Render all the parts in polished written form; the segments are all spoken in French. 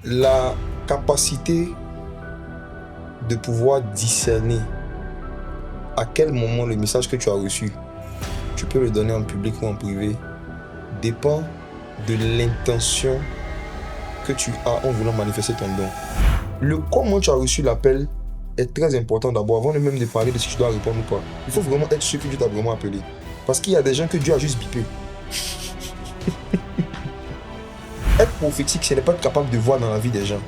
La capacité de pouvoir discerner à quel moment le message que tu as reçu, tu peux le donner en public ou en privé, dépend de l'intention que tu as en voulant manifester ton don. Le comment tu as reçu l'appel est très important d'abord, avant même de parler de si tu dois répondre ou pas. Il faut vraiment être sûr que Dieu t'a vraiment appelé. Parce qu'il y a des gens que Dieu a juste bipé. Être prophétique, ce n'est pas être capable de voir dans la vie des gens.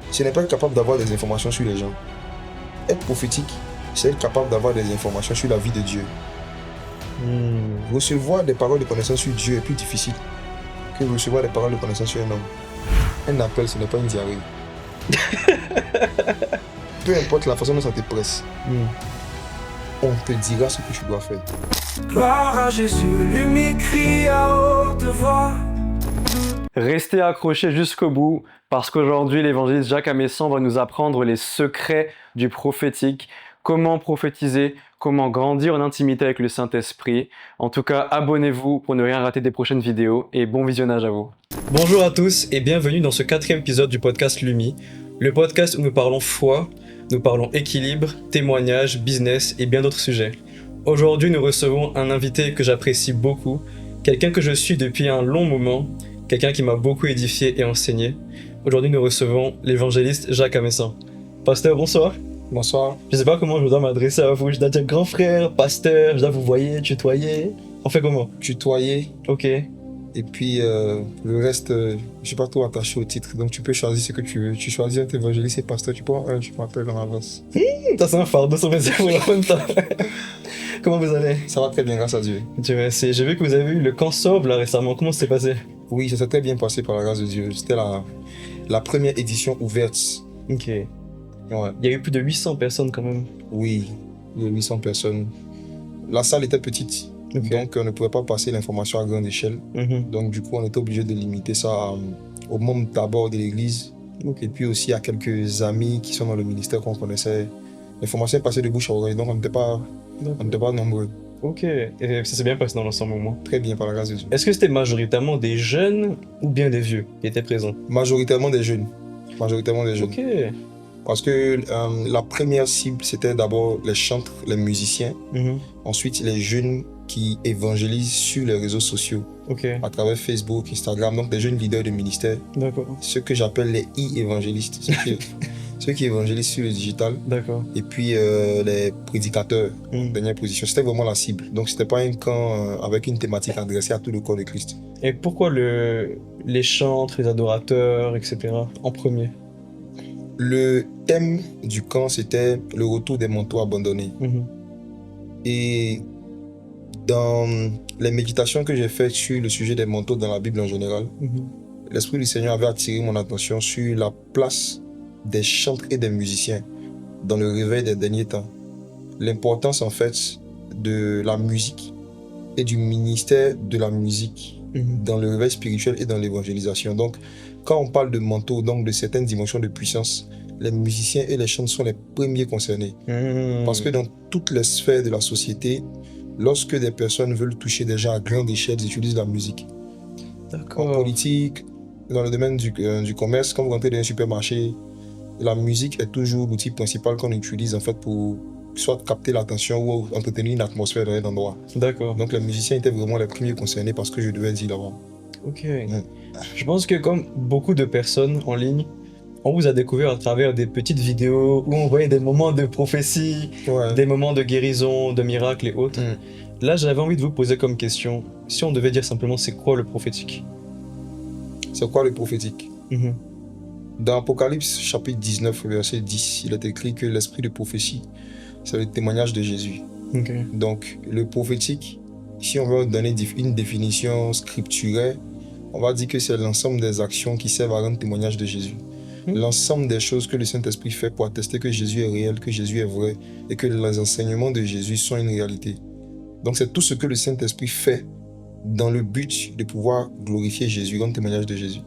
Ce n'est pas être capable d'avoir des informations sur les gens. Être prophétique, c'est être capable d'avoir des informations sur la vie de Dieu. Recevoir des paroles de connaissance sur Dieu est plus difficile que recevoir des paroles de connaissance sur un homme. Un appel, ce n'est pas une diarrhée. Peu importe la façon dont ça te presse, on te dira ce que tu dois faire. Gloire à Jésus, lui crie à haute voix. Restez accrochés jusqu'au bout, parce qu'aujourd'hui, l'évangéliste Jacques Amessant va nous apprendre les secrets du prophétique, comment prophétiser, comment grandir en intimité avec le Saint-Esprit. En tout cas, abonnez-vous pour ne rien rater des prochaines vidéos, et bon visionnage à vous. Bonjour à tous, et bienvenue dans ce 4e épisode du podcast Lumi, le podcast où nous parlons foi, nous parlons équilibre, témoignage, business et bien d'autres sujets. Aujourd'hui, nous recevons un invité que j'apprécie beaucoup, quelqu'un que je suis depuis un long moment, quelqu'un qui m'a beaucoup édifié et enseigné. Aujourd'hui, nous recevons l'évangéliste Jacques Amessant. Pasteur, bonsoir. Bonsoir. Je ne sais pas comment je dois m'adresser à vous. Je dois dire grand frère, pasteur, je dois vous voyer, tutoyer. On fait comment? Tutoyer. Ok. Et puis le reste, je ne suis pas trop attaché au titre. Donc tu peux choisir ce que tu veux. Tu choisis un évangéliste et pasteur, tu m'appelles en avance. Ça c'est un fardeau sur mes épaules en même temps. Comment vous allez? Ça va très bien, grâce à Dieu. Dieu merci. J'ai vu que vous avez eu le Cansob là récemment. Comment ça s'est passé? Oui, ça s'est très bien passé par la grâce de Dieu. C'était la première édition ouverte. Ok. Ouais. Il y a eu plus de 800 personnes quand même. Oui, il y a 800 personnes. La salle était petite, donc on ne pouvait pas passer l'information à grande échelle. Donc du coup, on était obligé de limiter ça aux membres d'abord de l'église, et puis aussi à quelques amis qui sont dans le ministère qu'on connaissait. L'information est passée de bouche à oreille, donc on n'était pas nombreux. Ok, et ça s'est bien passé dans l'ensemble au moins. Très bien, par la grâce de Dieu. Est-ce que c'était majoritairement des jeunes ou bien des vieux qui étaient présents? Majoritairement des jeunes. Ok. Parce que la première cible, c'était d'abord les chantres, les musiciens. Ensuite, les jeunes qui évangélisent sur les réseaux sociaux. À travers Facebook, Instagram. Donc, des jeunes leaders de ministère. D'accord. Ceux que j'appelle les e-évangélistes. Ceux qui évangélisent sur le digital. D'accord. Et puis, les prédicateurs, en dernière position. C'était vraiment la cible. Donc, c'était pas un camp avec une thématique adressée à tout le corps de Christ. Et pourquoi les chantres, les adorateurs, etc. en premier? Le thème du camp, c'était le retour des manteaux abandonnés. Et dans les méditations que j'ai faites sur le sujet des manteaux dans la Bible en général, l'Esprit du Seigneur avait attiré mon attention sur la place des chantres et des musiciens dans le réveil des derniers temps. L'importance en fait de la musique et du ministère de la musique dans le réveil spirituel et dans l'évangélisation. Donc, quand on parle de manteau, donc de certaines dimensions de puissance, les musiciens et les chantres sont les premiers concernés. Parce que dans toutes les sphères de la société, lorsque des personnes veulent toucher des gens à grande échelle, ils utilisent la musique. D'accord. En politique, dans le domaine du commerce, quand vous rentrez dans un supermarché, la musique est toujours l'outil principal qu'on utilise en fait pour soit capter l'attention ou entretenir une atmosphère dans un endroit. D'accord. Donc les musiciens étaient vraiment les premiers concernés parce que je devais dire là-bas. Ok. Je pense que comme beaucoup de personnes en ligne, on vous a découvert à travers des petites vidéos où on voyait des moments de prophétie, des moments de guérison, de miracles et autres. Là, j'avais envie de vous poser comme question, si on devait dire simplement c'est quoi le prophétique? C'est quoi le prophétique? Dans Apocalypse chapitre 19, verset 10, il est écrit que l'esprit de prophétie, c'est le témoignage de Jésus. Donc le prophétique, si on veut donner une définition scripturaire, on va dire que c'est l'ensemble des actions qui servent à rendre témoignage de Jésus. L'ensemble des choses que le Saint-Esprit fait pour attester que Jésus est réel, que Jésus est vrai et que les enseignements de Jésus sont une réalité. Donc c'est tout ce que le Saint-Esprit fait dans le but de pouvoir glorifier Jésus, rendre témoignage de Jésus.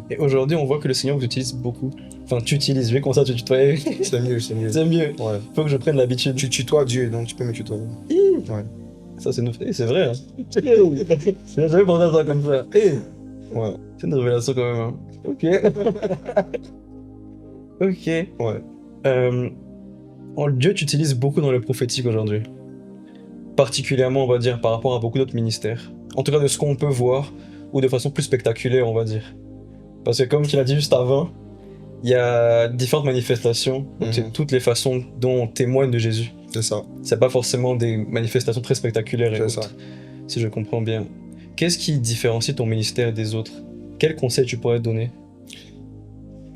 Et aujourd'hui, on voit que le Seigneur vous utilise beaucoup. Enfin, tu utilises, vu comme ça, tu tutoies. C'est mieux. C'est mieux. Ouais. Faut que je prenne l'habitude. Tu tutoies Dieu, donc tu peux me tutoyer. Ça, c'est vrai. Hein. J'avais pensé à ça comme ça. Ouais, C'est une révélation quand même. Hein. Ok. Ok. ouais. Dieu t'utilise beaucoup dans le prophétique aujourd'hui. Particulièrement, on va dire, par rapport à beaucoup d'autres ministères. En tout cas, de ce qu'on peut voir, ou de façon plus spectaculaire, on va dire. Parce que comme tu l'as dit juste avant, il y a différentes manifestations. Donc, c'est toutes les façons dont on témoigne de Jésus. C'est ça. C'est pas forcément des manifestations très spectaculaires et C'est autres, ça. si je comprends bien. Qu'est-ce qui différencie ton ministère des autres? Quel conseil tu pourrais donner?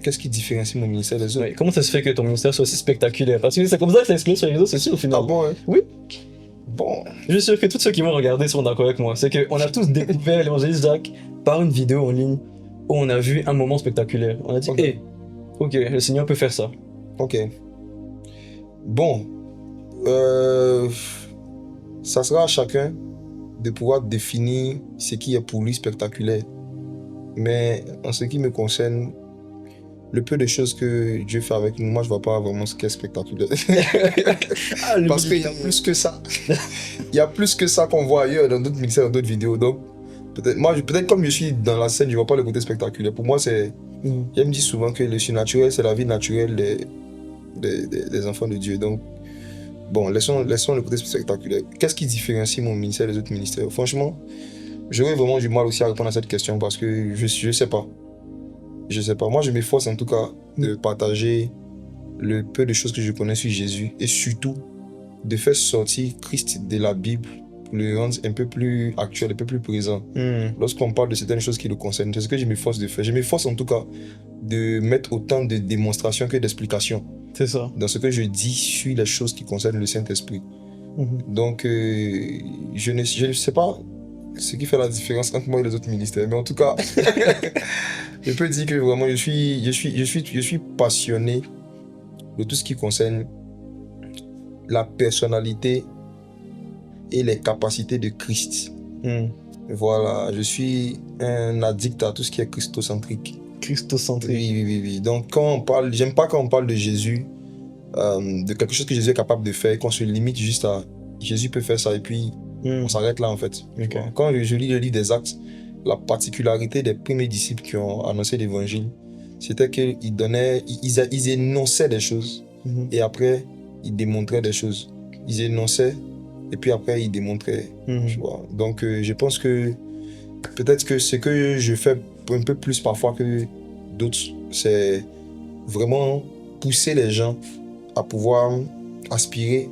Qu'est-ce qui différencie mon ministère des autres? Ouais, comment ça se fait que ton ministère soit aussi spectaculaire? Parce que c'est comme ça que ça explose sur les réseaux sociaux au final. Ah bon, hein? Oui. Bon. Je suis sûr que tous ceux qui vont regarder seront d'accord avec moi. C'est qu'on a tous découvert l'évangéliste Jacques par une vidéo en ligne où on a vu un moment spectaculaire. On a dit, Ok. Ok, le Seigneur peut faire ça. Ok. Bon. Ça sera à chacun de pouvoir définir ce qui est pour lui spectaculaire. Mais en ce qui me concerne, le peu de choses que Dieu fait avec nous, moi je vois pas vraiment ce qui est spectaculaire. Parce qu'il y a plus que ça. Il y a plus que ça qu'on voit ailleurs dans d'autres ministères, dans d'autres vidéos. Donc, peut-être comme je suis dans la scène, je vois pas le côté spectaculaire. Pour moi, c'est. J'aime dire souvent que le surnaturel, c'est la vie naturelle des enfants de Dieu. Donc, bon, laissons le côté spectaculaire. Qu'est-ce qui différencie mon ministère des autres ministères? Franchement, j'aurais vraiment du mal aussi à répondre à cette question parce que je sais pas. Je sais pas. Moi, je m'efforce en tout cas de partager le peu de choses que je connais sur Jésus et surtout de faire sortir Christ de la Bible pour le rendre un peu plus actuel, un peu plus présent. Lorsqu'on parle de certaines choses qui le concernent, c'est ce que je m'efforce de faire. Je m'efforce en tout cas de mettre autant de démonstrations que d'explications. C'est ça. Dans ce que je dis sur les choses qui concernent le Saint-Esprit. Donc, je ne sais pas ce qui fait la différence entre moi et les autres ministères, mais en tout cas, je peux dire que vraiment, je suis passionné de tout ce qui concerne la personnalité et les capacités de Christ. Voilà, je suis un addict à tout ce qui est christocentrique. Christocentrique. Oui. Donc, quand on parle, j'aime pas quand on parle de Jésus, de quelque chose que Jésus est capable de faire, qu'on se limite juste à Jésus peut faire ça et puis on s'arrête là en fait. Okay. Quand je lis le livre des Actes, la particularité des premiers disciples qui ont annoncé l'évangile, c'était qu'ils ils énonçaient des choses et après ils démontraient des choses. Ils énonçaient et puis après ils démontraient. Tu vois. Donc je pense que peut-être que ce que je fais un peu plus parfois que d'autres, c'est vraiment pousser les gens à pouvoir aspirer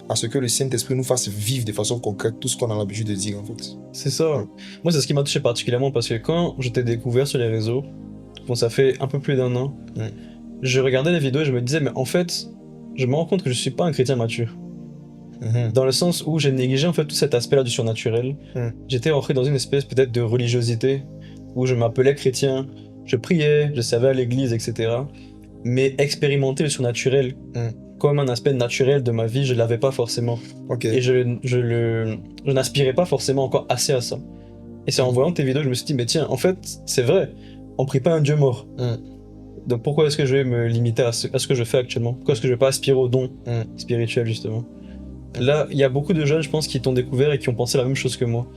à ce que le Saint-Esprit nous fasse vivre de façon concrète tout ce qu'on a l'habitude de dire en fait. C'est ça. Moi, c'est ce qui m'a touché particulièrement parce que quand je t'ai découvert sur les réseaux, bon, ça fait un peu plus d'1 an, je regardais les vidéos et je me disais, mais en fait, je me rends compte que je suis pas un chrétien mature. Dans le sens où j'ai négligé en fait tout cet aspect-là du surnaturel. J'étais rentré dans une espèce peut-être de religiosité où je m'appelais chrétien, je priais, je servais à l'église, etc. Mais expérimenter le surnaturel comme un aspect naturel de ma vie, je l'avais pas forcément. Et je n'aspirais pas forcément encore assez à ça. Et c'est en voyant tes vidéos, je me suis dit, mais tiens, en fait, c'est vrai, on prie pas un Dieu mort. Donc pourquoi est-ce que je vais me limiter à ce que je fais actuellement? Pourquoi est-ce que je vais pas aspirer au don spirituel, justement? Là, il y a beaucoup de jeunes, je pense, qui t'ont découvert et qui ont pensé la même chose que moi.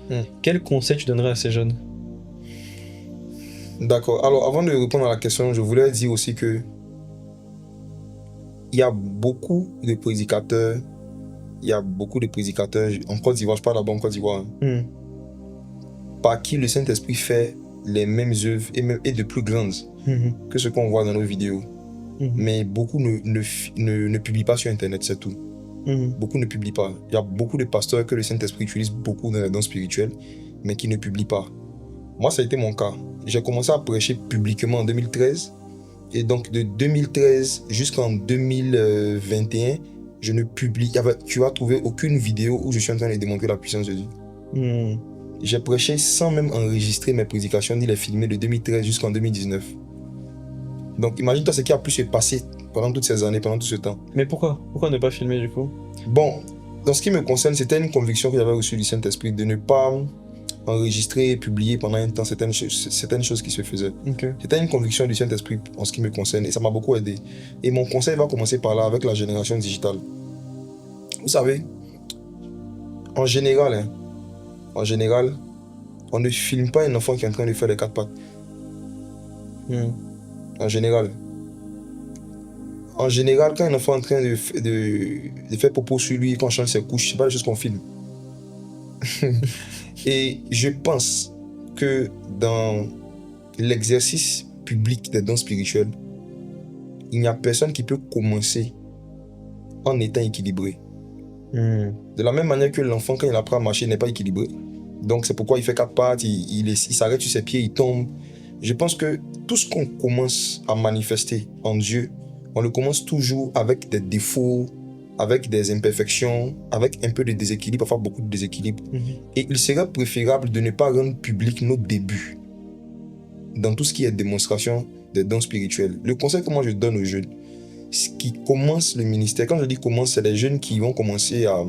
Quel conseil tu donnerais à ces jeunes? D'accord. Alors, avant de répondre à la question, je voulais dire aussi que il y a beaucoup de prédicateurs en Côte d'Ivoire, je parle d'abord en Côte d'Ivoire, par qui le Saint-Esprit fait les mêmes œuvres et de plus grandes que ce qu'on voit dans nos vidéos. Mais beaucoup ne publient pas sur Internet, c'est tout. Beaucoup ne publient pas. Il y a beaucoup de pasteurs que le Saint-Esprit utilise beaucoup dans les dons spirituels, mais qui ne publient pas. Moi, ça a été mon cas. J'ai commencé à prêcher publiquement en 2013. Et donc, de 2013 jusqu'en 2021, je ne publie. Tu vas trouver aucune vidéo où je suis en train de démontrer la puissance de Dieu. J'ai prêché sans même enregistrer mes prédications ni les filmer de 2013 jusqu'en 2019. Donc, imagine-toi ce qui a pu se passer pendant toutes ces années, pendant tout ce temps. Mais pourquoi ne pas filmer du coup? Bon, dans ce qui me concerne, c'était une conviction que j'avais reçue du Saint-Esprit de ne pas enregistrer et publier pendant un temps certaines choses qui se faisaient. C'était une conviction du Saint-Esprit en ce qui me concerne et ça m'a beaucoup aidé. Et mon conseil va commencer par là avec la génération digitale. Vous savez, en général, On ne filme pas un enfant qui est en train de faire les 4 pattes. En général. En général, quand un enfant est en train de faire popo sur lui, quand on change ses couches, c'est pas des choses qu'on filme. Et je pense que dans l'exercice public des dons spirituels, il n'y a personne qui peut commencer en étant équilibré. De la même manière que l'enfant, quand il apprend à marcher, n'est pas équilibré. Donc c'est pourquoi il fait 4 pattes, il s'arrête sur ses pieds, il tombe. Je pense que tout ce qu'on commence à manifester en Dieu, on le commence toujours avec des défauts, avec des imperfections, avec un peu de déséquilibre, parfois beaucoup de déséquilibre. Et il serait préférable de ne pas rendre public nos débuts dans tout ce qui est démonstration des dons spirituels. Le conseil que moi je donne aux jeunes, qui commencent le ministère, quand je dis commence, c'est les jeunes qui ont commencé à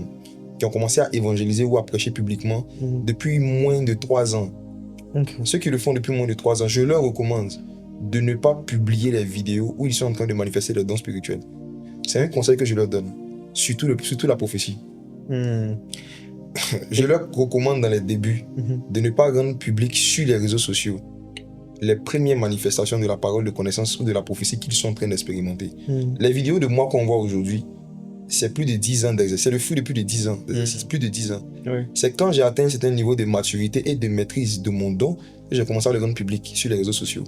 évangéliser ou à prêcher publiquement depuis moins de 3 ans. Ceux qui le font depuis moins de 3 ans, je leur recommande de ne pas publier les vidéos où ils sont en train de manifester leurs dons spirituels. C'est un conseil que je leur donne, surtout la prophétie. Je leur recommande dans les débuts de ne pas rendre public sur les réseaux sociaux les premières manifestations de la parole de connaissance ou de la prophétie qu'ils sont en train d'expérimenter. Les vidéos de moi qu'on voit aujourd'hui, c'est plus de 10 ans d'exercice. C'est le fruit de plus de 10 ans d'exercice, plus de 10 ans. Oui. C'est quand j'ai atteint un certain niveau de maturité et de maîtrise de mon don que j'ai commencé à le rendre public sur les réseaux sociaux.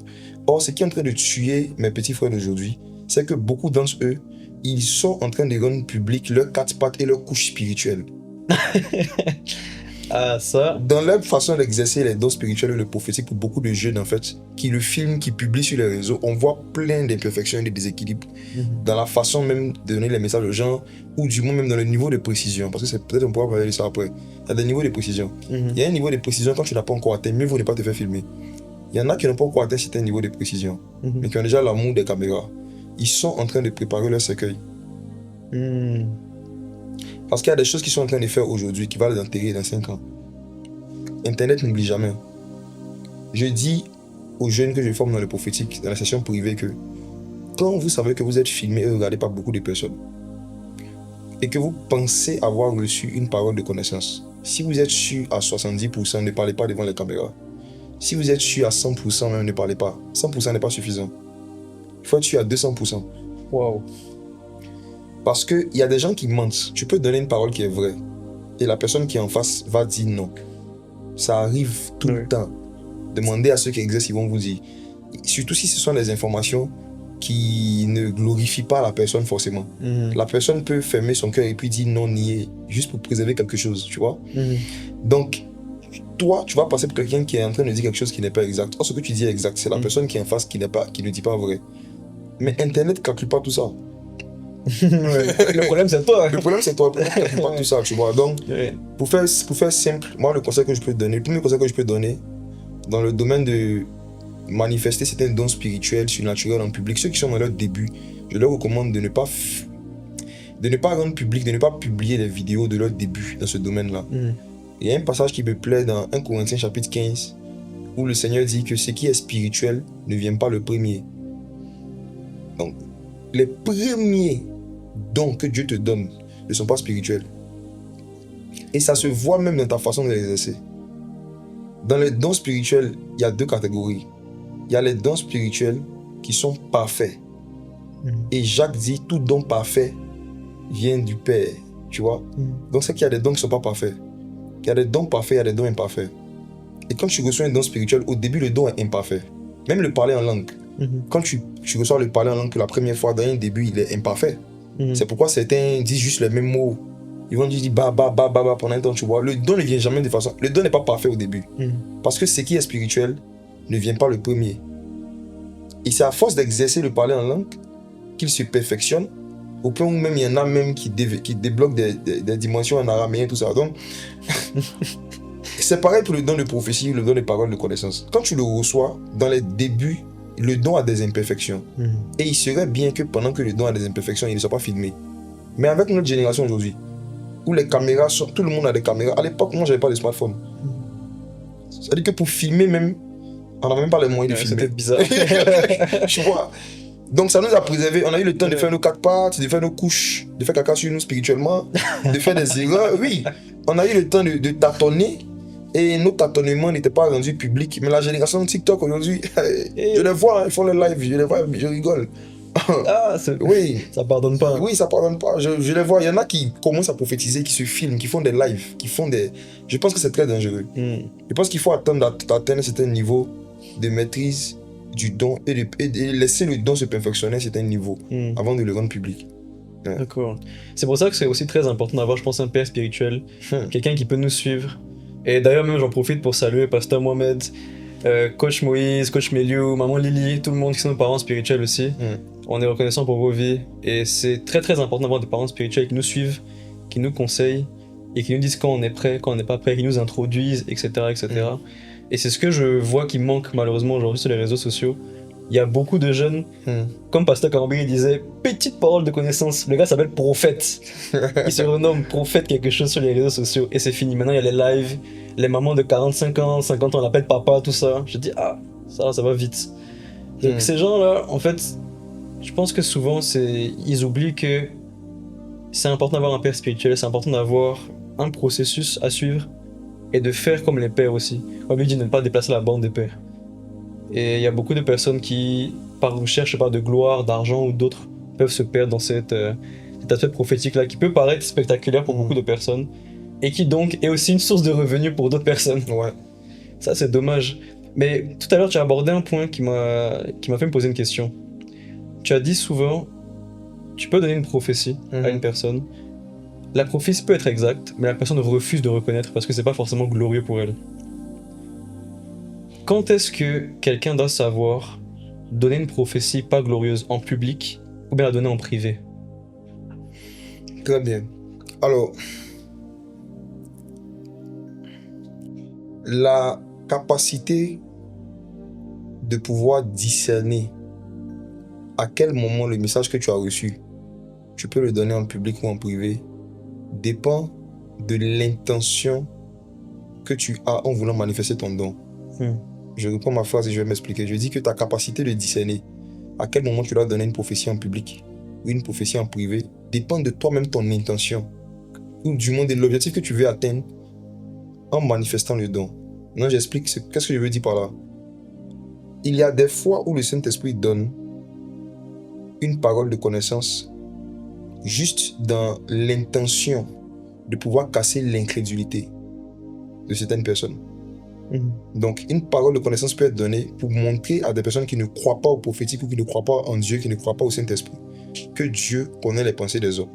Or, ce qui est en train de tuer mes petits frères d'aujourd'hui, c'est que beaucoup d'entre eux, ils sont en train de rendre public leurs 4 pattes et leurs couches spirituelles. Ça. Dans leur façon d'exercer les dons spirituels et le prophétique, pour beaucoup de jeunes en fait, qui le filment, qui publient sur les réseaux, on voit plein d'imperfections et de déséquilibres dans la façon même de donner les messages aux gens, ou du moins même dans le niveau de précision, parce que c'est peut-être on pourra parler de ça après. Il y a des niveaux de précision. Il y a un niveau de précision quand tu n'as pas encore atteint, mieux vaut ne pas te faire filmer. Il y en a qui n'ont pas encore atteint certains niveaux de précision, mais qui ont déjà l'amour des caméras. Ils sont en train de préparer leur cercueil. Parce qu'il y a des choses qu'ils sont en train de faire aujourd'hui qui vont les enterrer dans 5 ans. Internet n'oublie jamais. Je dis aux jeunes que je forme dans le prophétique, dans la session privée, que quand vous savez que vous êtes filmé et regardé par beaucoup de personnes, et que vous pensez avoir reçu une parole de connaissance, si vous êtes sûr à 70%, ne parlez pas devant les caméras. Si vous êtes sûr à 100%, même ne parlez pas. 100% n'est pas suffisant. Il faut être sûr à 200%. Wow. Parce qu'il y a des gens qui mentent. Tu peux donner une parole qui est vraie. Et la personne qui est en face va dire non. Ça arrive tout le temps. Demandez à ceux qui exercent, ils vont vous dire. Surtout si ce sont des informations qui ne glorifient pas la personne forcément. La personne peut fermer son cœur et puis dire non, nier, juste pour préserver quelque chose, tu vois. Donc, toi, tu vas passer pour quelqu'un qui est en train de dire quelque chose qui n'est pas exact. Or, ce que tu dis est exact. C'est la personne qui est en face qui ne dit pas vrai. Mais Internet ne calcule pas tout ça. Le problème c'est toi. Le problème c'est toi, pas tout ça, tu vois. Donc, pour faire simple, moi le conseil que je peux donner, le premier conseil que je peux donner dans le domaine de manifester certains dons spirituels, surnaturels en public, ceux qui sont dans leur début, je leur recommande de ne pas rendre public, de ne pas publier les vidéos de leur début dans ce domaine-là. Il y a un passage qui me plaît dans 1 Corinthiens chapitre 15 où le Seigneur dit que ce qui est spirituel ne vient pas le premier. Donc, les premiers dons que Dieu te donne ne sont pas spirituels. Et ça se voit même dans ta façon de les exercer. Dans les dons spirituels, il y a 2 catégories. Il y a les dons spirituels qui sont parfaits. Et Jacques dit, tout don parfait vient du Père. Tu vois? Donc c'est qu'il y a des dons qui ne sont pas parfaits. Il y a des dons parfaits, il y a des dons imparfaits. Et quand tu reçois un don spirituel, au début, le don est imparfait. Même le parler en langue. Quand tu reçois le parler en langue pour la première fois, dans un début, il est imparfait. C'est pourquoi certains disent juste les mêmes mots. Ils vont dire ba pendant un temps, tu vois. Le don ne vient jamais de façon... Le don n'est pas parfait au début. Parce que ce qui est spirituel ne vient pas le premier. Et c'est à force d'exercer le parler en langue qu'il se perfectionne, au point où même il y en a même qui débloquent des dimensions en araméen, tout ça. Donc, c'est pareil pour le don de prophétie, le don de parole de connaissance. Quand tu le reçois, dans les débuts, le don a des imperfections. Et il serait bien que pendant que le don a des imperfections, il ne soit pas filmé. Mais avec notre génération aujourd'hui, où les caméras sont... Tout le monde a des caméras. À l'époque, moi, je n'avais pas de smartphone. C'est-à-dire que pour filmer même, on n'avait même pas les moyens de filmer. C'était bizarre. Tu vois. Donc ça nous a préservé. On a eu le temps de faire nos 4 pattes, de faire nos couches, de faire caca sur nous spirituellement, de faire des erreurs. Oui, on a eu le temps de tâtonner Et nos tâtonnements n'étaient pas rendus publics. Mais la génération de TikTok aujourd'hui, je les vois, ils font le live, je les vois, je rigole. Oui. Ça pardonne pas. Oui, ça pardonne pas. Je les vois. Il y en a qui commencent à prophétiser, qui se filment, qui font des lives, qui font des... Je pense que c'est très dangereux. Je pense qu'il faut atteindre un certain niveau de maîtrise du don et laisser le don se perfectionner à un certain niveau avant de le rendre public. Ouais. D'accord. C'est pour ça que c'est aussi très important d'avoir, je pense, un père spirituel, quelqu'un qui peut nous suivre. Et d'ailleurs, même j'en profite pour saluer Pasteur Mohamed, Coach Moïse, Coach Méliou, Maman Lily, tout le monde qui sont nos parents spirituels aussi. On est reconnaissant pour vos vies. Et c'est très très important d'avoir des parents spirituels qui nous suivent, qui nous conseillent et qui nous disent quand on est prêt, quand on n'est pas prêt, qui nous introduisent, etc. etc. Et c'est ce que je vois qui manque malheureusement aujourd'hui sur les réseaux sociaux. Il y a beaucoup de jeunes, comme Pasteur Karambiri disait, petite parole de connaissance. Le gars s'appelle Prophète. Il se renomme Prophète quelque chose sur les réseaux sociaux et c'est fini. Maintenant, il y a les lives, les mamans de 45 ans, 50 ans, on l'appelle papa, tout ça. Je dis, ça va vite. Donc ces gens-là, en fait, je pense que souvent, ils oublient que c'est important d'avoir un père spirituel, c'est important d'avoir un processus à suivre et de faire comme les pères aussi. On lui dit de ne pas déplacer la bande des pères. Et il y a beaucoup de personnes qui, par recherche de gloire, d'argent ou d'autres, peuvent se perdre dans cet aspect prophétique-là, qui peut paraître spectaculaire pour beaucoup de personnes, et qui donc est aussi une source de revenus pour d'autres personnes. Ouais. Ça, c'est dommage. Mais tout à l'heure, tu as abordé un point qui m'a fait me poser une question. Tu as dit souvent, tu peux donner une prophétie à une personne. La prophétie peut être exacte, mais la personne refuse de reconnaître parce que c'est pas forcément glorieux pour elle. Quand est-ce que quelqu'un doit savoir donner une prophétie pas glorieuse en public ou bien la donner en privé? Très bien. Alors, la capacité de pouvoir discerner à quel moment le message que tu as reçu, tu peux le donner en public ou en privé, dépend de l'intention que tu as en voulant manifester ton don. Je reprends ma phrase et je vais m'expliquer. Je dis que ta capacité de discerner à quel moment tu dois donner une prophétie en public ou une prophétie en privé dépend de toi-même, ton intention, ou du moins de l'objectif que tu veux atteindre en manifestant le don. Non, j'explique. Qu'est-ce que je veux dire par là? Il y a des fois où le Saint-Esprit donne une parole de connaissance juste dans l'intention de pouvoir casser l'incrédulité de certaines personnes. Donc, une parole de connaissance peut être donnée pour montrer à des personnes qui ne croient pas au prophétique ou qui ne croient pas en Dieu, qui ne croient pas au Saint-Esprit, que Dieu connaît les pensées des hommes.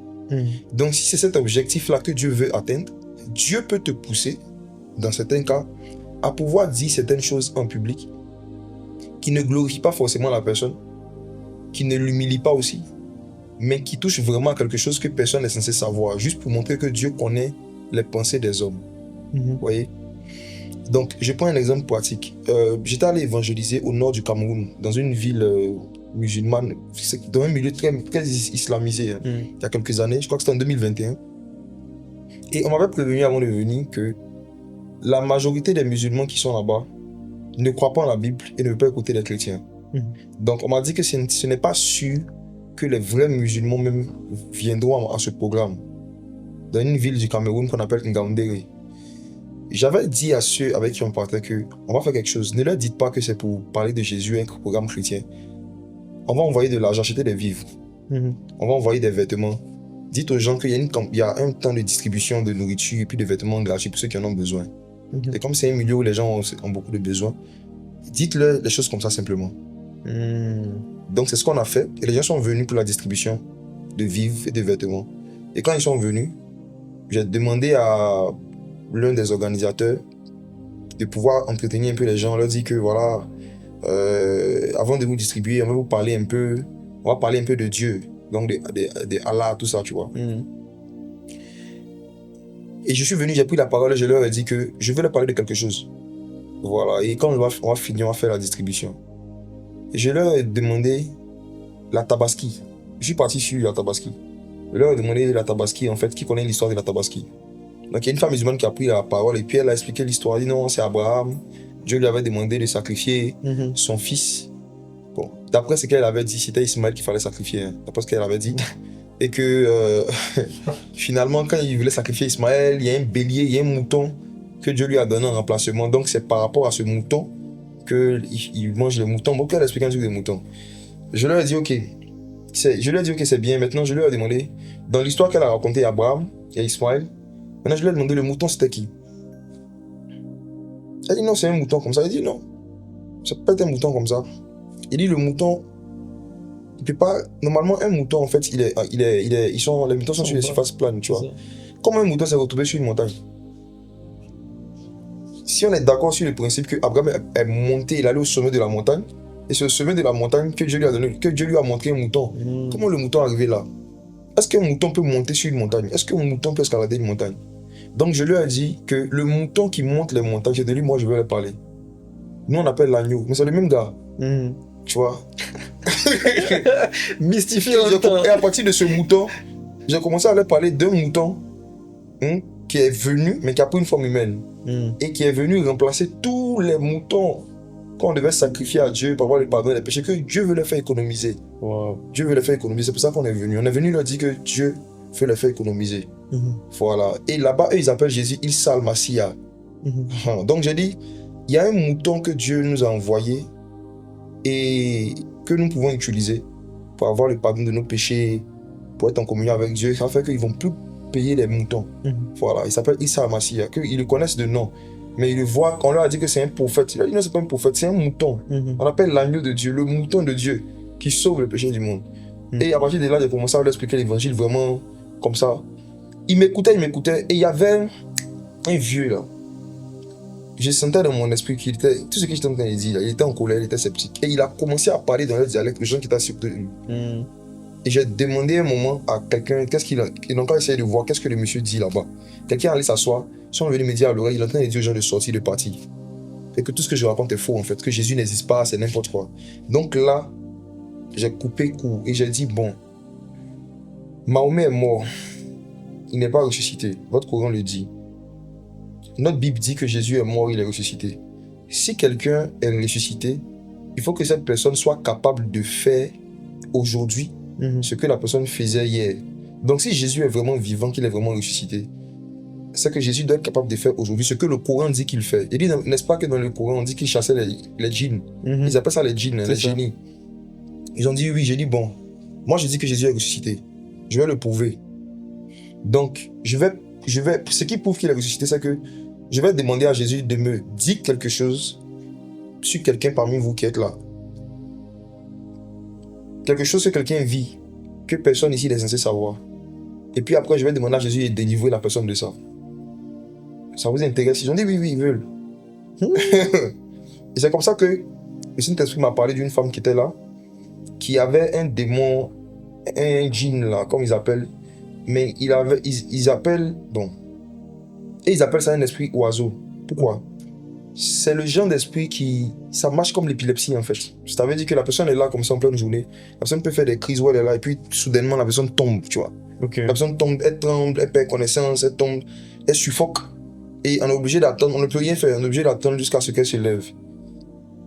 Donc, si c'est cet objectif-là que Dieu veut atteindre, Dieu peut te pousser, dans certains cas, à pouvoir dire certaines choses en public qui ne glorifient pas forcément la personne, qui ne l'humilient pas aussi, mais qui touchent vraiment à quelque chose que personne n'est censé savoir, juste pour montrer que Dieu connaît les pensées des hommes. Vous voyez? Donc, je prends un exemple pratique. J'étais allé évangéliser au nord du Cameroun, dans une ville musulmane, dans un milieu très, très islamisé, il y a quelques années, je crois que c'était en 2021. Et on m'avait prévenu avant de venir que la majorité des musulmans qui sont là-bas ne croient pas en la Bible et ne veulent pas écouter les chrétiens. Donc, on m'a dit que ce n'est pas sûr que les vrais musulmans même viendront à ce programme, dans une ville du Cameroun qu'on appelle Ngaoundéré. J'avais dit à ceux avec qui on partait qu'on va faire quelque chose. Ne leur dites pas que c'est pour parler de Jésus, un programme chrétien. On va envoyer de l'argent, acheter des vivres. On va envoyer des vêtements. Dites aux gens qu'il y a un temps de distribution de nourriture et puis de vêtements gratuits pour ceux qui en ont besoin. Et comme c'est un milieu où les gens ont beaucoup de besoins, dites-leur les choses comme ça simplement. Donc c'est ce qu'on a fait. Et les gens sont venus pour la distribution de vivres et de vêtements. Et quand ils sont venus, j'ai demandé à l'un des organisateurs de pouvoir entretenir un peu les gens. On leur dit que voilà, avant de vous distribuer, on va vous parler un peu, on va parler un peu de Dieu, donc de Allah, tout ça, tu vois. Et je suis venu, j'ai pris la parole et je leur ai dit que je vais leur parler de quelque chose. Voilà, et quand on va finir, on va faire la distribution. Et je leur ai demandé la tabaski. Je suis parti sur la tabaski. Je leur ai demandé la tabaski, en fait, qui connaît l'histoire de la tabaski. Donc il y a une femme musulmane qui a pris la parole et puis elle a expliqué l'histoire. Elle a dit non, c'est Abraham. Dieu lui avait demandé de sacrifier son fils. Bon, d'après ce qu'elle avait dit, c'était Ismaël qu'il fallait sacrifier. D'après ce qu'elle avait dit. Et que finalement, quand il voulait sacrifier Ismaël, il y a un bélier, il y a un mouton que Dieu lui a donné en remplacement. Donc, c'est par rapport à ce mouton qu'il mange les moutons. Bon, quelle explication des moutons? Je leur ai dit, ok, c'est bien. Maintenant, je lui ai demandé, dans l'histoire qu'elle a racontée à Abraham et à Ismaël, maintenant, je lui ai demandé, le mouton, c'était qui? Elle dit, non, c'est un mouton comme ça. Il dit, non, ça peut pas être un mouton comme ça. Il dit, le mouton, il peut pas... Normalement, un mouton, en fait, les moutons sont sur les surfaces planes, tu vois. Comment un mouton s'est retrouvé sur une montagne? Si on est d'accord sur le principe que Abraham est monté, il est allé au sommet de la montagne, et c'est au sommet de la montagne que Dieu lui a montré un mouton. Comment le mouton est arrivé là? Est-ce qu'un mouton peut monter sur une montagne? Est-ce qu'un mouton peut escalader une montagne? Donc je lui ai dit que le mouton qui monte les montagnes, j'ai dit, moi je vais lui parler. Nous on appelle l'agneau, mais c'est le même gars. Tu vois? Mystifié. Et à partir de ce mouton, j'ai commencé à leur parler d'un mouton qui est venu, mais qui a pris une forme humaine. Et qui est venu remplacer tous les moutons qu'on devait sacrifier à Dieu pour avoir le pardon des péchés, que Dieu veut les faire économiser. Wow. Dieu veut les faire économiser, c'est pour ça qu'on est venu. On est venu leur dire que Dieu veut les faire économiser. Voilà. Et là-bas, eux, ils appellent Jésus Issa al-Massia. Donc j'ai dit, il y a un mouton que Dieu nous a envoyé et que nous pouvons utiliser pour avoir le pardon de nos péchés, pour être en communion avec Dieu. Ça fait qu'ils ne vont plus payer les moutons. Voilà. Il s'appelle Issa al-Massia, qu'ils le connaissent de nom. Mais ils le voient, quand on leur a dit que c'est un prophète. Il a dit non, c'est pas un prophète, c'est un mouton. On appelle l'agneau de Dieu, le mouton de Dieu qui sauve le péché du monde. Et à partir de là, j'ai commencé à leur expliquer l'évangile vraiment comme ça. Il m'écoutait, et il y avait un vieux là. Je sentais dans mon esprit qu'il était, tout ce que j'étais en train de dire, il était en colère, il était sceptique. Et il a commencé à parler dans le dialecte, les gens qui étaient sur lui. Et j'ai demandé un moment à quelqu'un, qu'est-ce qu'il a, il a encore essayé de voir, qu'est-ce que le monsieur dit là-bas. Quelqu'un allait s'asseoir, ils sont venus me dire à l'oreille, il est en train de dire aux gens de sortir, de partir. Et que tout ce que je raconte est faux en fait, que Jésus n'existe pas, c'est n'importe quoi. Donc là, j'ai coupé court et j'ai dit, bon, Mahomet est mort, il n'est pas ressuscité, votre Coran le dit. Notre Bible dit que Jésus est mort, il est ressuscité. Si quelqu'un est ressuscité, il faut que cette personne soit capable de faire aujourd'hui ce que la personne faisait hier. Donc si Jésus est vraiment vivant, qu'il est vraiment ressuscité, c'est que Jésus doit être capable de faire aujourd'hui ce que le Coran dit qu'il fait. Il dit, n'est-ce pas que dans le Coran, on dit qu'il chassait les djinns. Ils appellent ça les djinns, les génies. Ils ont dit oui, j'ai dit bon, moi je dis que Jésus est ressuscité. Je vais le prouver. Donc, je vais, ce qui prouve qu'il est ressuscité, c'est que je vais demander à Jésus de me dire quelque chose sur quelqu'un parmi vous qui êtes là. Quelque chose que quelqu'un vit, que personne ici n'est censé savoir. Et puis après, je vais demander à Jésus de délivrer la personne de ça. Ça vous intéresse? Ils ont dit oui, ils veulent. Et c'est comme ça que le Saint-Esprit m'a parlé d'une femme qui était là, qui avait un démon, un djinn là, comme ils appellent. Mais ils appellent ça un esprit oiseau. Pourquoi? C'est le genre d'esprit ça marche comme l'épilepsie en fait. Ça veut dire que la personne est là comme ça en pleine journée. La personne peut faire des crises où elle est là et puis soudainement la personne tombe, tu vois. La personne tombe, elle tremble, elle perd connaissance, elle tombe, elle suffoque. Et on est obligé d'attendre, on ne peut rien faire, on est obligé d'attendre jusqu'à ce qu'elle se lève.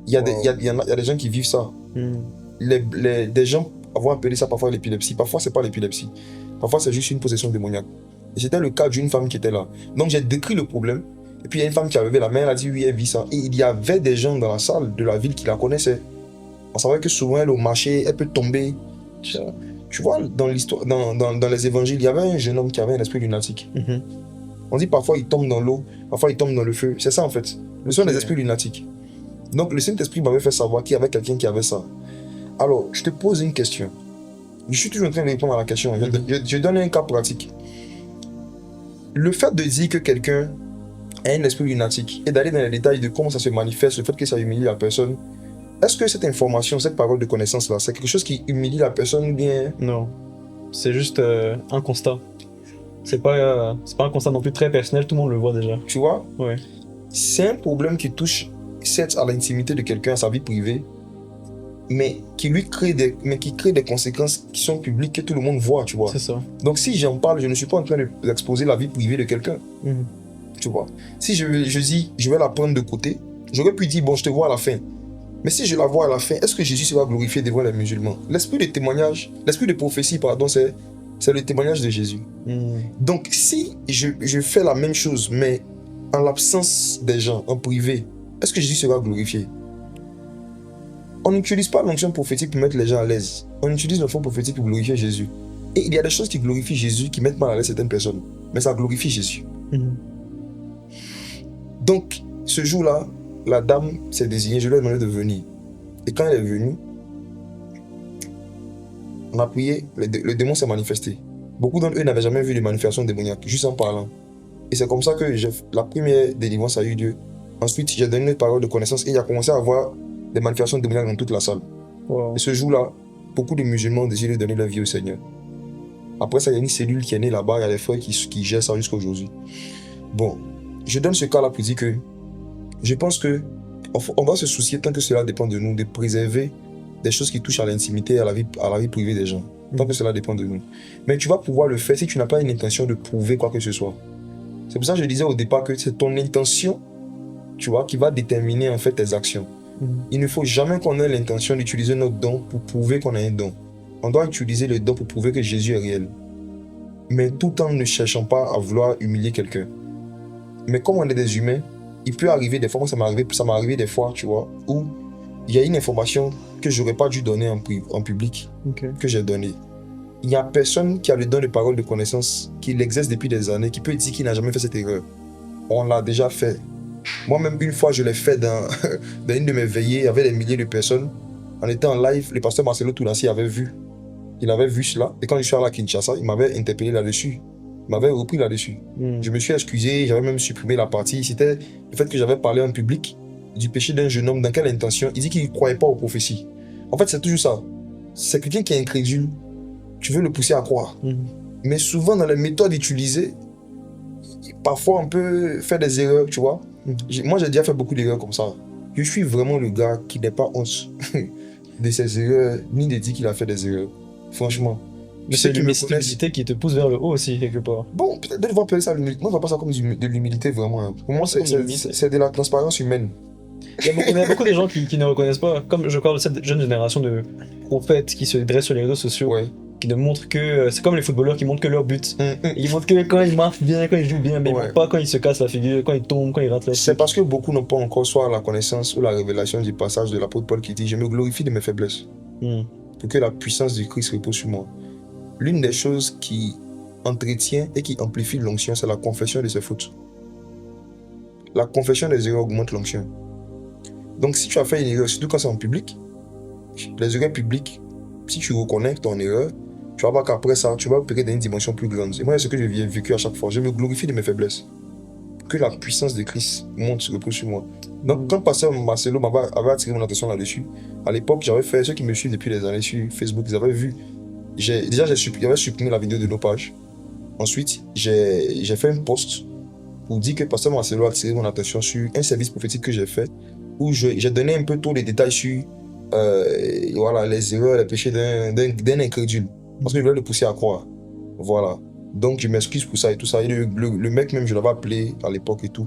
Il y a des gens qui vivent ça. Des gens vont appeler ça parfois l'épilepsie. Parfois c'est pas l'épilepsie. Parfois c'est juste une possession démoniaque. Et c'était le cas d'une femme qui était là. Donc j'ai décrit le problème. Et puis il y a une femme qui a levé la main, elle a dit oui, elle vit ça. Et il y avait des gens dans la salle de la ville qui la connaissaient. On savait que souvent elle au marché, elle peut tomber. Tu vois, dans l'histoire, dans les évangiles, il y avait un jeune homme qui avait un esprit lunatique. On dit parfois il tombe dans l'eau, parfois il tombe dans le feu. C'est ça en fait. Ce sont des esprits lunatiques. Donc le Saint-Esprit m'avait fait savoir qu'il y avait quelqu'un qui avait ça. Alors, je te pose une question. Je suis toujours en train de répondre à la question. Je donne un cas pratique. Le fait de dire que quelqu'un a un esprit lunatique et d'aller dans les détails de comment ça se manifeste, le fait que ça humilie la personne, est-ce que cette information, cette parole de connaissance-là, c'est quelque chose qui humilie la personne ou bien... Non. C'est juste un constat. C'est pas un constat non plus très personnel, tout le monde le voit déjà. Tu vois? Ouais. C'est un problème qui touche certes à l'intimité de quelqu'un, à sa vie privée, mais qui crée des conséquences qui sont publiques, que tout le monde voit, tu vois. C'est ça. Donc si j'en parle, je ne suis pas en train d'exposer la vie privée de quelqu'un. Tu vois. Si je dis, je vais la prendre de côté, j'aurais pu dire, bon, je te vois à la fin. Mais si je la vois à la fin, est-ce que Jésus sera glorifié devant les musulmans? L'esprit de témoignage, l'esprit de prophétie, pardon, c'est le témoignage de Jésus. Donc si je fais la même chose, mais en l'absence des gens, en privé, est-ce que Jésus sera glorifié? On n'utilise pas l'onction prophétique pour mettre les gens à l'aise. On utilise l'onction prophétique pour glorifier Jésus. Et il y a des choses qui glorifient Jésus, qui mettent mal à l'aise certaines personnes. Mais ça glorifie Jésus. Donc, ce jour-là, la dame s'est désignée, je lui ai demandé de venir. Et quand elle est venue, on a prié, le démon s'est manifesté. Beaucoup d'entre eux n'avaient jamais vu de manifestation démoniaque, juste en parlant. Et c'est comme ça que la première délivrance a eu lieu. Ensuite, j'ai donné une parole de connaissance et il a commencé à avoir des manifestations démoniaques dans toute la salle. Wow. Et ce jour-là, beaucoup de musulmans ont décidé de donner leur vie au Seigneur. Après ça, il y a une cellule qui est née là-bas, il y a des frères qui gèrent ça jusqu'à aujourd'hui. Bon, je donne ce cas-là pour dire que je pense que on va se soucier, tant que cela dépend de nous, de préserver des choses qui touchent à l'intimité, à la vie privée des gens. Tant que cela dépend de nous. Mais tu vas pouvoir le faire si tu n'as pas une intention de prouver quoi que ce soit. C'est pour ça que je disais au départ que c'est ton intention, tu vois, qui va déterminer en fait tes actions. Il ne faut jamais qu'on ait l'intention d'utiliser notre don pour prouver qu'on a un don. On doit utiliser le don pour prouver que Jésus est réel. Mais tout en ne cherchant pas à vouloir humilier quelqu'un. Mais comme on est des humains, il peut arriver des fois, moi ça m'est arrivé des fois, tu vois, où il y a une information que j'aurais pas dû donner en public, que j'ai donnée. Il n'y a personne qui a le don de parole de connaissance, qui l'exerce depuis des années, qui peut dire qu'il n'a jamais fait cette erreur. On l'a déjà fait. Moi-même, une fois, je l'ai fait dans une de mes veillées, il y avait des milliers de personnes. On était en live, le pasteur Marcelo Toulassi avait vu. Il avait vu cela. Et quand je suis allé à Kinshasa, il m'avait interpellé là-dessus. Il m'avait repris là-dessus. Je me suis excusé, j'avais même supprimé la partie. C'était le fait que j'avais parlé en public du péché d'un jeune homme. Dans quelle intention? Il dit qu'il ne croyait pas aux prophéties. En fait, c'est toujours ça. C'est quelqu'un qui est incrédule. Tu veux le pousser à croire. Mais souvent, dans les méthodes utilisées, parfois on peut faire des erreurs, tu vois. Moi, j'ai déjà fait beaucoup d'erreurs comme ça. Je suis vraiment le gars qui n'est pas honte de ses erreurs, ni de dire qu'il a fait des erreurs. Franchement. Mais c'est l'humilité qui te pousse vers le haut aussi, quelque part. Bon, peut-être de voir appeler ça l'humilité. Moi, je ne vois pas ça comme de l'humilité, vraiment. Pour moi, c'est de la transparence humaine. Il y a beaucoup de gens qui ne reconnaissent pas, comme je parle de cette jeune génération de prophètes qui se dressent sur les réseaux sociaux, qui ne montrent que... C'est comme les footballeurs qui montrent que leur but. Ils montrent que quand ils marquent bien, quand ils jouent bien, mais ils ne montrent pas quand ils se cassent la figure, quand ils tombent, quand ils ratent leur C'est parce que beaucoup n'ont pas encore soit la connaissance ou la révélation du passage de l'apôtre Paul qui dit « Je me glorifie de mes faiblesses, pour que la puissance du Christ repose sur moi ». L'une des choses qui entretient et qui amplifie l'onction, c'est la confession de ses fautes. La confession des erreurs augmente l'onction. Donc si tu as fait une erreur, surtout quand c'est en public, les erreurs publiques, si tu reconnais ton erreur, tu vas voir qu'après ça, tu vas opérer dans une dimension plus grande. Et moi, c'est ce que j'ai vécu à chaque fois. Je me glorifie de mes faiblesses. Que la puissance de Christ monte, se repose sur moi. Donc quand pasteur Marcelo avait attiré mon attention là-dessus, à l'époque, j'avais fait, ceux qui me suivent depuis des années sur Facebook, ils avaient vu. J'avais supprimé la vidéo de nos pages. Ensuite, j'ai fait un post pour dire que pasteur Marcelo a attiré mon attention sur un service prophétique que j'ai fait, où j'ai donné un peu tous les détails sur voilà, les erreurs, les péchés d'un incrédule. Parce que je voulais le pousser à croire. Voilà. Donc je m'excuse pour ça et tout ça. Et le mec même, je l'avais appelé à l'époque et tout.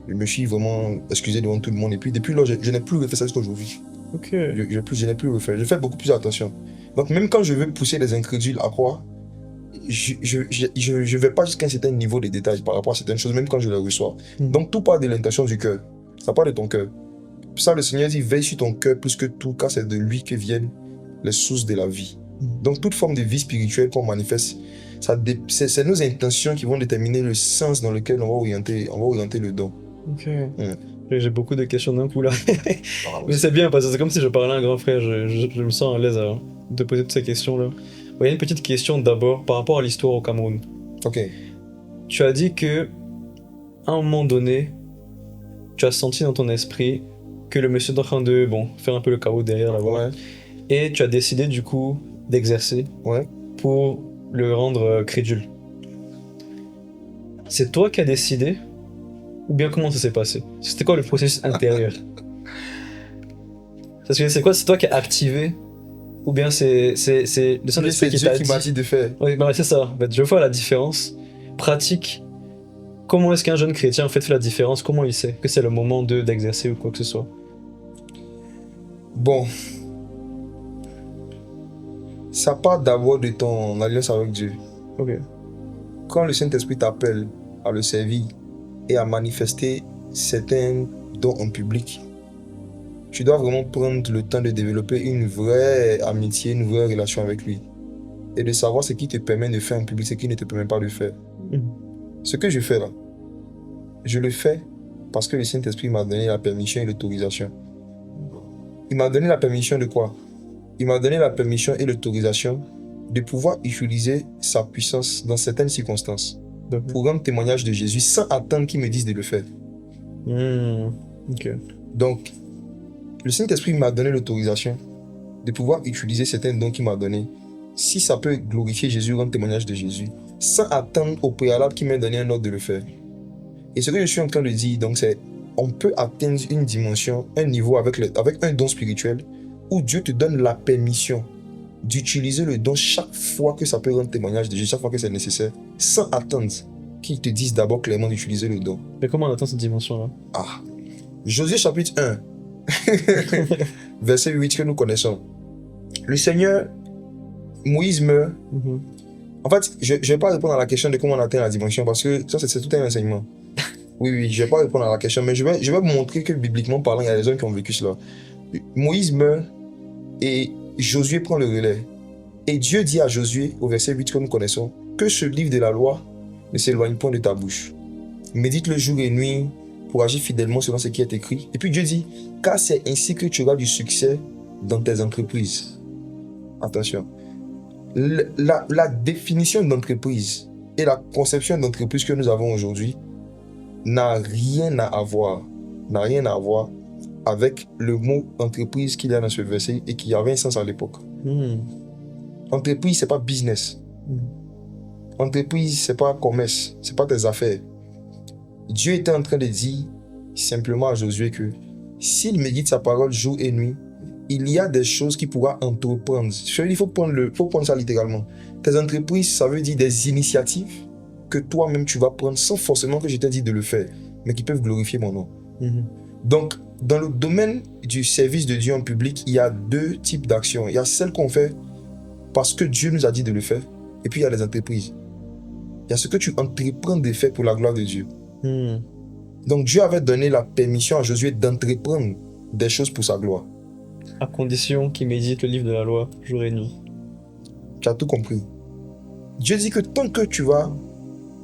Je me suis vraiment excusé devant tout le monde. Et puis depuis là, je n'ai plus refait ça jusqu'à aujourd'hui. Je n'ai plus refait. Je fais beaucoup plus attention. Donc même quand je veux pousser les incrédules à croire, je vais pas jusqu'à un certain niveau de détails par rapport à certaines choses, même quand je les reçois. Donc tout part de l'intention du cœur. Ça part de ton cœur. Ça, le Seigneur dit, veille sur ton cœur plus que tout, car c'est de lui que viennent les sources de la vie. Donc toute forme de vie spirituelle qu'on manifeste, c'est nos intentions qui vont déterminer le sens dans lequel on va orienter le don. J'ai beaucoup de questions d'un coup là. Mais c'est bien parce que c'est comme si je parlais à un grand frère, je me sens à l'aise de poser toutes ces questions là. Il y a une petite question d'abord par rapport à l'histoire au Cameroun. Tu as dit que à un moment donné, tu as senti dans ton esprit que le monsieur est en train de faire un peu le chaos derrière là-bas. Et tu as décidé du coup d'exercer pour le rendre crédule. C'est toi qui as décidé ou bien comment ça s'est passé? C'était quoi le processus intérieur? Parce que c'est toi qui as activé ou bien c'est le Saint-Esprit qui m'a dit de faire? Oui, c'est ça. En fait, je vois la différence pratique. Comment est-ce qu'un jeune chrétien en fait la différence? Comment il sait que c'est le moment d'exercer ou quoi que ce soit? Bon, ça part d'abord de ton alliance avec Dieu. Quand le Saint-Esprit t'appelle à le servir, et à manifester certains dons en public, tu dois vraiment prendre le temps de développer une vraie amitié, une vraie relation avec lui. Et de savoir ce qui te permet de faire en public, ce qui ne te permet pas de faire. Ce que je fais là, je le fais parce que le Saint-Esprit m'a donné la permission et l'autorisation. Il m'a donné la permission de quoi? Il m'a donné la permission et l'autorisation de pouvoir utiliser sa puissance dans certaines circonstances pour rendre témoignage de Jésus sans attendre qu'il me dise de le faire. Donc, le Saint-Esprit m'a donné l'autorisation de pouvoir utiliser certains dons qu'il m'a donnés si ça peut glorifier Jésus, rendre témoignage de Jésus, sans attendre au préalable qu'il m'ait donné un ordre de le faire. Et ce que je suis en train de dire, donc, c'est on peut atteindre une dimension, un niveau avec un don spirituel où Dieu te donne la permission d'utiliser le don chaque fois que ça peut rendre témoignage de Jésus, chaque fois que c'est nécessaire, sans attendre qu'il te dise d'abord clairement d'utiliser le don. Mais comment on atteint cette dimension-là? Josué chapitre 1, verset 8 que nous connaissons. Le Seigneur, Moïse meurt. En fait, je ne vais pas répondre à la question de comment on atteint la dimension parce que ça, c'est tout un enseignement. Oui, je ne vais pas répondre à la question, mais je vais montrer que bibliquement parlant, il y a des hommes qui ont vécu cela. Moïse meurt et Josué prend le relais. Et Dieu dit à Josué, au verset 8 que nous connaissons, que ce livre de la loi ne s'éloigne point de ta bouche. Médite-le jour et nuit pour agir fidèlement selon ce qui est écrit. Et puis Dieu dit, car c'est ainsi que tu auras du succès dans tes entreprises. Attention. La définition d'entreprise et la conception d'entreprise que nous avons aujourd'hui n'a rien à voir avec le mot entreprise qu'il y a dans ce verset et qui avait un sens à l'époque. Entreprise, c'est pas business. Entreprise, c'est pas commerce, c'est pas tes affaires. Dieu était en train de dire simplement à Josué que s'il médite sa parole jour et nuit, il y a des choses qu'il pourra entreprendre. Il faut prendre ça littéralement. Tes entreprises, ça veut dire des initiatives que toi-même tu vas prendre sans forcément que je t'ai dit de le faire, mais qui peuvent glorifier mon nom. Donc, dans le domaine du service de Dieu en public, il y a deux types d'actions. Il y a celles qu'on fait parce que Dieu nous a dit de le faire, et puis il y a les entreprises. Il y a ce que tu entreprends de faire pour la gloire de Dieu. Donc, Dieu avait donné la permission à Josué d'entreprendre des choses pour sa gloire. À condition qu'il médite le livre de la loi jour et nuit. Tu as tout compris. Dieu dit que tant que tu vas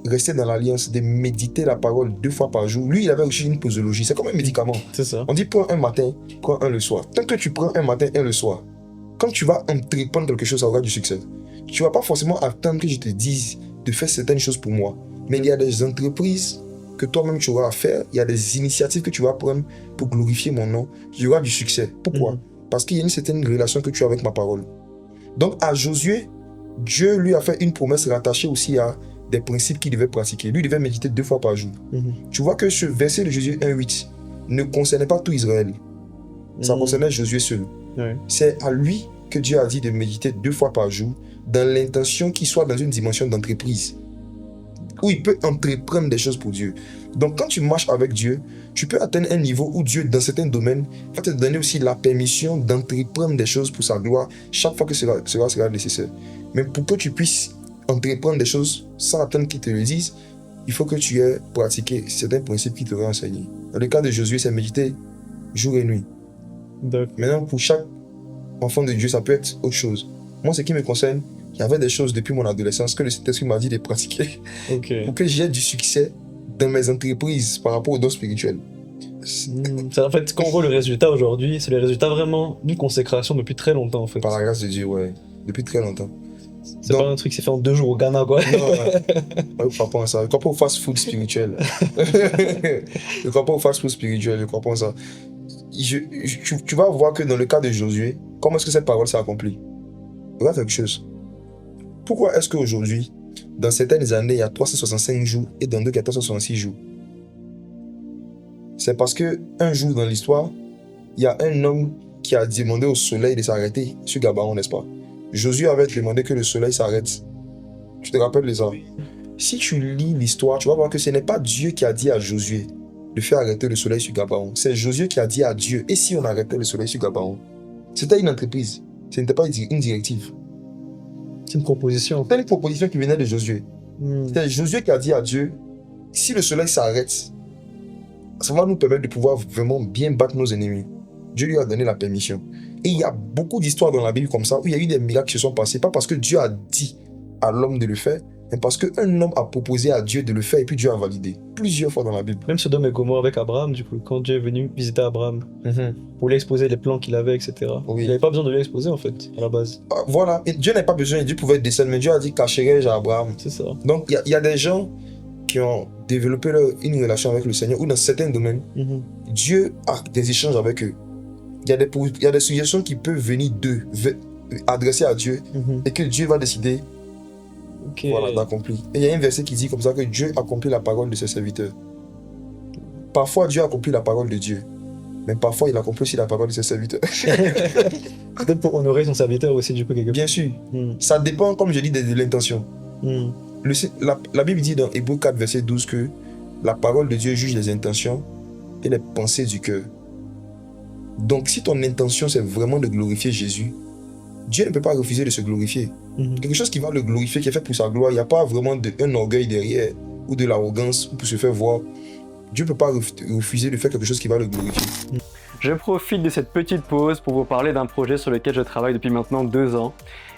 rester dans l'alliance de méditer la parole 2 fois par jour, lui il avait aussi une posologie, c'est comme un médicament. C'est ça. On dit prends un matin, prends un le soir. Tant que tu prends un matin, un le soir, quand tu vas entreprendre quelque chose, ça aura du succès. Tu ne vas pas forcément attendre que je te dise de faire certaines choses pour moi, mais il y a des entreprises que toi-même tu auras à faire, il y a des initiatives que tu vas prendre pour glorifier mon nom, il y aura du succès. Pourquoi? Parce qu'il y a une certaine relation que tu as avec ma parole. Donc à Josué, Dieu lui a fait une promesse rattachée aussi à des principes qu'il devait pratiquer. Lui, il devait méditer 2 fois par jour. Tu vois que ce verset de Josué 1:8 ne concernait pas tout Israël. Ça concernait Josué seul. C'est à lui que Dieu a dit de méditer 2 fois par jour dans l'intention qu'il soit dans une dimension d'entreprise où il peut entreprendre des choses pour Dieu. Donc quand tu marches avec Dieu, tu peux atteindre un niveau où Dieu, dans certains domaines, va te donner aussi la permission d'entreprendre des choses pour sa gloire chaque fois que cela sera nécessaire. Mais pour que tu puisses entreprendre des choses sans attendre qu'il te le dise, il faut que tu aies pratiqué certains principes qu'il t'aura enseigné. Dans le cas de Josué, c'est méditer jour et nuit. Maintenant, pour chaque enfant de Dieu, ça peut être autre chose. Moi, ce qui me concerne, il y avait des choses depuis mon adolescence que le Saint-Esprit m'a dit de pratiquer pour que j'aie du succès dans mes entreprises par rapport aux dons spirituels. En fait, quand on voit le résultat aujourd'hui, c'est le résultat vraiment d'une consécration depuis très longtemps en fait. Par la grâce de Dieu, ouais. Depuis très longtemps. C'est pas un truc qui s'est fait en 2 jours au Ghana, quoi. Non, je crois pas en ça. Je crois pas au fast-food spirituel. Je crois pas au fast-food spirituel, je crois pas en ça. Tu vas voir que dans le cas de Josué, comment est-ce que cette parole s'est accomplie? Regarde quelque chose. Pourquoi est-ce qu'aujourd'hui, dans certaines années, il y a 365 jours et dans d'autres, il y a 366 jours? C'est parce qu'un jour dans l'histoire, il y a un homme qui a demandé au soleil de s'arrêter sur Gabaon, n'est-ce pas? Josué avait demandé que le soleil s'arrête. Tu te rappelles de ça? Si tu lis l'histoire, tu vas voir que ce n'est pas Dieu qui a dit à Josué de faire arrêter le soleil sur Gabaon. C'est Josué qui a dit à Dieu, et si on arrêtait le soleil sur Gabaon? C'était une entreprise, ce n'était pas une directive. C'est une proposition. C'était une proposition qui venait de Josué. C'était Josué qui a dit à Dieu, si le soleil s'arrête, ça va nous permettre de pouvoir vraiment bien battre nos ennemis. Dieu lui a donné la permission. Et il y a beaucoup d'histoires dans la Bible comme ça, où il y a eu des miracles qui se sont passés, pas parce que Dieu a dit à l'homme de le faire, mais parce qu'un homme a proposé à Dieu de le faire et puis Dieu a validé. Plusieurs fois dans la Bible. Même Sodome et Gomorrhe avec Abraham, du coup, quand Dieu est venu visiter Abraham, pour lui exposer les plans qu'il avait, etc. Oui. Il n'avait pas besoin de lui exposer, en fait, à la base. Voilà, et Dieu n'a pas besoin, Dieu pouvait descendre, mais Dieu a dit cacherai-je à Abraham. C'est ça. Donc il y a des gens qui ont développé une relation avec le Seigneur, ou dans certains domaines, Dieu a des échanges avec eux. Il y a des suggestions qui peuvent venir d'eux, adressées à Dieu, et que Dieu va décider voilà, d'accomplir. Et il y a un verset qui dit comme ça que Dieu accomplit la parole de ses serviteurs. Parfois Dieu accomplit la parole de Dieu, mais parfois il accomplit aussi la parole de ses serviteurs. Peut-être pour honorer son serviteur aussi, du coup, quelque part. Bien sûr, ça dépend, comme je dis, de l'intention. La Bible dit dans Hébreux 4, verset 12 que la parole de Dieu juge les intentions et les pensées du cœur. Donc si ton intention c'est vraiment de glorifier Jésus, Dieu ne peut pas refuser de se glorifier. Quelque chose qui va le glorifier, qui est fait pour sa gloire, il n'y a pas vraiment un orgueil derrière ou de l'arrogance pour se faire voir. Dieu ne peut pas refuser de faire quelque chose qui va le glorifier. Je profite de cette petite pause pour vous parler d'un projet sur lequel je travaille depuis maintenant 2 ans,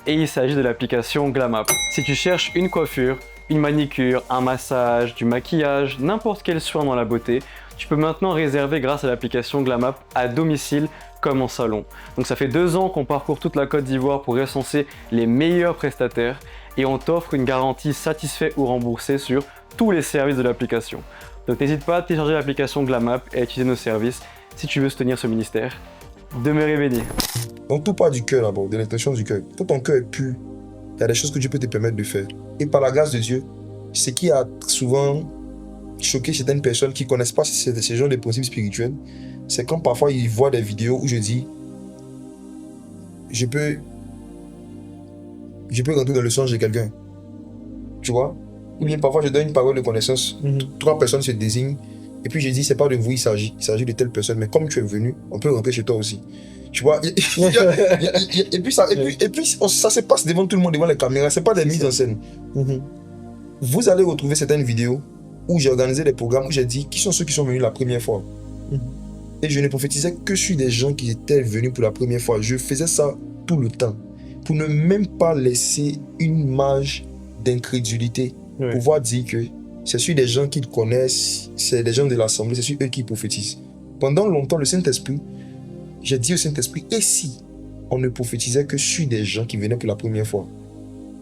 et il s'agit de l'application Glamap. Si tu cherches une coiffure, une manicure, un massage, du maquillage, n'importe quel soin dans la beauté, tu peux maintenant réserver grâce à l'application Glamap à domicile comme en salon. Donc ça fait 2 ans qu'on parcourt toute la Côte d'Ivoire pour recenser les meilleurs prestataires et on t'offre une garantie satisfait ou remboursé sur tous les services de l'application. Donc n'hésite pas à télécharger l'application Glamap et à utiliser nos services si tu veux soutenir ce ministère. Demeurez bénis. Donc tout part du cœur d'abord, de l'intention du cœur. Quand ton cœur est pur, il y a des choses que Dieu peut te permettre de faire. Et par la grâce de Dieu, ce qui a souvent choqué certaines personnes qui ne connaissent pas ces genres de principes spirituels, c'est quand parfois ils voient des vidéos où je dis je peux rentrer dans le songe de quelqu'un. Tu vois? Ou bien parfois je donne une parole de connaissance, 3 personnes se désignent, et puis je dis c'est pas de vous il s'agit de telle personne, mais comme tu es venu, on peut rentrer chez toi aussi. Tu vois? Et puis ça se passe devant tout le monde, devant les caméras, c'est pas des mises en scène. Vous allez retrouver certaines vidéos où j'ai organisé des programmes où j'ai dit qui sont ceux qui sont venus la première fois. Et je ne prophétisais que sur des gens qui étaient venus pour la première fois. Je faisais ça tout le temps pour ne même pas laisser une marge d'incrédulité. Pouvoir dire que c'est sur des gens qui te connaissent, c'est des gens de l'assemblée, c'est sur eux qui prophétisent. Pendant longtemps, le Saint-Esprit, j'ai dit au Saint-Esprit, et si on ne prophétisait que sur des gens qui venaient pour la première fois?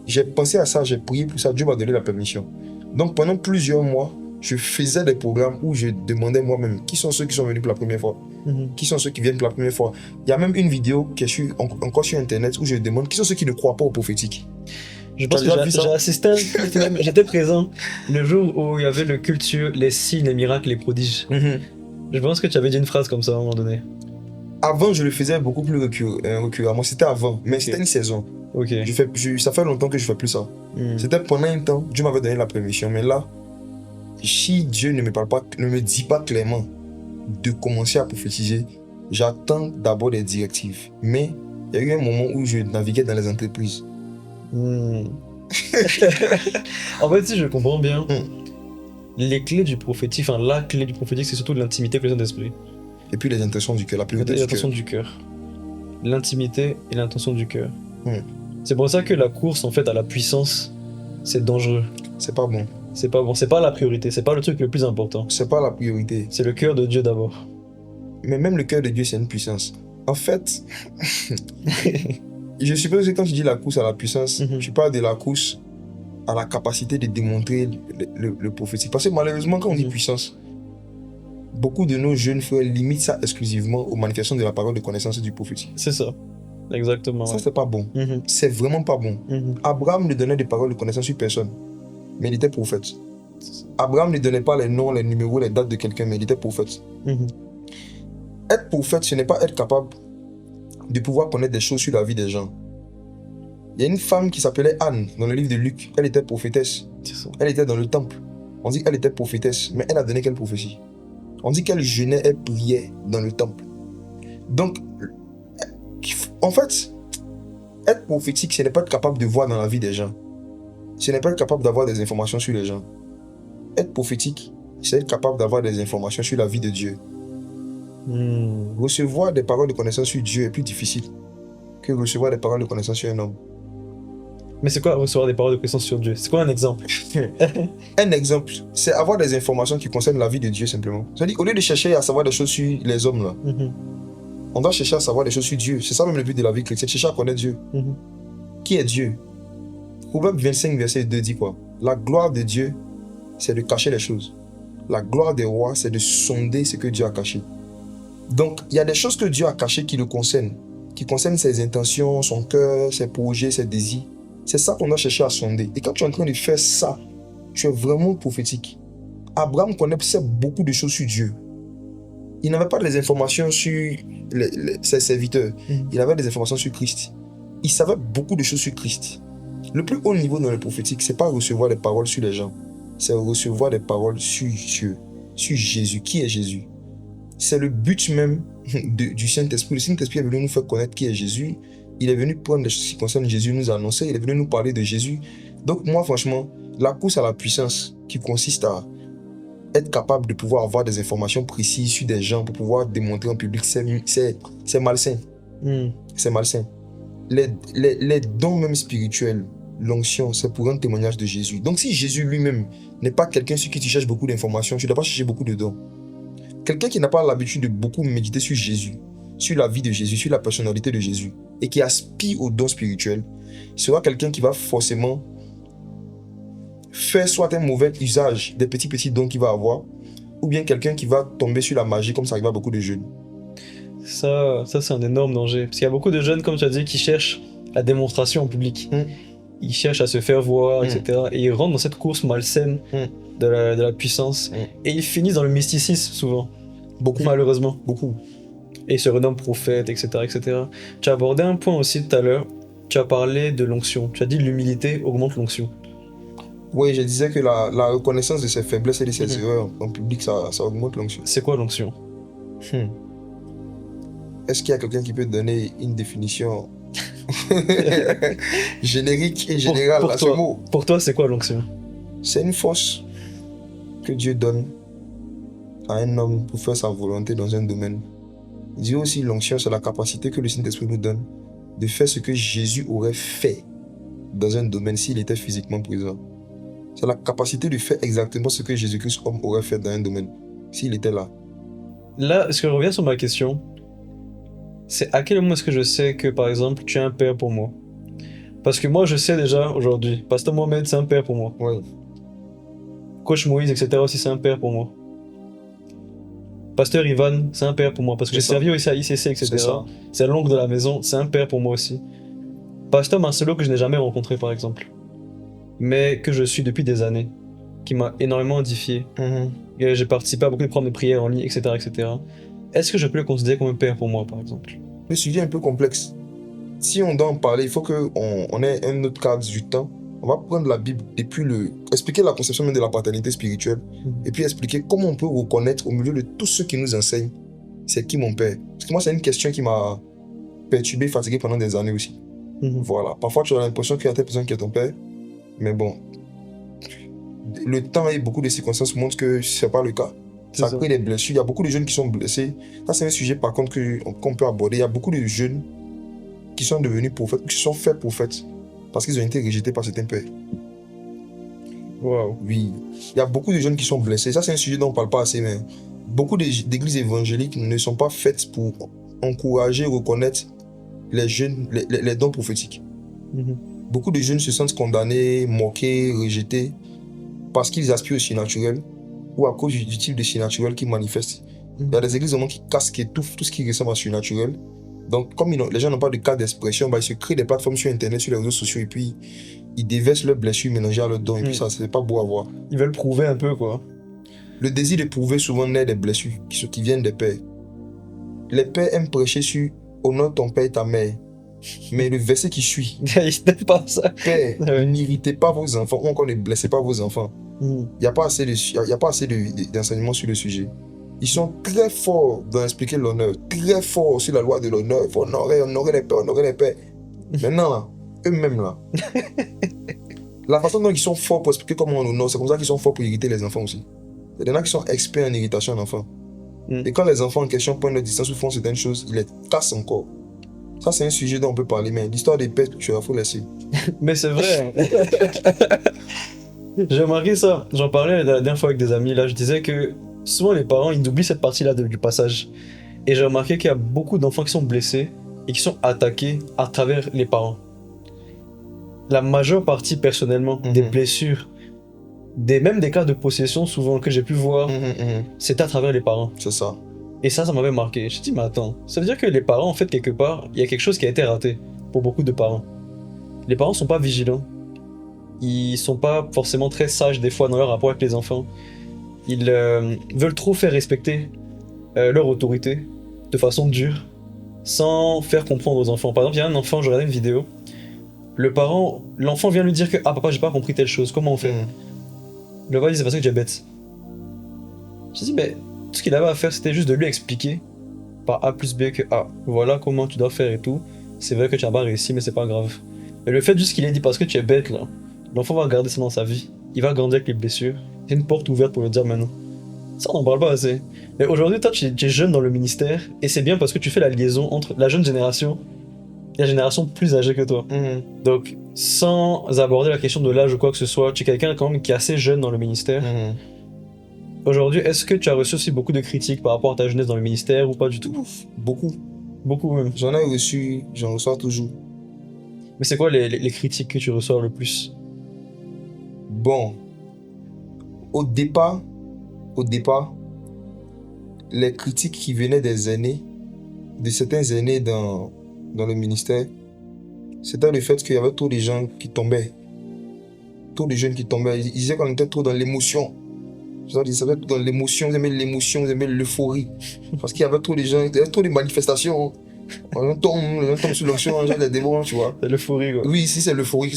J'ai pensé à ça, j'ai prié pour ça, Dieu m'a donné la permission. Donc pendant plusieurs mois, je faisais des programmes où je demandais moi-même qui sont ceux qui sont venus pour la première fois, qui sont ceux qui viennent pour la première fois. Il y a même une vidéo qui est encore sur internet où je demande qui sont ceux qui ne croient pas au prophétique. Je pense que j'ai assisté à un culte même, j'étais présent le jour où il y avait le culte sur les signes, les miracles, les prodiges. Je pense que tu avais dit une phrase comme ça à un moment donné. Avant, je le faisais beaucoup plus récurremment, c'était avant, mais c'était une saison. Ça fait longtemps que je ne fais plus ça. C'était pendant un temps, Dieu m'avait donné la permission, mais là, si Dieu ne me parle pas, ne me dit pas clairement de commencer à prophétiser, j'attends d'abord des directives. Mais il y a eu un moment où je naviguais dans les entreprises. En fait, si je comprends bien, les clés du prophétique, enfin la clé du prophétique, c'est surtout l'intimité avec le Saint-Esprit. Et puis les intentions du cœur, la priorité du cœur. L'intimité et l'intention du cœur. C'est pour ça que la course en fait à la puissance, c'est dangereux. C'est pas bon. C'est pas bon, c'est pas la priorité, c'est pas le truc le plus important. C'est pas la priorité. C'est le cœur de Dieu d'abord. Mais même le cœur de Dieu, c'est une puissance. En fait, je suppose que quand tu dis la course à la puissance, tu parles de la course à la capacité de démontrer le prophétique. Parce que malheureusement, quand on dit puissance, beaucoup de nos jeunes frères limitent ça exclusivement aux manifestations de la parole de connaissance du prophétique. C'est ça. Exactement. Ça, c'est pas bon. C'est vraiment pas bon. Abraham ne donnait des paroles de connaissance sur personne, mais il était prophète. Abraham ne donnait pas les noms, les numéros, les dates de quelqu'un, mais il était prophète. Être prophète, ce n'est pas être capable de pouvoir connaître des choses sur la vie des gens. Il y a une femme qui s'appelait Anne dans le livre de Luc. Elle était prophétesse. Elle était dans le temple. On dit qu'elle était prophétesse, mais elle a donné quelle prophétie? On dit qu'elle jeûnait et priait dans le temple. Donc, en fait, être prophétique, ce n'est pas être capable de voir dans la vie des gens. Ce n'est pas être capable d'avoir des informations sur les gens. être prophétique, c'est être capable d'avoir des informations sur la vie de Dieu. Recevoir des paroles de connaissance sur Dieu est plus difficile que recevoir des paroles de connaissance sur un homme. Mais c'est quoi recevoir des paroles de connaissance sur Dieu? C'est quoi un exemple? Un exemple, c'est avoir des informations qui concernent la vie de Dieu simplement. C'est-à-dire, au lieu de chercher à savoir des choses sur les hommes, là, on doit chercher à savoir des choses sur Dieu. C'est ça même le but de la vie chrétienne, chercher à connaître Dieu. Qui est Dieu? Proverbe 25, verset 2 dit quoi? La gloire de Dieu, c'est de cacher les choses. La gloire des rois, c'est de sonder ce que Dieu a caché. Donc, il y a des choses que Dieu a cachées qui le concernent, qui concernent ses intentions, son cœur, ses projets, ses désirs. C'est ça qu'on doit chercher à sonder. Et quand tu es en train de faire ça, tu es vraiment prophétique. Abraham connaissait beaucoup de choses sur Dieu. Il n'avait pas des informations sur ses serviteurs. Il avait des informations sur Christ. Il savait beaucoup de choses sur Christ. Le plus haut niveau dans le prophétique, c'est pas recevoir des paroles sur les gens. C'est recevoir des paroles sur Dieu, sur Jésus. Qui est Jésus? C'est le but même du Saint-Esprit. Le Saint-Esprit est venu nous faire connaître qui est Jésus. Il est venu prendre les choses qui concernent Jésus, nous annoncer. Il est venu nous parler de Jésus. Donc moi, franchement, la course à la puissance qui consiste à être capable de pouvoir avoir des informations précises sur des gens pour pouvoir démontrer en public, c'est malsain. C'est malsain. Les dons même spirituels, l'onction, c'est pour un témoignage de Jésus. Donc si Jésus lui-même n'est pas quelqu'un sur qui tu cherches beaucoup d'informations, tu ne dois pas chercher beaucoup de dons. Quelqu'un qui n'a pas l'habitude de beaucoup méditer sur Jésus, sur la vie de Jésus, sur la personnalité de Jésus, et qui aspire aux dons spirituels, sera quelqu'un qui va forcément faire soit un mauvais usage des petits dons qu'il va avoir, ou bien quelqu'un qui va tomber sur la magie, comme ça arrive à beaucoup de jeunes. Ça c'est un énorme danger. Parce qu'il y a beaucoup de jeunes, comme tu as dit, qui cherchent la démonstration en public. Ils cherchent à se faire voir, etc. Et ils rentrent dans cette course malsaine de la puissance. Et ils finissent dans le mysticisme, souvent. Beaucoup. Malheureusement. Beaucoup. Et ils se renomment prophètes, etc., etc. Tu as abordé un point aussi tout à l'heure. Tu as parlé de l'onction. Tu as dit l'humilité augmente l'onction. Oui, je disais que la reconnaissance de ses faiblesses et de ses erreurs en public, ça augmente l'onction. C'est quoi l'onction? Est-ce qu'il y a quelqu'un qui peut donner une définition générique et générale à ce mot? Pour toi, c'est quoi l'onction? C'est une force que Dieu donne à un homme pour faire sa volonté dans un domaine. Dieu aussi, l'onction, c'est la capacité que le Saint-Esprit nous donne de faire ce que Jésus aurait fait dans un domaine s'il était physiquement présent. C'est la capacité de faire exactement ce que Jésus-Christ, homme, aurait fait dans un domaine s'il était là. Là, ce que je reviens sur ma question, c'est à quel moment est-ce que je sais que, par exemple, tu es un père pour moi? Parce que moi, je sais déjà aujourd'hui. Pasteur Mohamed, c'est un père pour moi. Ouais. Coach Moïse, etc. aussi, c'est un père pour moi. Pasteur Ivan, c'est un père pour moi. Parce que j'ai servi aussi à ICC, etc. C'est l'oncle de la maison, c'est un père pour moi aussi. Pasteur Marcelo, que je n'ai jamais rencontré, par exemple. Mais que je suis depuis des années. Qui m'a énormément édifié. J'ai participé à beaucoup de programmes de prière en ligne, etc., etc. Est-ce que je peux le considérer comme un père pour moi, par exemple? Le sujet est un peu complexe. Si on doit en parler, il faut qu'on ait un autre cadre du temps. On va prendre la Bible et puis expliquer la conception même de la paternité spirituelle. Et puis expliquer comment on peut reconnaître au milieu de tous ceux qui nous enseignent c'est qui mon père. Parce que moi, c'est une question qui m'a perturbé, fatigué pendant des années aussi. Voilà. Parfois, tu as l'impression qu'il y a telle personne qui est ton père. Mais bon, le temps et beaucoup de circonstances montrent que ce n'est pas le cas. Ça crée des blessures. Il y a beaucoup de jeunes qui sont blessés. Ça, c'est un sujet, par contre, qu'on peut aborder. Il y a beaucoup de jeunes qui sont devenus prophètes, qui sont faits prophètes, parce qu'ils ont été rejetés par certains pères. Wow. Oui. Il y a beaucoup de jeunes qui sont blessés. Ça, c'est un sujet dont on ne parle pas assez, mais beaucoup d'églises évangéliques ne sont pas faites pour encourager, reconnaître les jeunes, les dons prophétiques. Beaucoup de jeunes se sentent condamnés, moqués, rejetés, parce qu'ils aspirent au surnaturel, ou à cause du type de surnaturel qu'ils manifestent. Il y a des églises qui cassent, qui étouffent tout ce qui ressemble à surnaturel. Donc, comme les gens n'ont pas de cas d'expression, ils se créent des plateformes sur Internet, sur les réseaux sociaux, et puis ils déversent leurs blessures mélangées à leurs dons, et puis ça, c'est pas beau à voir. Ils veulent prouver un peu, quoi. Le désir de prouver souvent naît des blessures qui viennent des pères. Les pères aiment prêcher sur « honore ton père et ta mère ». Mais le verset qui suit, Ils pas ça. Père, n'irritez pas vos enfants, ou encore ne blessez pas vos enfants. Il n'y a pas assez d'enseignement sur le sujet. Ils sont très forts dans expliquer l'honneur, très forts sur la loi de l'honneur. Il faut honorer les pères, honorer les pères. Maintenant, là, eux-mêmes, là, La façon dont ils sont forts pour expliquer comment on honore, c'est comme ça qu'ils sont forts pour irriter les enfants aussi. Il y en a qui sont experts en irritation d'enfants. Et quand les enfants en question prennent leur distance ou font certaines choses, ils les cassent encore. Ça, c'est un sujet dont on peut parler, mais l'histoire des pets, tu vois, faut laisser. Mais c'est vrai. J'ai remarqué ça. J'en parlais la dernière fois avec des amis. Là, je disais que souvent les parents, ils oublient cette partie-là du passage. Et j'ai remarqué qu'il y a beaucoup d'enfants qui sont blessés et qui sont attaqués à travers les parents. La majeure partie, personnellement, des blessures, même des cas de possession, souvent, que j'ai pu voir, c'est à travers les parents. C'est ça. Et ça m'avait marqué. Je me dis, mais attends, ça veut dire que les parents, en fait, quelque part, il y a quelque chose qui a été raté pour beaucoup de parents. Les parents sont pas vigilants. Ils sont pas forcément très sages, des fois, dans leur rapport avec les enfants. Ils veulent trop faire respecter leur autorité de façon dure, sans faire comprendre aux enfants. Par exemple, il y a un enfant, je regardais une vidéo, l'enfant vient lui dire que « Ah papa, j'ai pas compris telle chose, comment on fait ?» Le papa dit « C'est parce que tu es bête. » Je dis « Mais tout ce qu'il avait à faire, c'était juste de lui expliquer par A plus B que A, voilà comment tu dois faire et tout. C'est vrai que tu n'as pas réussi, mais c'est pas grave. » Mais le fait juste qu'il ait dit « Parce que tu es bête, là, l'enfant va garder ça dans sa vie. Il va grandir avec les blessures. C'est une porte ouverte pour le dire maintenant. » Ça, on n'en parle pas assez. Mais aujourd'hui, toi, tu es jeune dans le ministère, et c'est bien parce que tu fais la liaison entre la jeune génération et la génération plus âgée que toi. Donc, sans aborder la question de l'âge ou quoi que ce soit, tu es quelqu'un quand même qui est assez jeune dans le ministère. Aujourd'hui, est-ce que tu as reçu aussi beaucoup de critiques par rapport à ta jeunesse dans le ministère ou pas du tout? Beaucoup. Beaucoup même. J'en ai reçu, j'en reçois toujours. Mais c'est quoi les critiques que tu reçois le plus? Bon, au départ, les critiques qui venaient des aînés, de certains aînés dans le ministère, c'était le fait qu'il y avait trop de gens qui tombaient. Trop de jeunes qui tombaient. Ils disaient qu'on était trop dans l'émotion. Ils étaient trop dans l'émotion, ils aimaient l'euphorie. Parce qu'il y avait trop de gens, il y avait trop de manifestations. On tombe sur l'onction, on les démons, tu vois. C'est l'euphorie, quoi. Oui, si c'est l'euphorie,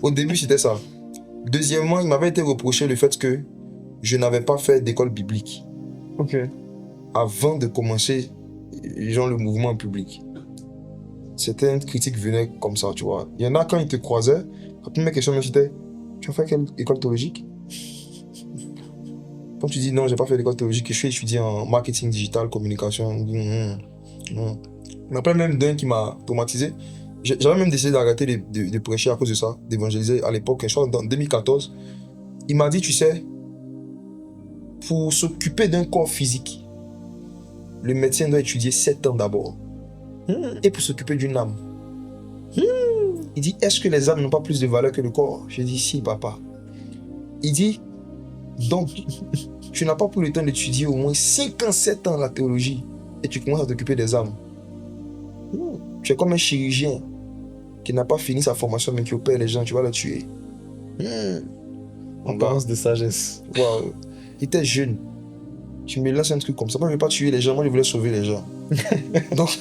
Au début, c'était ça. Deuxièmement, il m'avait été reproché le fait que je n'avais pas fait d'école biblique. Ok. Avant de commencer, le mouvement en public. Certaines critiques venaient comme ça, tu vois. Il y en a, quand ils te croisaient, la première question même c'était « Tu as fait quelle école théologique ?» Quand tu dis « Non, j'ai pas fait d'école théologique, je suis étudié en marketing digital, communication. » Non. Il y en a même d'un qui m'a traumatisé. J'avais même décidé d'arrêter de prêcher à cause de ça, d'évangéliser à l'époque, je crois en 2014. Il m'a dit, tu sais, pour s'occuper d'un corps physique, le médecin doit étudier 7 ans d'abord. Et pour s'occuper d'une âme. Il dit, est-ce que les âmes n'ont pas plus de valeur que le corps? Je dis, si, papa. Il dit, donc, tu n'as pas pris le temps d'étudier au moins 57 ans la théologie et tu commences à t'occuper des âmes. Tu es comme un chirurgien qui n'a pas fini sa formation mais qui opère les gens, tu vas le tuer. En parence de sagesse. Wow. Il était jeune. Tu me lances un truc comme ça. Moi, je ne veux pas tuer les gens, moi, je voulais sauver les gens. Donc,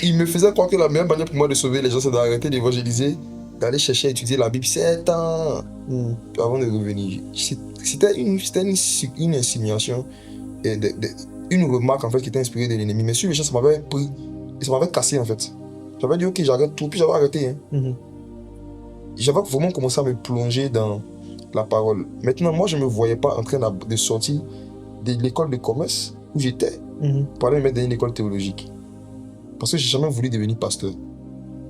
il me faisait croire que la meilleure manière pour moi de sauver les gens, c'est d'arrêter d'évangéliser, d'aller chercher à étudier la Bible 7 ans avant de revenir. C'était une insinuation, une remarque en fait qui était inspirée de l'ennemi. Mais sur les gens, ça m'avait pris et ça m'avait cassé en fait. J'avais dit ok, j'arrête tout, puis j'avais arrêté. J'avais vraiment commencé à me plonger dans la parole. Maintenant, moi, je ne me voyais pas en train de sortir de l'école de commerce où j'étais pour aller me mettre dans une école théologique. Parce que je n'ai jamais voulu devenir pasteur.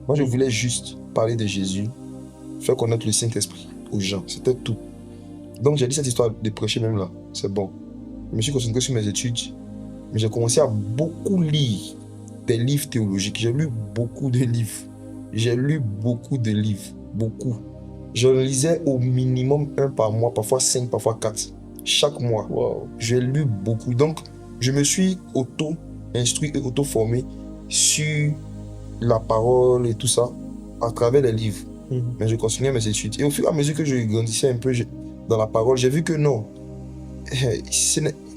Moi, je voulais juste parler de Jésus, faire connaître le Saint-Esprit aux gens. C'était tout. Donc, j'ai dit cette histoire de prêcher même là. C'est bon. Je me suis concentré sur mes études. Mais j'ai commencé à beaucoup lire des livres théologiques. J'ai lu beaucoup de livres. Beaucoup. Je lisais au minimum 1 par mois, parfois 5, parfois 4. Chaque mois. Wow. J'ai lu beaucoup. Donc, je me suis auto-instruit et auto-formé sur la parole et tout ça à travers les livres. Mais je continuais mes études. Et au fur et à mesure que je grandissais un peu dans la parole, j'ai vu que non.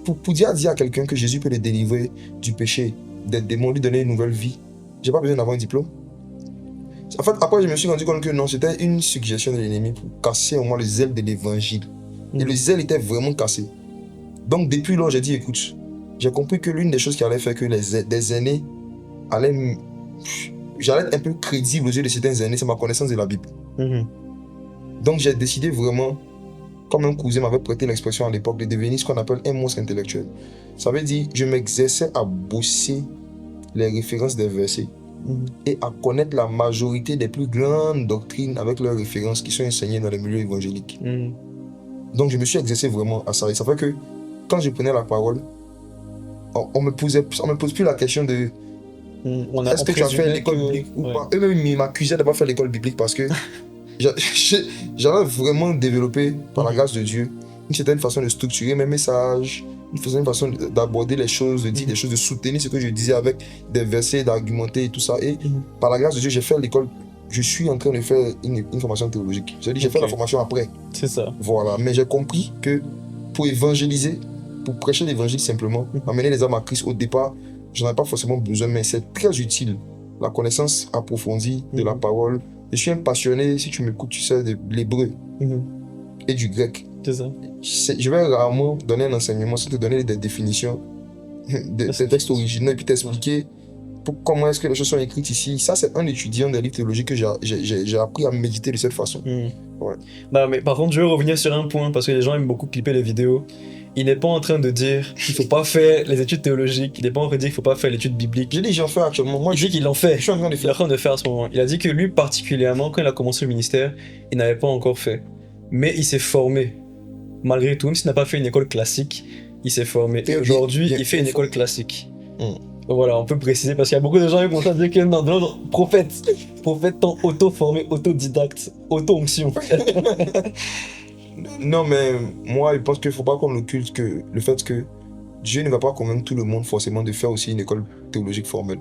Pour dire à quelqu'un que Jésus peut le délivrer du péché, des démons, lui donner une nouvelle vie, j'ai pas besoin d'avoir un diplôme. En fait, après, je me suis rendu compte que non, c'était une suggestion de l'ennemi pour casser au moins le zèle de l'évangile. Et le zèle était vraiment cassé. Donc, depuis lors, j'ai dit, écoute, j'ai compris que l'une des choses qui allait faire que des aînés j'allais être un peu crédible aux yeux de certains aînés, c'est ma connaissance de la Bible. Donc j'ai décidé vraiment, comme un cousin m'avait prêté l'expression à l'époque, de devenir ce qu'on appelle un monstre intellectuel. Ça veut dire je m'exerçais à bosser les références des versets et à connaître la majorité des plus grandes doctrines avec leurs références qui sont enseignées dans les milieux évangéliques. Donc je me suis exercé vraiment à ça. Et ça fait que quand je prenais la parole, on me pose plus la question de est-ce que tu as fait l'école biblique ou pas. Eux-mêmes ils m'accusaient d'avoir fait l'école biblique parce que j'avais vraiment développé par la grâce de Dieu une certaine façon de structurer mes messages, une certaine façon d'aborder les choses, de dire des choses, de soutenir ce que je disais avec des versets, d'argumenter et tout ça. Et par la grâce de Dieu, j'ai fait l'école. Je suis en train de faire une formation théologique. J'ai fait la formation après. C'est ça. Voilà. Mais j'ai compris que pour évangéliser, pour prêcher l'évangile simplement, amener les âmes à Christ au départ, je n'en ai pas forcément besoin, mais c'est très utile. La connaissance approfondie de la parole. Je suis un passionné, si tu m'écoutes, tu sais, de l'hébreu et du grec. C'est ça. Je vais rarement donner un enseignement sans te donner des définitions des textes originaux et puis t'expliquer comment est-ce que les choses sont écrites ici. Ça, c'est un étudiant des livres théologiques que j'ai appris à méditer de cette façon. Ouais. Bah, mais par contre, je veux revenir sur un point parce que les gens aiment beaucoup clipper les vidéos. Il n'est pas en train de dire qu'il ne faut pas faire les études théologiques. Il n'est pas en train de dire qu'il ne faut pas faire l'étude biblique. J'ai dit j'en fais actuellement. Moi, il dit qu'il en fait. Je suis en train de faire. Il est en train de faire à ce moment. Il a dit que lui, particulièrement, quand il a commencé le ministère, il n'avait pas encore fait. Mais il s'est formé. Malgré tout, même s'il n'a pas fait une école classique, il s'est formé. Et aujourd'hui, il fait une école classique. Donc voilà, on peut préciser parce qu'il y a beaucoup de gens qui commencent à dire que non, prophète tant auto-formé, autodidacte, auto-onction. Non, mais moi, je pense qu'il ne faut pas qu'on occulte que le fait que Dieu ne va pas convaincre tout le monde forcément de faire aussi une école théologique formelle.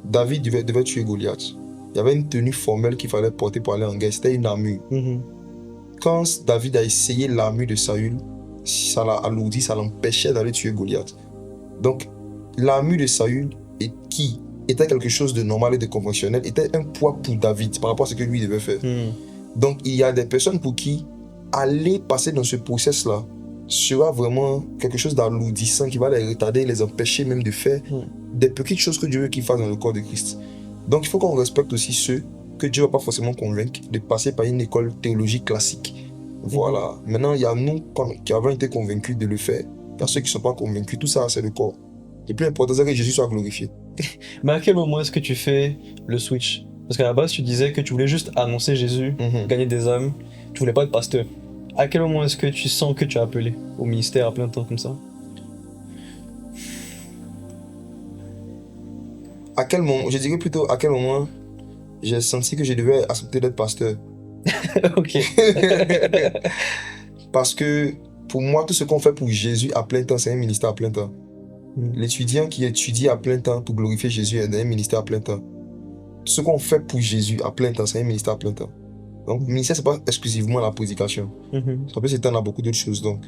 David devait tuer Goliath. Il y avait une tenue formelle qu'il fallait porter pour aller en guerre, c'était une armure. Quand David a essayé l'armure de Saül, ça l'a alourdi, ça l'empêchait d'aller tuer Goliath. Donc, l'armure de Saül, qui était quelque chose de normal et de conventionnel, était un poids pour David par rapport à ce que lui devait faire. Donc, il y a des personnes pour qui aller passer dans ce process-là sera vraiment quelque chose d'alourdissant qui va les retarder, les empêcher même de faire des petites choses que Dieu veut qu'ils fassent dans le corps de Christ. Donc, il faut qu'on respecte aussi ceux que Dieu ne va pas forcément convaincre de passer par une école théologique classique. Voilà. Maintenant, il y a nous qui avons été convaincus de le faire. Il y a ceux qui ne sont pas convaincus. Tout ça, c'est le corps. Le plus important, c'est que Jésus soit glorifié. Mais à quel moment est-ce que tu fais le switch? Parce qu'à la base, tu disais que tu voulais juste annoncer Jésus, gagner des âmes. Tu voulais pas être pasteur. À quel moment est-ce que tu sens que tu es appelé au ministère à plein temps comme ça? À quel moment? Je dirais plutôt à quel moment j'ai senti que je devais accepter d'être pasteur. Ok. Parce que pour moi, tout ce qu'on fait pour Jésus à plein temps, c'est un ministère à plein temps. L'étudiant qui étudie à plein temps pour glorifier Jésus est un ministère à plein temps. Tout ce qu'on fait pour Jésus à plein temps, c'est un ministère à plein temps. Donc, le ministère, ce n'est pas exclusivement la prédication. Ça peut s'étendre à beaucoup d'autres choses. Donc,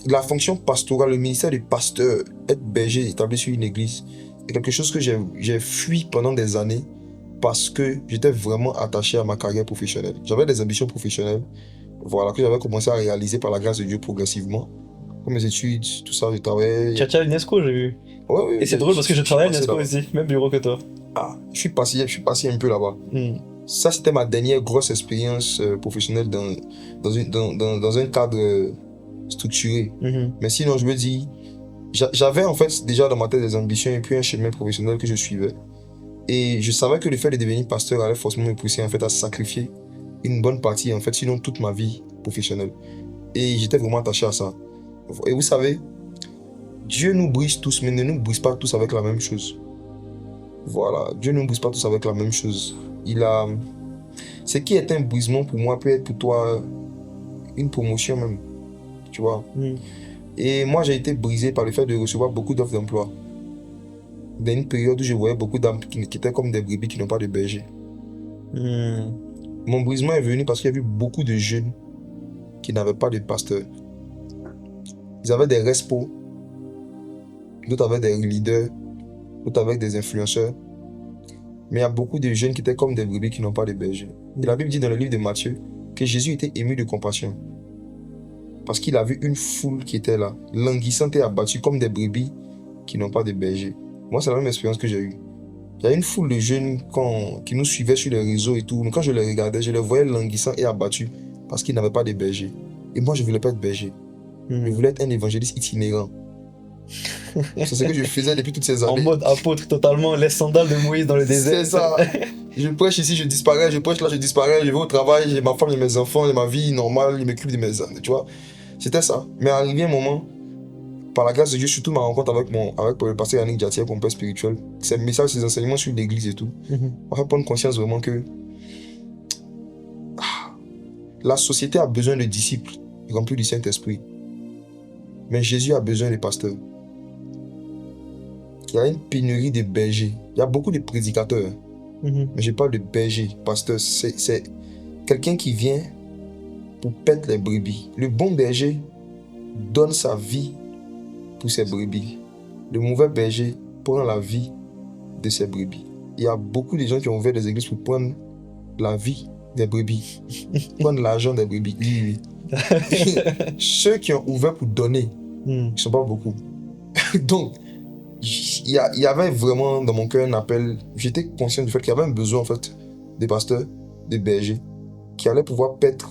la fonction pastorale, le ministère du pasteur, être berger établi sur une église, c'est quelque chose que j'ai fui pendant des années parce que j'étais vraiment attaché à ma carrière professionnelle. J'avais des ambitions professionnelles, voilà, que j'avais commencé à réaliser par la grâce de Dieu progressivement. Comme mes études, tout ça, je travaillais. Tu as l'UNESCO, j'ai vu. Ouais, et c'est drôle parce que je travaille à l'UNESCO aussi, même bureau que toi. Ah, je suis passé un peu là-bas. Ça, c'était ma dernière grosse expérience professionnelle dans un cadre structuré. Mais sinon, je me dis, j'avais en fait déjà dans ma tête des ambitions et puis un chemin professionnel que je suivais. Et je savais que le fait de devenir pasteur allait forcément me pousser en fait à sacrifier une bonne partie, en fait, sinon toute ma vie professionnelle. Et j'étais vraiment attaché à ça. Et vous savez, Dieu nous brise tous, mais ne nous brise pas tous avec la même chose. Voilà, Dieu ne nous brise pas tous avec la même chose. Ce qui est un brisement pour moi peut être pour toi une promotion même, tu vois. Et moi, j'ai été brisé par le fait de recevoir beaucoup d'offres d'emploi. Dans une période où je voyais beaucoup d'âmes qui étaient comme des brebis qui n'ont pas de berger. Mon brisement est venu parce qu'il y a eu beaucoup de jeunes qui n'avaient pas de pasteur. Ils avaient des respos, d'autres avaient des leaders, d'autres avaient des influenceurs. Mais il y a beaucoup de jeunes qui étaient comme des brebis qui n'ont pas de berger. Et la Bible dit dans le livre de Matthieu que Jésus était ému de compassion. Parce qu'il a vu une foule qui était là, languissante et abattue comme des brebis qui n'ont pas de berger. Moi, c'est la même expérience que j'ai eue. Il y a une foule de jeunes qui nous suivaient sur les réseaux et tout. Mais quand je les regardais, je les voyais languissants et abattus parce qu'ils n'avaient pas de berger. Et moi, je ne voulais pas être berger. Je voulais être un évangéliste itinérant. C'est ce que je faisais depuis toutes ces années. En mode apôtre totalement, les sandales de Moïse dans le désert. C'est ça. Je prêche ici, je disparais. Je prêche là, je disparais. Je vais au travail, j'ai ma femme et mes enfants, j'ai ma vie normale, je m'occupe de mes amis, tu vois. C'était ça. Mais arrivé un moment, par la grâce de Dieu, surtout ma rencontre avec le pasteur Yannick Diatier, mon père spirituel, ses messages, ses enseignements sur l'église et tout, m'a fait prendre conscience vraiment que la société a besoin de disciples remplis du Saint-Esprit. Mais Jésus a besoin de pasteurs. Il y a une pénurie de bergers. Il y a beaucoup de prédicateurs. Mais je parle de bergers, pasteurs. C'est quelqu'un qui vient pour paître les brebis. Le bon berger donne sa vie pour ses brebis. Le mauvais berger prend la vie de ses brebis. Il y a beaucoup de gens qui ont ouvert des églises pour prendre la vie des brebis. Prendre l'argent des brebis. Oui. Ceux qui ont ouvert pour donner, ils ne sont pas beaucoup. Donc, il y avait vraiment dans mon cœur un appel. J'étais conscient du fait qu'il y avait un besoin en fait des pasteurs, des bergers, qui allaient pouvoir paître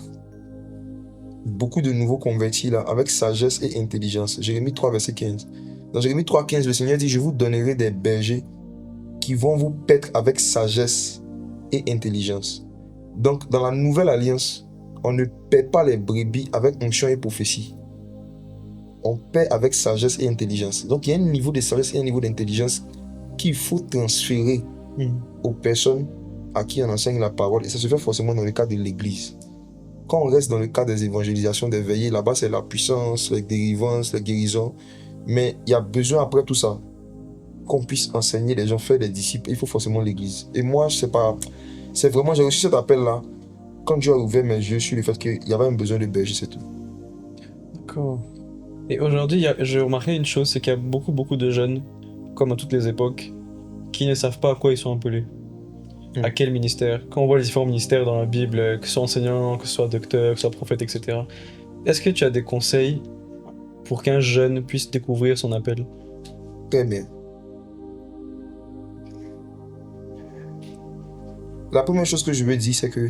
beaucoup de nouveaux convertis là, avec sagesse et intelligence. Jérémie 3, verset 15. Dans Jérémie 3, 15, le Seigneur dit: je vous donnerai des bergers qui vont vous paître avec sagesse et intelligence. Donc, dans la nouvelle alliance, on ne paie pas les brebis avec onction et prophétie. On paie avec sagesse et intelligence. Donc, il y a un niveau de sagesse et un niveau d'intelligence qu'il faut transférer aux personnes à qui on enseigne la parole. Et ça se fait forcément dans le cadre de l'église. Quand on reste dans le cadre des évangélisations, des veillées, là-bas, c'est la puissance, les délivrances, les guérisons. Mais il y a besoin, après tout ça, qu'on puisse enseigner les gens, faire des disciples. Il faut forcément l'église. Et moi, je sais pas, c'est vraiment, j'ai reçu cet appel-là quand Dieu a ouvert mes yeux sur le fait qu'il y avait un besoin de berger, c'est tout. D'accord. Et aujourd'hui, j'ai remarqué une chose, c'est qu'il y a beaucoup de jeunes, comme à toutes les époques, qui ne savent pas à quoi ils sont appelés. À quel ministère. Quand on voit les différents ministères dans la Bible, que ce soit enseignant, que ce soit docteur, que ce soit prophète, etc. Est-ce que tu as des conseils pour qu'un jeune puisse découvrir son appel? Très bien. La première chose que je veux dire, c'est que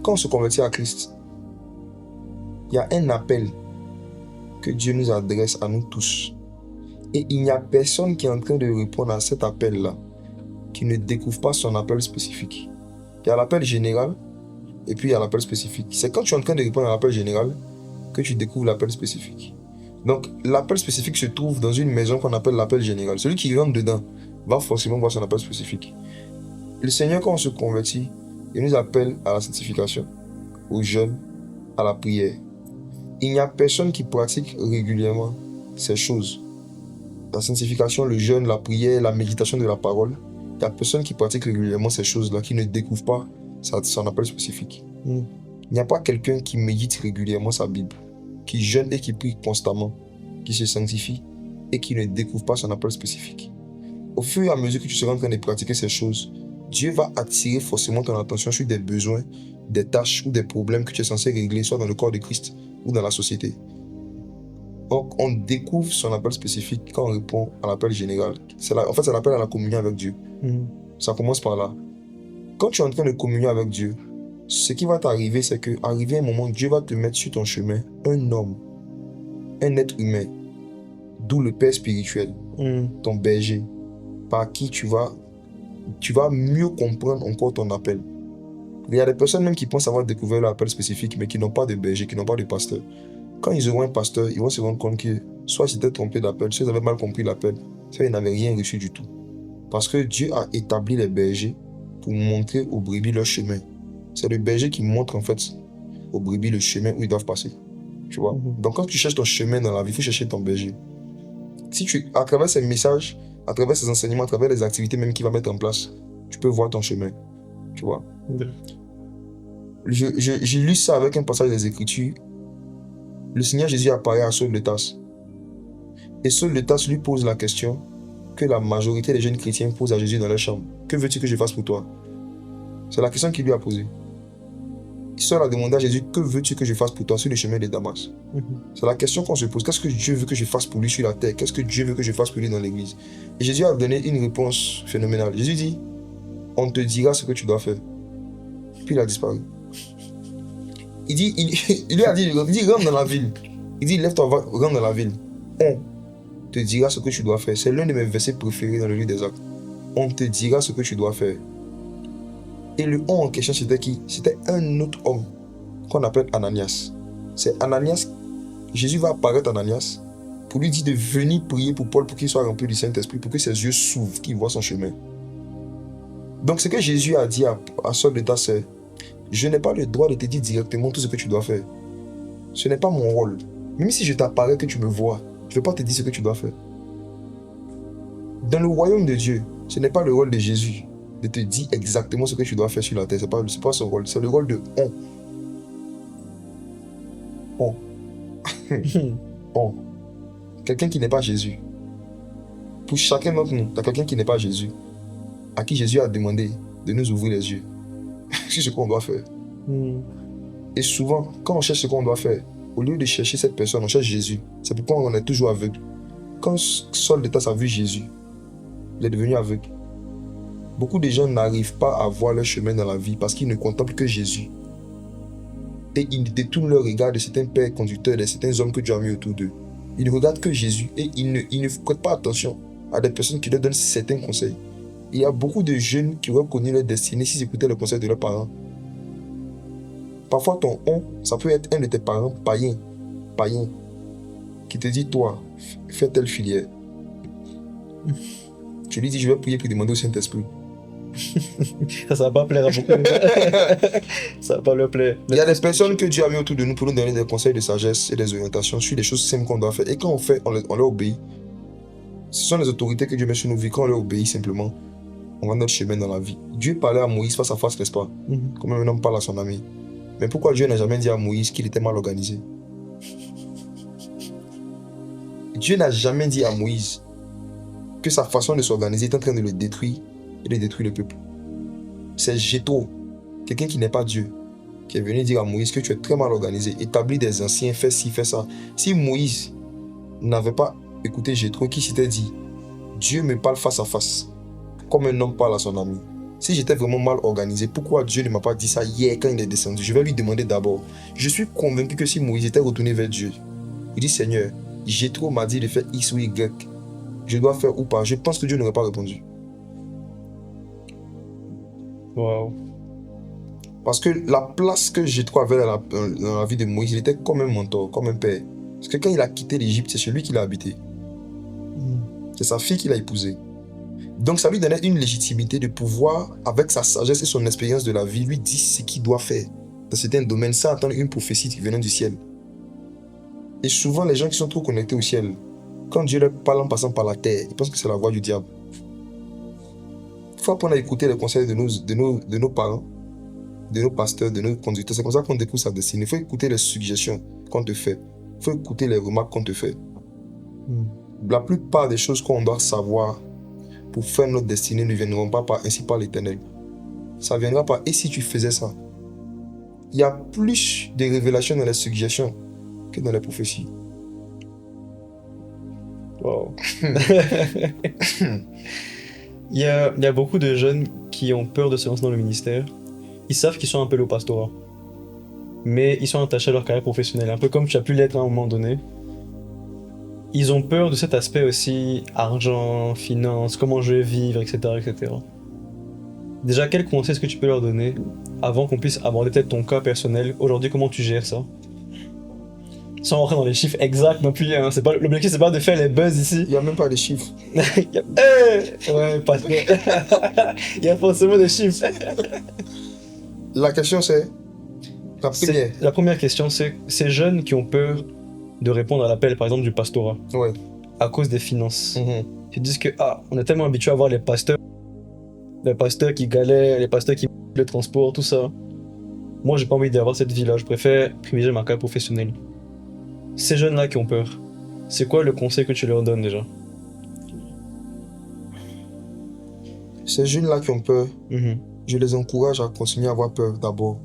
quand on se convertit à Christ, il y a un appel que Dieu nous adresse à nous tous. Et il n'y a personne qui est en train de répondre à cet appel-là qui ne découvre pas son appel spécifique. Il y a l'appel général et puis il y a l'appel spécifique. C'est quand tu es en train de répondre à l'appel général que tu découvres l'appel spécifique. Donc l'appel spécifique se trouve dans une maison qu'on appelle l'appel général. Celui qui rentre dedans va forcément voir son appel spécifique. Le Seigneur, quand on se convertit, il nous appelle à la sanctification, au jeûne, à la prière. Il n'y a personne qui pratique régulièrement ces choses. La sanctification, le jeûne, la prière, la méditation de la parole. Il n'y a personne qui pratique régulièrement ces choses-là, qui ne découvre pas son appel spécifique. Il n'y a pas quelqu'un qui médite régulièrement sa Bible, qui jeûne et qui prie constamment, qui se sanctifie et qui ne découvre pas son appel spécifique. Au fur et à mesure que tu seras en train de pratiquer ces choses, Dieu va attirer forcément ton attention sur des besoins, des tâches ou des problèmes que tu es censé régler, soit dans le corps de Christ ou dans la société. Donc, on découvre son appel spécifique quand on répond à l'appel général. En fait, c'est l'appel à la communion avec Dieu. Ça commence par là. Quand tu es en train de communier avec Dieu, ce qui va t'arriver, c'est qu'arrivé un moment, Dieu va te mettre sur ton chemin un homme, un être humain, d'où le Père spirituel, ton berger, par qui tu vas mieux comprendre encore ton appel. Il y a des personnes même qui pensent avoir découvert leur appel spécifique, mais qui n'ont pas de berger, qui n'ont pas de pasteur. Quand ils auront un pasteur, ils vont se rendre compte que soit ils s'étaient trompés d'appel, soit ils avaient mal compris l'appel, soit ils n'avaient rien reçu du tout. Parce que Dieu a établi les bergers pour montrer aux brebis leur chemin. C'est le berger qui montre en fait aux brebis le chemin où ils doivent passer. Tu vois? Donc quand tu cherches ton chemin dans la vie, il faut chercher ton berger. Si à travers ces messages, à travers ces enseignements, à travers les activités même qu'il va mettre en place, tu peux voir ton chemin. Tu vois? J'ai lu ça avec un passage des Écritures. Le Seigneur Jésus apparaît à Saul de Tarse. Et Saul de Tarse lui pose la question que la majorité des jeunes chrétiens posent à Jésus dans leur chambre. Que veux-tu que je fasse pour toi? C'est la question qu'il lui a posée. Seul a demandé à Jésus, que veux-tu que je fasse pour toi sur le chemin de Damas? C'est la question qu'on se pose. Qu'est-ce que Dieu veut que je fasse pour lui sur la terre? Qu'est-ce que Dieu veut que je fasse pour lui dans l'église? Et Jésus a donné une réponse phénoménale. Jésus dit, on te dira ce que tu dois faire. Puis il a disparu. Il lui a dit, rentre dans la ville. Il dit, lève-toi, rentre dans la ville. On te dira ce que tu dois faire. C'est l'un de mes versets préférés dans le livre des Actes. On te dira ce que tu dois faire. Et le on en question, c'était qui? C'était un autre homme qu'on appelle Ananias. C'est Ananias. Jésus va apparaître à Ananias pour lui dire de venir prier pour Paul pour qu'il soit rempli du Saint-Esprit, pour que ses yeux s'ouvrent, qu'il voit son chemin. Donc ce que Jésus a dit à Saul de Tarse, c'est, je n'ai pas le droit de te dire directement tout ce que tu dois faire. Ce n'est pas mon rôle. Même si je t'apparais que tu me vois, je ne vais pas te dire ce que tu dois faire. Dans le royaume de Dieu, ce n'est pas le rôle de Jésus de te dire exactement ce que tu dois faire sur la terre. Ce n'est pas son rôle. C'est le rôle de on. On. Quelqu'un qui n'est pas Jésus. Pour chacun d'entre nous, il y a quelqu'un qui n'est pas Jésus, à qui Jésus a demandé de nous ouvrir les yeux sur ce qu'on doit faire. Et souvent, quand on cherche ce qu'on doit faire, au lieu de chercher cette personne, on cherche Jésus. C'est pourquoi on est toujours aveugle. Quand Saul de Tarse a vu Jésus, il est devenu aveugle. Beaucoup de gens n'arrivent pas à voir leur chemin dans la vie parce qu'ils ne contemplent que Jésus. Et ils détournent leur regard de certains pères conducteurs, de certains hommes que Dieu a mis autour d'eux. Ils ne regardent que Jésus et ils ne prêtent pas attention à des personnes qui leur donnent certains conseils. Il y a beaucoup de jeunes qui auraient connu leur destinée s'ils écoutaient les conseils de leurs parents. Parfois, ton on, ça peut être un de tes parents païens, qui te dit, toi, fais telle filière. Tu lui dis, je vais prier pour demander au Saint-Esprit. Ça va pas plaire à beaucoup de gens. Ça va pas leur plaire. Il y a des personnes que Dieu a mis autour de nous pour nous donner des conseils de sagesse et des orientations sur les choses simples qu'on doit faire. Et quand on fait, on leur obéit. Ce sont les autorités que Dieu met sur nos vies. Quand on leur obéit simplement, on va notre chemin dans la vie. Dieu parlait à Moïse face à face, n'est-ce pas? Comme un homme parle à son ami. Mais pourquoi Dieu n'a jamais dit à Moïse qu'il était mal organisé? Dieu n'a jamais dit à Moïse que sa façon de s'organiser est en train de le détruire et de détruire le peuple. C'est Jéthro, quelqu'un qui n'est pas Dieu, qui est venu dire à Moïse que tu es très mal organisé, établis des anciens, fais ci, fais ça. Si Moïse n'avait pas écouté Jéthro qui s'était dit, Dieu me parle face à face, comme un homme parle à son ami. Si j'étais vraiment mal organisé, pourquoi Dieu ne m'a pas dit ça hier quand il est descendu? Je vais lui demander d'abord. Je suis convaincu que si Moïse était retourné vers Dieu, il dit, Seigneur, Jéthro m'a dit de faire X ou Y. Je dois faire ou pas? Je pense que Dieu n'aurait pas répondu. Wow. Parce que la place que Jéthro avait dans la vie de Moïse, il était comme un mentor, comme un père. Parce que quand il a quitté l'Égypte, c'est chez lui qu'il a habité. C'est sa fille qu'il a épousée. Donc ça lui donnait une légitimité de pouvoir, avec sa sagesse et son expérience de la vie, lui dire ce qu'il doit faire dans certains domaines sans attendre une prophétie venant du ciel. Et souvent, les gens qui sont trop connectés au ciel, quand Dieu leur parle en passant par la terre, ils pensent que c'est la voix du diable. Il faut apprendre à écouter les conseils de nos parents, de nos pasteurs, de nos conducteurs. C'est comme ça qu'on découvre sa destinée. Il faut écouter les suggestions qu'on te fait. Il faut écouter les remarques qu'on te fait. La plupart des choses qu'on doit savoir pour faire notre destinée ne viendront pas ainsi par l'Éternel. Ça viendra par « et si tu faisais ça ?» Il y a plus de révélations dans les suggestions que dans les prophéties. Wow. Il y a beaucoup de jeunes qui ont peur de se lancer dans le ministère. Ils savent qu'ils sont appelés au pastorat, mais ils sont attachés à leur carrière professionnelle, un peu comme tu as pu l'être à un moment donné. Ils ont peur de cet aspect aussi, argent, finance, comment je vais vivre, etc., etc. Déjà, quel conseil est-ce que tu peux leur donner avant qu'on puisse aborder peut-être ton cas personnel? Aujourd'hui, comment tu gères ça? Sans rentrer dans les chiffres exacts non plus, hein. L'objectif c'est pas de faire les buzz ici. Il n'y a même pas de chiffres. Ouais, pas trop. Il y a forcément des chiffres. La question c'est... La première question c'est ces jeunes qui ont peur de répondre à l'appel par exemple du pastorat, Ouais. à cause des finances. Ils disent que on est tellement habitué à voir les pasteurs qui galèrent, les pasteurs qui le transport, tout ça. Moi j'ai pas envie d'avoir cette vie là, je préfère privilégier ma carrière professionnelle. Ces jeunes là qui ont peur, c'est quoi le conseil que tu leur donnes déjà? Ces jeunes là qui ont peur, je les encourage à continuer à avoir peur d'abord.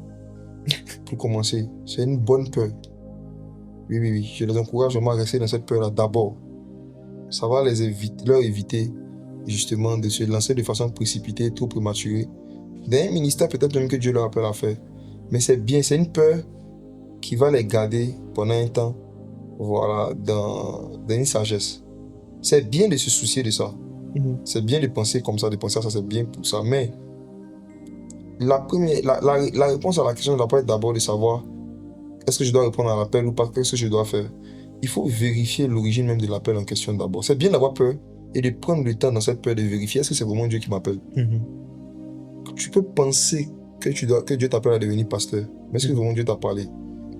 pour commencer. C'est une bonne peur. Oui, oui, oui. Je les encourage vraiment à rester dans cette peur-là d'abord. Ça va leur éviter justement de se lancer de façon précipitée, trop prématurée. Dans un ministère peut-être même que Dieu leur appelle à faire. Mais c'est bien, c'est une peur qui va les garder pendant un temps, voilà, dans une sagesse. C'est bien de se soucier de ça. C'est bien de penser comme ça, de penser à ça, c'est bien pour ça. Mais la réponse à la question ne doit pas être d'abord de savoir est-ce que je dois répondre à l'appel ou pas, qu'est-ce que je dois faire. Il faut vérifier l'origine même de l'appel en question d'abord. C'est bien d'avoir peur et de prendre le temps dans cette peur de vérifier est-ce que c'est vraiment Dieu qui m'appelle. Tu peux penser que Dieu t'appelle à devenir pasteur, mais est-ce que vraiment Dieu t'a parlé?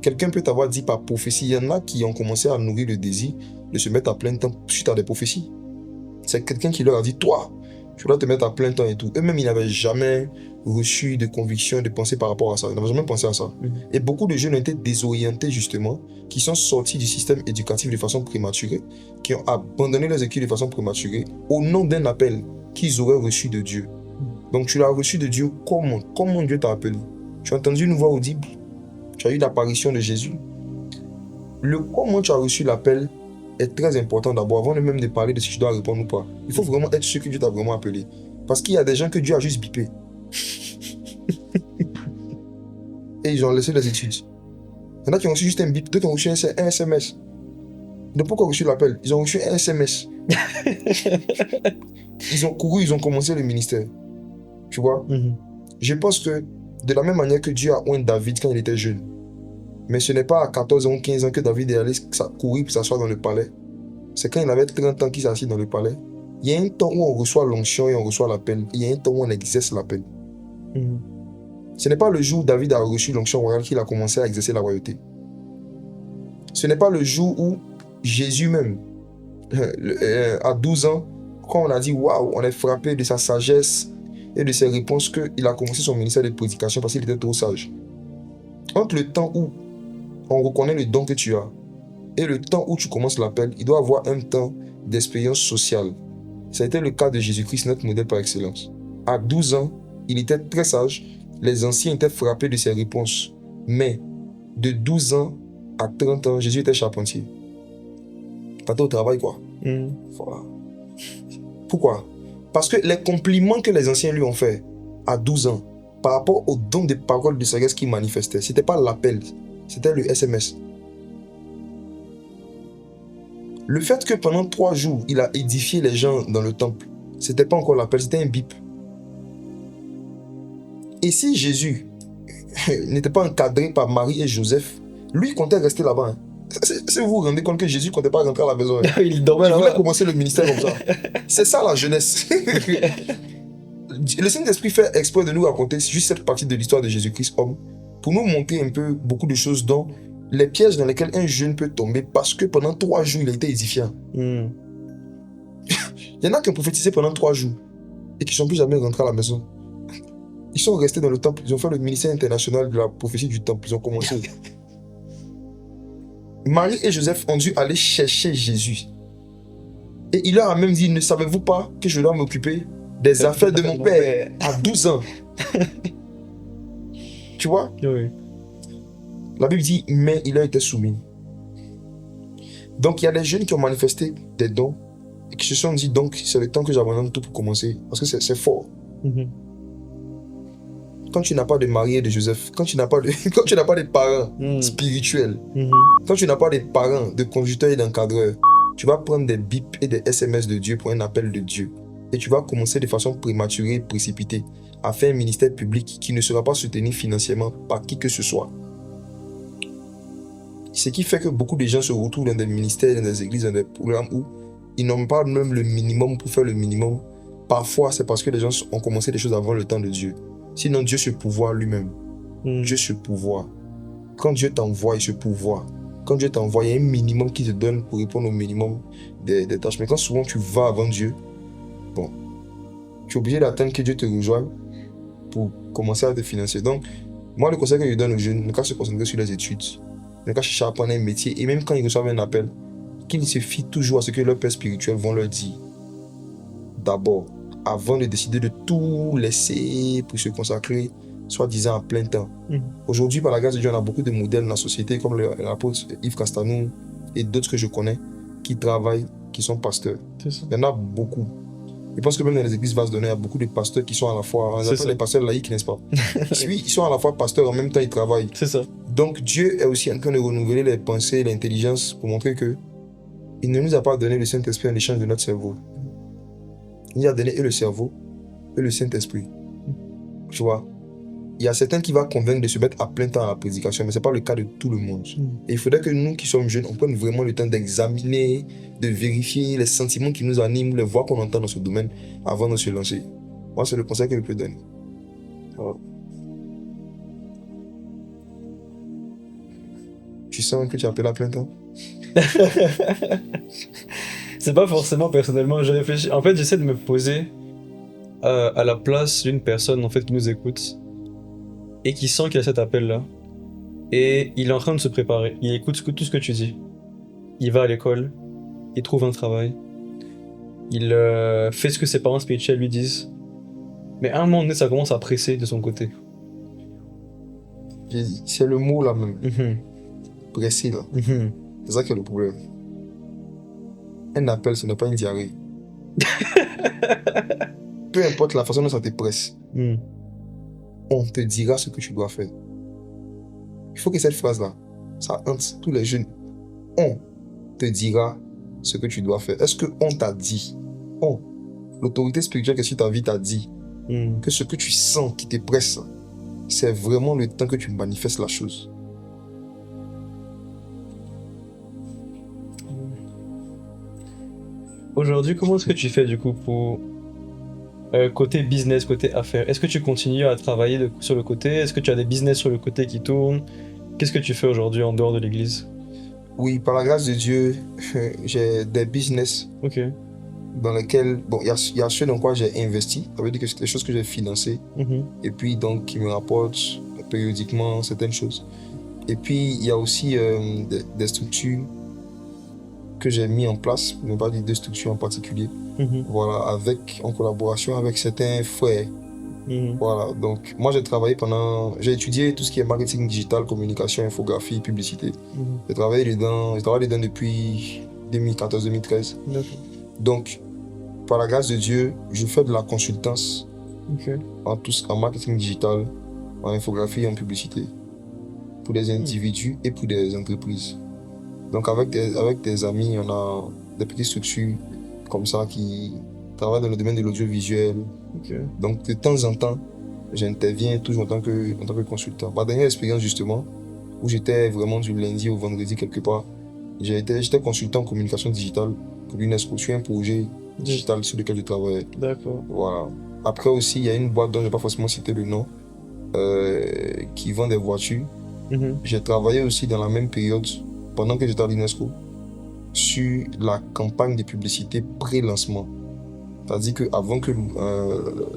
Quelqu'un peut t'avoir dit par prophétie. Il y en a qui ont commencé à nourrir le désir de se mettre à plein temps suite à des prophéties. C'est quelqu'un qui leur a dit, toi, tu dois te mettre à plein temps et tout. Eux-mêmes, ils n'avaient jamais reçu de conviction, de pensée par rapport à ça. Ils n'avaient jamais pensé à ça. Et beaucoup de jeunes ont été désorientés, justement, qui sont sortis du système éducatif de façon prématurée, qui ont abandonné leurs études de façon prématurée, au nom d'un appel qu'ils auraient reçu de Dieu. Donc, tu l'as reçu de Dieu comment? Comment Dieu t'a appelé? Tu as entendu une voix audible? Tu as eu l'apparition de Jésus? Le comment tu as reçu l'appel est très important d'abord, avant même de parler de si tu dois répondre ou pas. Il faut vraiment être sûr que Dieu t'a vraiment appelé. Parce qu'il y a des gens que Dieu a juste bipé. Et ils ont laissé les études. Il y en a qui ont reçu juste un bip, d'autres ont reçu un SMS. Donc pourquoi reçu l'appel? Ils ont reçu un SMS. Ils ont couru, ils ont commencé le ministère. Tu vois? Je pense que de la même manière que Dieu a oint David quand il était jeune, mais ce n'est pas à 14 ans ou 15 ans que David est allé courir pour s'asseoir dans le palais. C'est quand il avait 30 ans qu'il s'est assis dans le palais. Il y a un temps où on reçoit l'onction et on reçoit l'appel. Il y a un temps où on exerce l'appel. Ce n'est pas le jour où David a reçu l'onction royale qu'il a commencé à exercer la royauté. Ce n'est pas le jour où Jésus même, à 12 ans, quand on a dit waouh, on est frappé de sa sagesse et de ses réponses, qu'il a commencé son ministère de prédication parce qu'il était trop sage. Entre le temps où on reconnaît le don que tu as et le temps où tu commences l'appel, il doit y avoir un temps d'expérience sociale. Ça a été le cas de Jésus-Christ, notre modèle par excellence. À 12 ans, il était très sage. Les anciens étaient frappés de ses réponses. Mais de 12 ans à 30 ans, Jésus était charpentier. Partait au travail, quoi. Voilà. Pourquoi? Parce que les compliments que les anciens lui ont fait à 12 ans, par rapport au don de paroles de sagesse qu'il manifestait, ce n'était pas l'appel, c'était le SMS. Le fait que pendant 3 jours, il a édifié les gens dans le temple, ce n'était pas encore l'appel, c'était un bip. Et si Jésus n'était pas encadré par Marie et Joseph, lui il comptait rester là-bas. Hein. Si vous vous rendez compte que Jésus ne comptait pas rentrer à la maison. Hein. Il dormait là-bas. Il voulait commencer le ministère comme ça. C'est ça la jeunesse. Le Saint-Esprit fait exprès de nous raconter juste cette partie de l'histoire de Jésus-Christ homme pour nous montrer un peu beaucoup de choses dont les pièges dans lesquels un jeune peut tomber parce que pendant 3 jours il a été édifiant. Il y en a qui ont prophétisé pendant 3 jours et qui ne sont plus jamais rentrés à la maison. Ils sont restés dans le temple, ils ont fait le ministère international de la prophétie du temple, ils ont commencé. Marie et Joseph ont dû aller chercher Jésus. Et il leur a même dit, ne savez-vous pas que je dois m'occuper des affaires de mon père à 12 ans? Tu vois? Oui. La Bible dit, mais il a été soumis. Donc il y a des jeunes qui ont manifesté des dons et qui se sont dit, donc c'est le temps que j'abandonne tout pour commencer. Parce que c'est fort. Quand tu n'as pas de Marie et de Joseph, quand tu n'as pas de parents spirituels, quand tu n'as pas de parents, de conducteurs et d'encadreurs, tu vas prendre des bips et des SMS de Dieu pour un appel de Dieu. Et tu vas commencer de façon prématurée et précipitée à faire un ministère public qui ne sera pas soutenu financièrement par qui que ce soit. Ce qui fait que beaucoup de gens se retrouvent dans des ministères, dans des églises, dans des programmes où ils n'ont pas même le minimum pour faire le minimum. Parfois, c'est parce que les gens ont commencé des choses avant le temps de Dieu. Sinon, Dieu se pourvoit lui-même. Dieu se pourvoit. Quand Dieu t'envoie, il se pourvoit. Quand Dieu t'envoie, il y a un minimum qui te donne pour répondre au minimum des tâches. Mais quand souvent tu vas avant Dieu, bon, tu es obligé d'attendre que Dieu te rejoigne pour commencer à te financer. Donc, moi, le conseil que je donne aux jeunes, ne qu'à se concentrer sur les études, ne qu'à chercher à apprendre un métier. Et même quand ils reçoivent un appel, qu'ils se fient toujours à ce que leurs pères spirituels vont leur dire. D'abord, avant de décider de tout laisser pour se consacrer soi-disant à plein temps. Aujourd'hui, par la grâce de Dieu, on a beaucoup de modèles dans la société, comme l'apôtre Yves Castanou et d'autres que je connais, qui travaillent, qui sont pasteurs. C'est ça. Il y en a beaucoup. Je pense que même dans les églises vastes données, il y a beaucoup de pasteurs qui sont à la fois, on les appelle les pasteurs laïcs, n'est-ce pas? Oui, ils sont à la fois pasteurs, en même temps ils travaillent. C'est ça. Donc Dieu est aussi en train de renouveler les pensées, l'intelligence pour montrer que il ne nous a pas donné le Saint-Esprit en échange de notre cerveau. Il nous a donné et le cerveau et le Saint-Esprit. Tu vois? Il y a certains qui vont convaincre de se mettre à plein temps à la prédication, mais ce n'est pas le cas de tout le monde. Et il faudrait que nous qui sommes jeunes, on prenne vraiment le temps d'examiner, de vérifier les sentiments qui nous animent, les voix qu'on entend dans ce domaine avant de se lancer. Moi, c'est le conseil que je peux donner. Alors, tu sens que tu appelles à plein temps? C'est pas forcément personnellement, je réfléchis. En fait, j'essaie de me poser à la place d'une personne en fait, qui nous écoute et qui sent qu'il y a cet appel-là. Et il est en train de se préparer. Il écoute tout ce que tu dis. Il va à l'école, il trouve un travail, il fait ce que ses parents spirituels lui disent. Mais à un moment donné, ça commence à presser de son côté. C'est le mot là même. Pressé là. C'est ça qui est le problème. Un appel, ce n'est pas une diarrhée. Peu importe la façon dont ça te presse, on te dira ce que tu dois faire. Il faut que cette phrase-là, ça hante tous les jeunes. On te dira ce que tu dois faire. Est-ce qu'on t'a dit? L'autorité spirituelle que sur ta vie t'a dit que ce que tu sens qui te presse, c'est vraiment le temps que tu manifestes la chose. Aujourd'hui, comment est-ce que tu fais du coup pour côté business, côté affaires? Est-ce que tu continues à travailler sur le côté? Est-ce que tu as des business sur le côté qui tournent? Qu'est-ce que tu fais aujourd'hui en dehors de l'église? Oui, par la grâce de Dieu, j'ai des business dans lesquels, bon, il y a ceux dans quoi j'ai investi, ça veut dire que c'est des choses que j'ai financées, et puis donc qui me rapportent périodiquement certaines choses. Et puis il y a aussi des structures que j'ai mis en place, je ne vais pas dire deux structures en particulier, voilà, en collaboration avec certains frères. Voilà, donc moi j'ai étudié tout ce qui est marketing digital, communication, infographie, publicité. J'ai travaillé dedans depuis 2014-2013. Donc, par la grâce de Dieu, je fais de la consultance en marketing digital, en infographie et en publicité, pour des individus et pour des entreprises. Donc avec des amis, on a des petites structures comme ça qui travaillent dans le domaine de l'audiovisuel. Donc de temps en temps, j'interviens toujours en tant que consultant. Ma dernière expérience justement, où j'étais vraiment du lundi au vendredi quelque part, j'étais consultant en communication digitale pour l'UNESCO sur un projet digital sur lequel je travaillais. D'accord. Voilà. Après aussi, il y a une boîte dont je n'ai pas forcément cité le nom, qui vend des voitures. J'ai travaillé aussi dans la même période, pendant que j'étais à l'UNESCO, sur la campagne de publicité pré-lancement. C'est-à-dire qu'avant que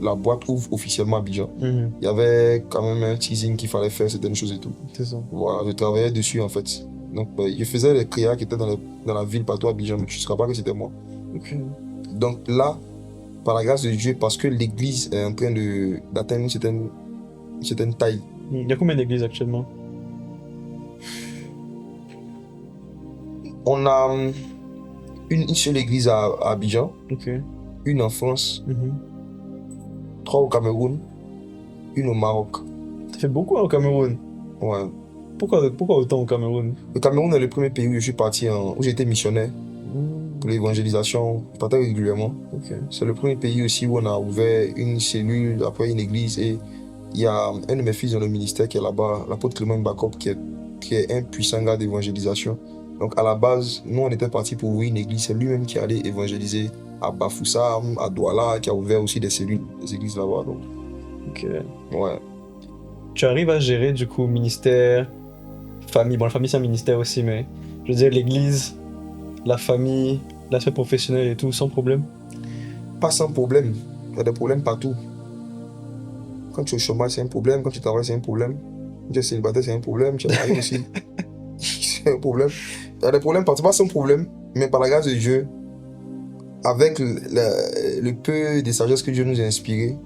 la boîte ouvre officiellement à Abidjan, il y avait quand même un teasing qu'il fallait faire, certaines choses et tout. C'est ça. Voilà, je travaillais dessus en fait. Donc je faisais les créas qui étaient dans la ville partout à Abidjan, mais tu ne sauras pas que c'était moi. Donc là, par la grâce de Dieu, parce que l'église est en train d'atteindre une certaine taille. Il y a combien d'églises actuellement? On a une seule église à Abidjan, une en France, 3 au Cameroun, une au Maroc. Ça fait beaucoup au Cameroun. Ouais. Pourquoi autant au Cameroun? Le Cameroun est le premier pays où je suis parti, où j'étais missionnaire pour l'évangélisation. Je partais régulièrement. C'est le premier pays aussi où on a ouvert une cellule, après une église, et il y a un de mes fils dans le ministère qui est là-bas, l'apôtre Clément Mbakop, qui est un puissant gars d'évangélisation. Donc à la base, nous on était partis pour ouvrir une église, c'est lui-même qui allait évangéliser à Bafoussam, à Douala, qui a ouvert aussi des cellules, des églises là-bas. Donc. Ouais. Tu arrives à gérer du coup ministère, famille, bon la famille c'est un ministère aussi, mais je veux dire l'église, la famille, l'aspect professionnel et tout, sans problème? Pas sans problème, il y a des problèmes partout. Quand tu es au chômage c'est un problème, quand tu travailles c'est un problème, quand tu es célibataire c'est un problème, tu es marié aussi. C'est un problème. Il y a des problèmes partout, pas sans problème, mais par la grâce de Dieu, avec le peu de sagesse que Dieu nous a inspiré,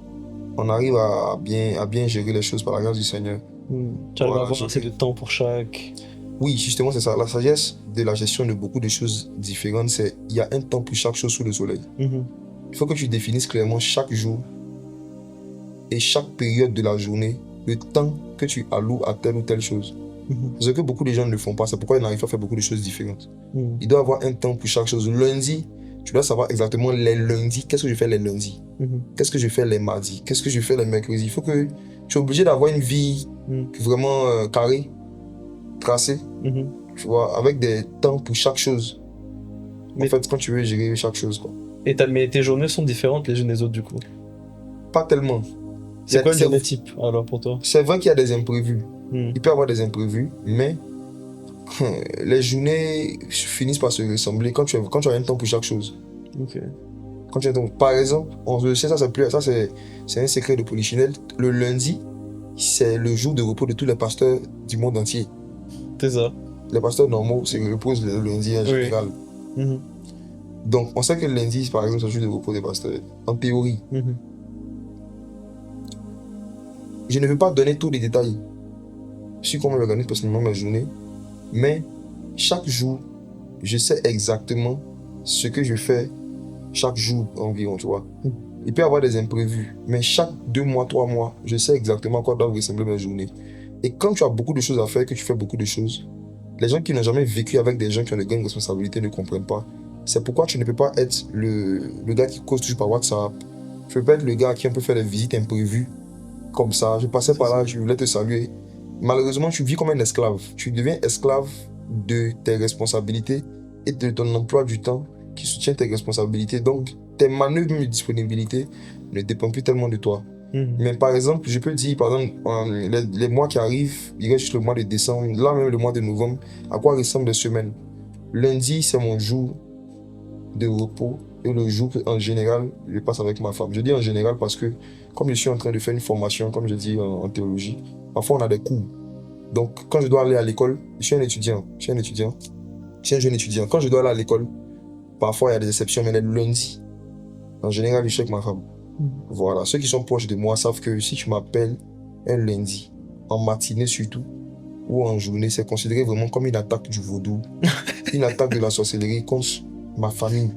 on arrive à bien gérer les choses par la grâce du Seigneur. Tu arrives à Voilà, avoir assez de temps pour chaque. Oui, justement, c'est ça. La sagesse de la gestion de beaucoup de choses différentes, c'est il y a un temps pour chaque chose sous le soleil. Il faut que tu définisses clairement chaque jour et chaque période de la journée, le temps que tu alloues à telle ou telle chose. Ce que beaucoup de gens ne le font pas, c'est pourquoi ils n'arrivent pas à faire beaucoup de choses différentes. Il doit y avoir un temps pour chaque chose. Lundi, tu dois savoir exactement les lundis, qu'est-ce que je fais les lundis, qu'est-ce que je fais les mardis, qu'est-ce que je fais les mercredis. Il faut que tu es obligé d'avoir une vie vraiment carrée, tracée, tu vois, avec des temps pour chaque chose. En fait, quand tu veux gérer chaque chose, quoi. Mais tes journées sont différentes les unes des autres, du coup. Pas tellement. C'est quoi une journée type, alors, pour toi? C'est vrai qu'il y a des imprévus. Il peut y avoir des imprévus, mais les journées finissent par se ressembler quand tu as un temps pour chaque chose. Quand tu as un temps, par exemple, on le sait, c'est un secret de Polichinelle. Le lundi, c'est le jour de repos de tous les pasteurs du monde entier. C'est ça. Les pasteurs normaux se reposent le lundi en général. Donc, on sait que le lundi, par exemple, c'est le jour de repos des pasteurs. En théorie. Je ne veux pas donner tous les détails sur comment j'organise personnellement ma journée, mais chaque jour, je sais exactement ce que je fais chaque jour environ, tu vois. Il peut y avoir des imprévus, mais chaque 2 mois, 3 mois, je sais exactement à quoi doivent ressembler mes journées. Et quand tu as beaucoup de choses à faire, que tu fais beaucoup de choses, les gens qui n'ont jamais vécu avec des gens qui ont de grandes responsabilités ne comprennent pas. C'est pourquoi tu ne peux pas être le gars qui cause toujours par WhatsApp. Tu ne peux pas être le gars qui peut faire des visites imprévues comme ça. Je passais par là, je voulais te saluer. Malheureusement, tu vis comme un esclave. Tu deviens esclave de tes responsabilités et de ton emploi du temps qui soutient tes responsabilités. Donc, tes manœuvres de disponibilité ne dépendent plus tellement de toi. Mais par exemple, je peux dire, par exemple, les mois qui arrivent, il reste juste le mois de décembre, là même le mois de novembre, à quoi ressemblent les semaines? Lundi, c'est mon jour de repos et le jour en général, je passe avec ma femme. Je dis en général parce que, comme je suis en train de faire une formation, comme je dis en théologie, parfois on a des cours. Donc, quand je dois aller à l'école, je suis un jeune étudiant. Quand je dois aller à l'école, parfois il y a des exceptions, mais les lundis, en général, je suis avec ma femme. Voilà, ceux qui sont proches de moi savent que si tu m'appelles un lundi, en matinée surtout, ou en journée, c'est considéré vraiment comme une attaque du vaudou, une attaque de la sorcellerie contre ma famille.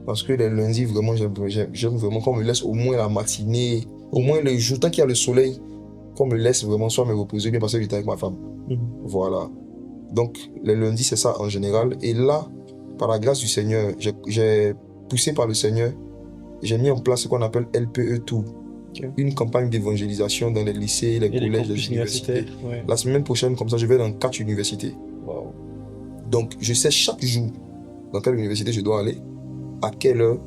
Parce que les lundis, vraiment, j'aime vraiment qu'on me laisse au moins la matinée, au moins le jour, tant qu'il y a le soleil, qu'on me laisse vraiment soit me reposer, bien passer du temps avec ma femme. Voilà. Donc, les lundis, c'est ça en général. Et là, par la grâce du Seigneur, j'ai poussé par le Seigneur, j'ai mis en place ce qu'on appelle LPE Tour. Une campagne d'évangélisation dans les lycées, les collèges, les universités. La semaine prochaine, comme ça, je vais dans 4 universités. Donc, je sais chaque jour dans quelle université je dois aller, à quelle heure.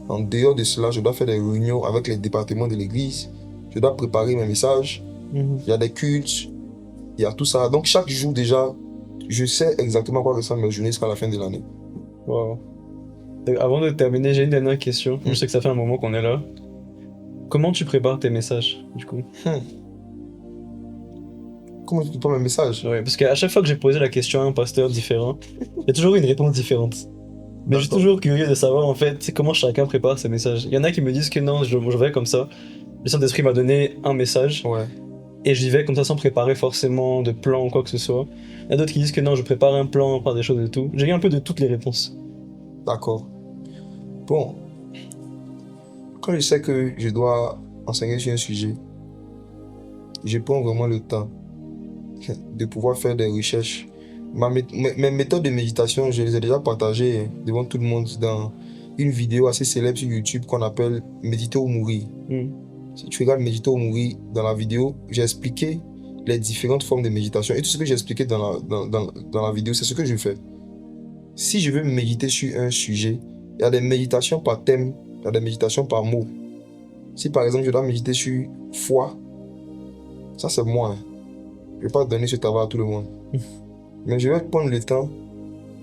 En dehors de cela, je dois faire des réunions avec les départements de l'église. Je dois préparer mes messages. Il y a des cultes, il y a tout ça. Donc, chaque jour, déjà, je sais exactement à quoi ressemble mes journées jusqu'à la fin de l'année. Avant de terminer, j'ai une dernière question. Je sais que ça fait un moment qu'on est là. Comment tu prépares tes messages, du coup? Comment je prépare mes messages? Parce qu'à chaque fois que j'ai posé la question à un pasteur différent, il y a toujours une réponse différente. Mais je suis toujours curieux de savoir, en fait, comment chacun prépare ses messages. Il y en a qui me disent que non, je vais comme ça. Le Saint-Esprit m'a donné un message. Et j'y vais comme ça sans préparer forcément de plan ou quoi que ce soit. Il y a d'autres qui disent que non, je prépare un plan, par des choses et tout. J'ai eu un peu de toutes les réponses. D'accord. Bon. Quand je sais que je dois enseigner sur un sujet, je prends vraiment le temps de pouvoir faire des recherches. Mes méthodes de méditation, je les ai déjà partagées devant tout le monde dans une vidéo assez célèbre sur YouTube qu'on appelle « Méditer ou mourir ». Si tu regardes Méditer ou mourir, dans la vidéo, j'ai expliqué les différentes formes de méditation. Et tout ce que j'ai expliqué dans la vidéo, c'est ce que je fais. Si je veux méditer sur un sujet, il y a des méditations par thème, il y a des méditations par mot. Si par exemple je dois méditer sur foi, ça c'est moi. Je ne vais pas donner ce travail à tout le monde. Mais je vais prendre le temps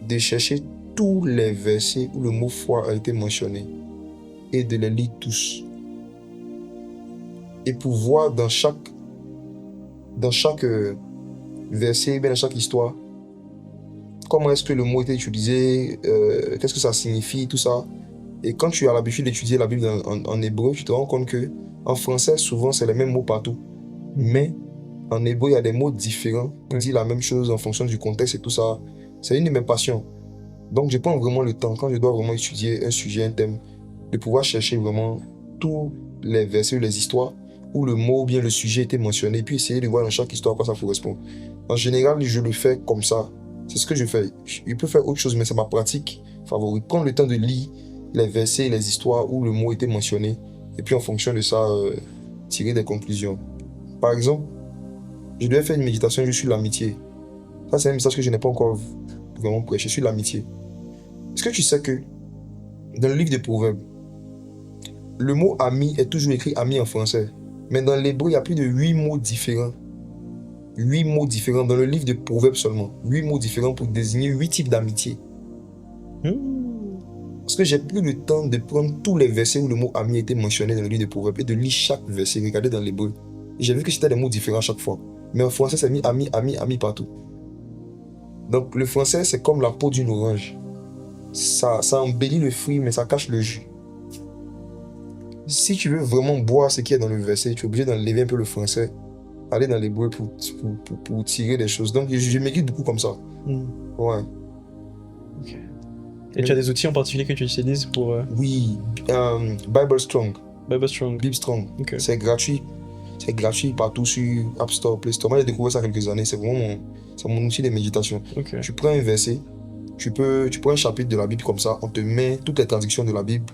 de chercher tous les versets où le mot foi a été mentionné et de les lire tous. Et pour voir dans chaque verset, dans chaque histoire, comment est-ce que le mot était utilisé, qu'est-ce que ça signifie, tout ça. Et quand tu as l'habitude d'étudier la Bible en hébreu, tu te rends compte que En français, souvent, c'est les mêmes mots partout. Mais en hébreu, il y a des mots différents pour dire la même chose en fonction du contexte et tout ça. C'est une de mes passions. Donc, je prends vraiment le temps, quand je dois vraiment étudier un sujet, un thème, de pouvoir chercher vraiment tous les versets, les histoires où le mot ou bien le sujet était mentionné, puis essayer de voir dans chaque histoire à quoi ça correspond. En général, je le fais comme ça. C'est ce que je fais. Je peux faire autre chose, mais c'est ma pratique favorite. Prendre le temps de lire les versets, les histoires où le mot était mentionné, et puis en fonction de ça, tirer des conclusions. Par exemple, je devais faire une méditation sur l'amitié. Ça, c'est un message que je n'ai pas encore vraiment prêché, sur l'amitié. Est-ce que tu sais que dans le livre des Proverbes, le mot ami est toujours écrit ami en français, mais dans l'hébreu, il y a plus de 8 mots différents. 8 mots différents dans le livre des Proverbes seulement. 8 mots différents pour désigner 8 types d'amitié. Parce que j'ai pris le temps de prendre tous les versets où le mot ami était mentionné dans le livre des Proverbes et de lire chaque verset, regarder dans l'hébreu. Et j'ai vu que c'était des mots différents à chaque fois. Mais en français, c'est mis ami, ami, ami partout. Donc le français, c'est comme la peau d'une orange. Ça embellit le fruit, mais ça cache le jus. Si tu veux vraiment boire ce qu'il y a dans le verset, tu es obligé d'enlever un peu le français, aller dans l'hébreu pour tirer des choses. Donc je m'équipe beaucoup comme ça. Ouais. Ok. Et tu as des outils en particulier que tu utilises pour... Oui, Bible Strong. Bible Strong. Bible Strong. Ok. C'est gratuit. C'est gratuit partout sur App Store, Play Store. Moi, j'ai découvert ça il y a quelques années. C'est vraiment mon outil de méditation. Ok. Tu prends un verset, tu prends un chapitre de la Bible comme ça, on te met toutes les traductions de la Bible.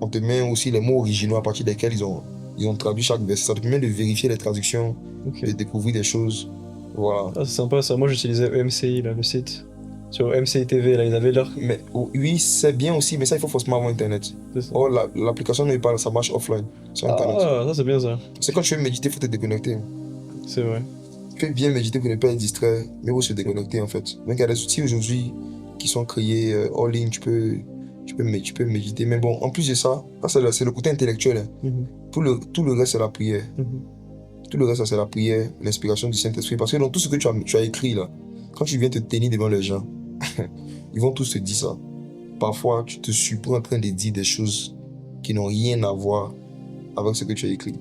On te met aussi les mots originaux à partir desquels ils ont traduit chaque verset. Ça te permet de vérifier les traductions, de découvrir des choses. Voilà. Ah, c'est sympa ça. Moi, j'utilisais EMCI, là, le site. Sur MCI TV, là, ils avaient leur... Mais oui, c'est bien aussi, mais ça, il faut forcément avoir Internet. Oh, l'application ne parle, ça marche offline, sur Internet. Ah, ça c'est bien ça. C'est quand tu veux méditer, il faut te déconnecter. C'est vrai. Tu fais bien méditer pour ne pas être distrait, mais aussi se déconnecter en fait. Donc il y a des outils aujourd'hui qui sont créés en ligne, tu peux méditer. Mais bon, en plus de ça, c'est le côté intellectuel. Hein. Tout le reste, c'est la prière. Tout le reste, c'est la prière, l'inspiration du Saint-Esprit. Parce que dans tout ce que tu as écrit là, quand tu viens te tenir devant les gens, ils vont tous te dire ça. Parfois, tu te surprends en train de dire des choses qui n'ont rien à voir avec ce que tu as écrit.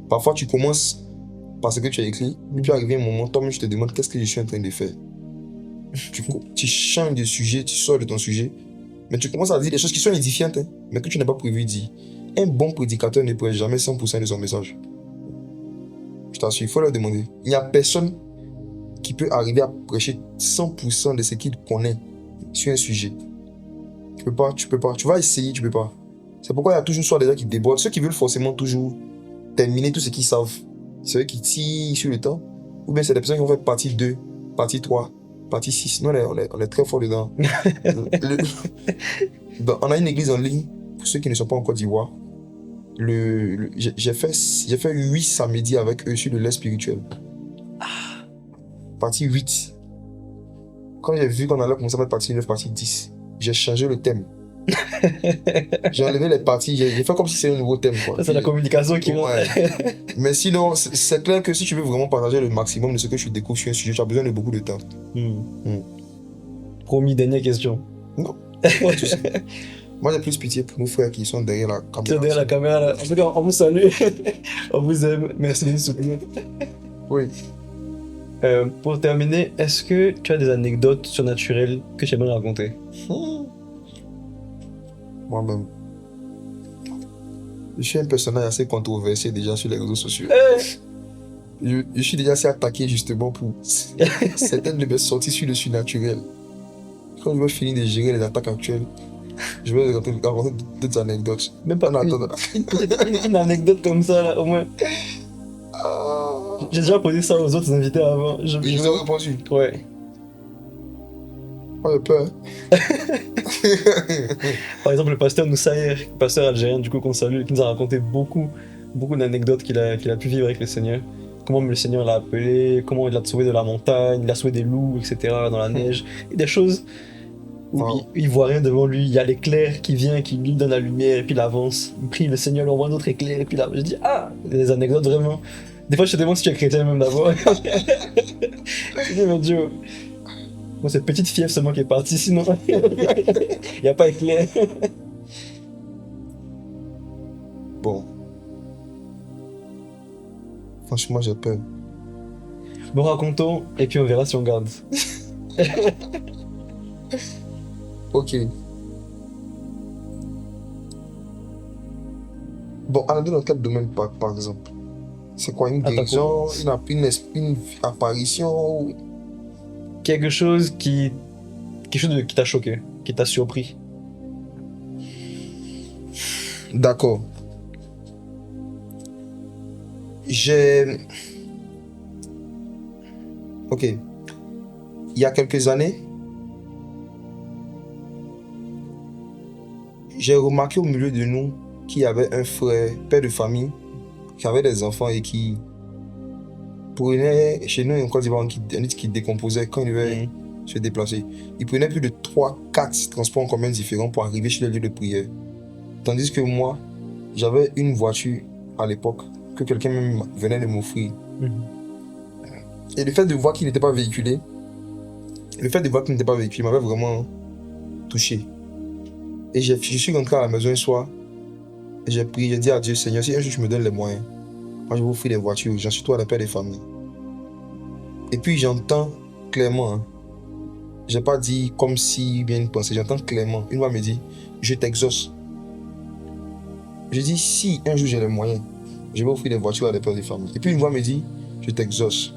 Parfois, tu commences par ce que tu as écrit, et puis arrivé un moment, toi-même, je te demande qu'est-ce que je suis en train de faire. Tu changes de sujet, tu sors de ton sujet, mais tu commences à dire des choses qui sont édifiantes, hein, mais que tu n'as pas prévu de dire. Un bon prédicateur ne prêche jamais 100% de son message. Je t'assure, il faut leur demander. Il n'y a personne qui peut arriver à prêcher 100% de ce qu'il connaît sur un sujet. Tu peux pas. Tu vas essayer, tu peux pas. C'est pourquoi il y a toujours soit des gens qui débordent, ceux qui veulent forcément toujours terminer tout ce qu'ils savent. C'est eux qui tirent sur le temps. Ou bien c'est des personnes qui vont faire partie 2, partie 3, partie 6. Nous, on est très fort dedans. On a une église en ligne, pour ceux qui ne sont pas en Côte d'Ivoire. J'ai fait 8 samedis avec eux sur le lait spirituel. Partie 8. Quand j'ai vu qu'on allait commencer à mettre partie 9, partie 10, j'ai changé le thème. J'ai enlevé les parties, j'ai fait comme si c'était un nouveau thème. Quoi. C'est la communication qui ouais. Mais sinon, c'est clair que si tu veux vraiment partager le maximum de ce que tu découvres sur un sujet, tu as besoin de beaucoup de temps. Promis, dernière question. Non. Moi, j'ai plus pitié pour nos frères qui sont derrière la caméra. Derrière la caméra, là. En tout cas, on vous salue. On vous aime. Merci de nous soutenir. Oui. Pour terminer, est-ce que tu as des anecdotes surnaturelles que tu aimerais raconter? Moi-même. Je suis un personnage assez controversé déjà sur les réseaux sociaux. Je suis déjà assez attaqué justement pour certaines de mes sorties sur le surnaturel. Quand je vais finir de gérer les attaques actuelles, je vais raconter d'autres anecdotes. Même pas une anecdote comme ça, là, au moins. J'ai déjà posé ça aux autres invités avant. Je vous ai répondu. Ouais. Oh, j'ai peur. Par exemple, le pasteur Moussaïr, pasteur algérien, du coup, qu'on salue, qui nous a raconté beaucoup d'anecdotes qu'il a pu vivre avec le Seigneur. Comment le Seigneur l'a appelé, comment il l'a sauvé de la montagne, il a sauvé des loups, etc., dans la neige. Et des choses où il voit rien devant lui. Il y a l'éclair qui vient, qui lui donne la lumière, et puis il avance. Il prie, le Seigneur lui envoie un autre éclair, et puis là, je dis, des anecdotes vraiment. Des fois, je te demande si tu es chrétien même d'abord. Je dis, mon Dieu. Moi, cette petite fièvre, c'est moi qui est parti, sinon, il n'y a pas éclair. Bon, Franchement, j'ai peur. Bon, racontons, et puis on verra si on garde. Ok. Bon, allons dans quel domaine, par exemple? C'est quoi, une guérison, une apparition? Quelque chose qui t'a choqué, qui t'a surpris. D'accord. Ok. Il y a quelques années, j'ai remarqué au milieu de nous qu'il y avait un frère, père de famille, qui avait des enfants et qui prenait, chez nous en Côte d'Ivoire, qui décomposait quand il devait se déplacer. Il prenait plus de 3-4 transports en commun différents pour arriver chez les lieux de prière. Tandis que moi, j'avais une voiture à l'époque que quelqu'un même venait de m'offrir. Et le fait de voir qu'il n'était pas véhiculé, m'avait vraiment touché. Et je suis rentré à la maison un soir, et j'ai prié, j'ai dit à Dieu, Seigneur, si un jour tu me donnes les moyens, moi je vais offrir des voitures, j'en suis toi le père des familles. Et puis j'entends clairement, hein, j'ai pas dit comme si bien une pensée, j'entends clairement, une voix me dit, je t'exauce. Je dis, si un jour j'ai les moyens, je vais offrir des voitures à des pères des familles. Et puis une voix me dit, je t'exauce.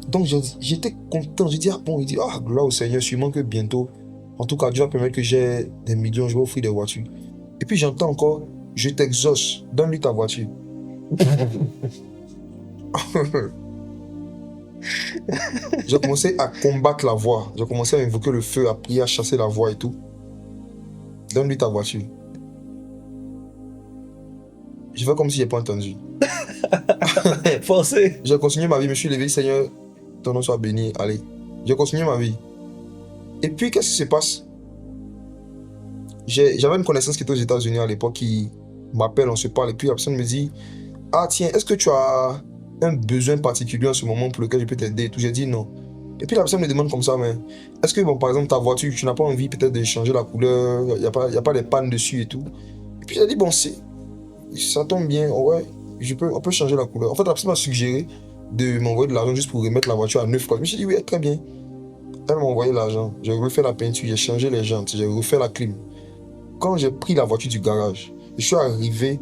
Donc j'étais content, j'ai dit, ah bon, il dit, ah gloire au Seigneur, sûrement que bientôt, en tout cas Dieu va permettre que j'ai des millions, je vais offrir des voitures. Et puis j'entends encore, je t'exauce, donne-lui ta voiture. J'ai commencé à combattre la voix, j'ai commencé à invoquer le feu, à prier, à chasser la voix et tout. Donne-lui ta voiture. Je fais comme si je n'ai pas entendu. Forcé. J'ai continué ma vie, je me suis levé, Seigneur, ton nom soit béni, allez. J'ai continué ma vie. Et puis, qu'est-ce qui se passe? J'avais une connaissance qui était aux États-Unis à l'époque qui m'appelle, on se parle, et puis la personne me dit, ah tiens, est-ce que tu as un besoin particulier en ce moment pour lequel je peux t'aider et tout? J'ai dit non. Et puis la personne me demande comme ça, mais est-ce que, bon, par exemple, ta voiture, tu n'as pas envie peut-être de changer la couleur, il n'y a pas de pannes dessus et tout? Et puis j'ai dit, bon, ça tombe bien, ouais, on peut changer la couleur. En fait, la personne m'a suggéré de m'envoyer de l'argent juste pour remettre la voiture à neuf. Je me suis dit, oui, très bien. Elle m'a envoyé l'argent, j'ai refait la peinture, j'ai changé les jantes, j'ai refait la clim. Quand j'ai pris la voiture du garage, je suis arrivé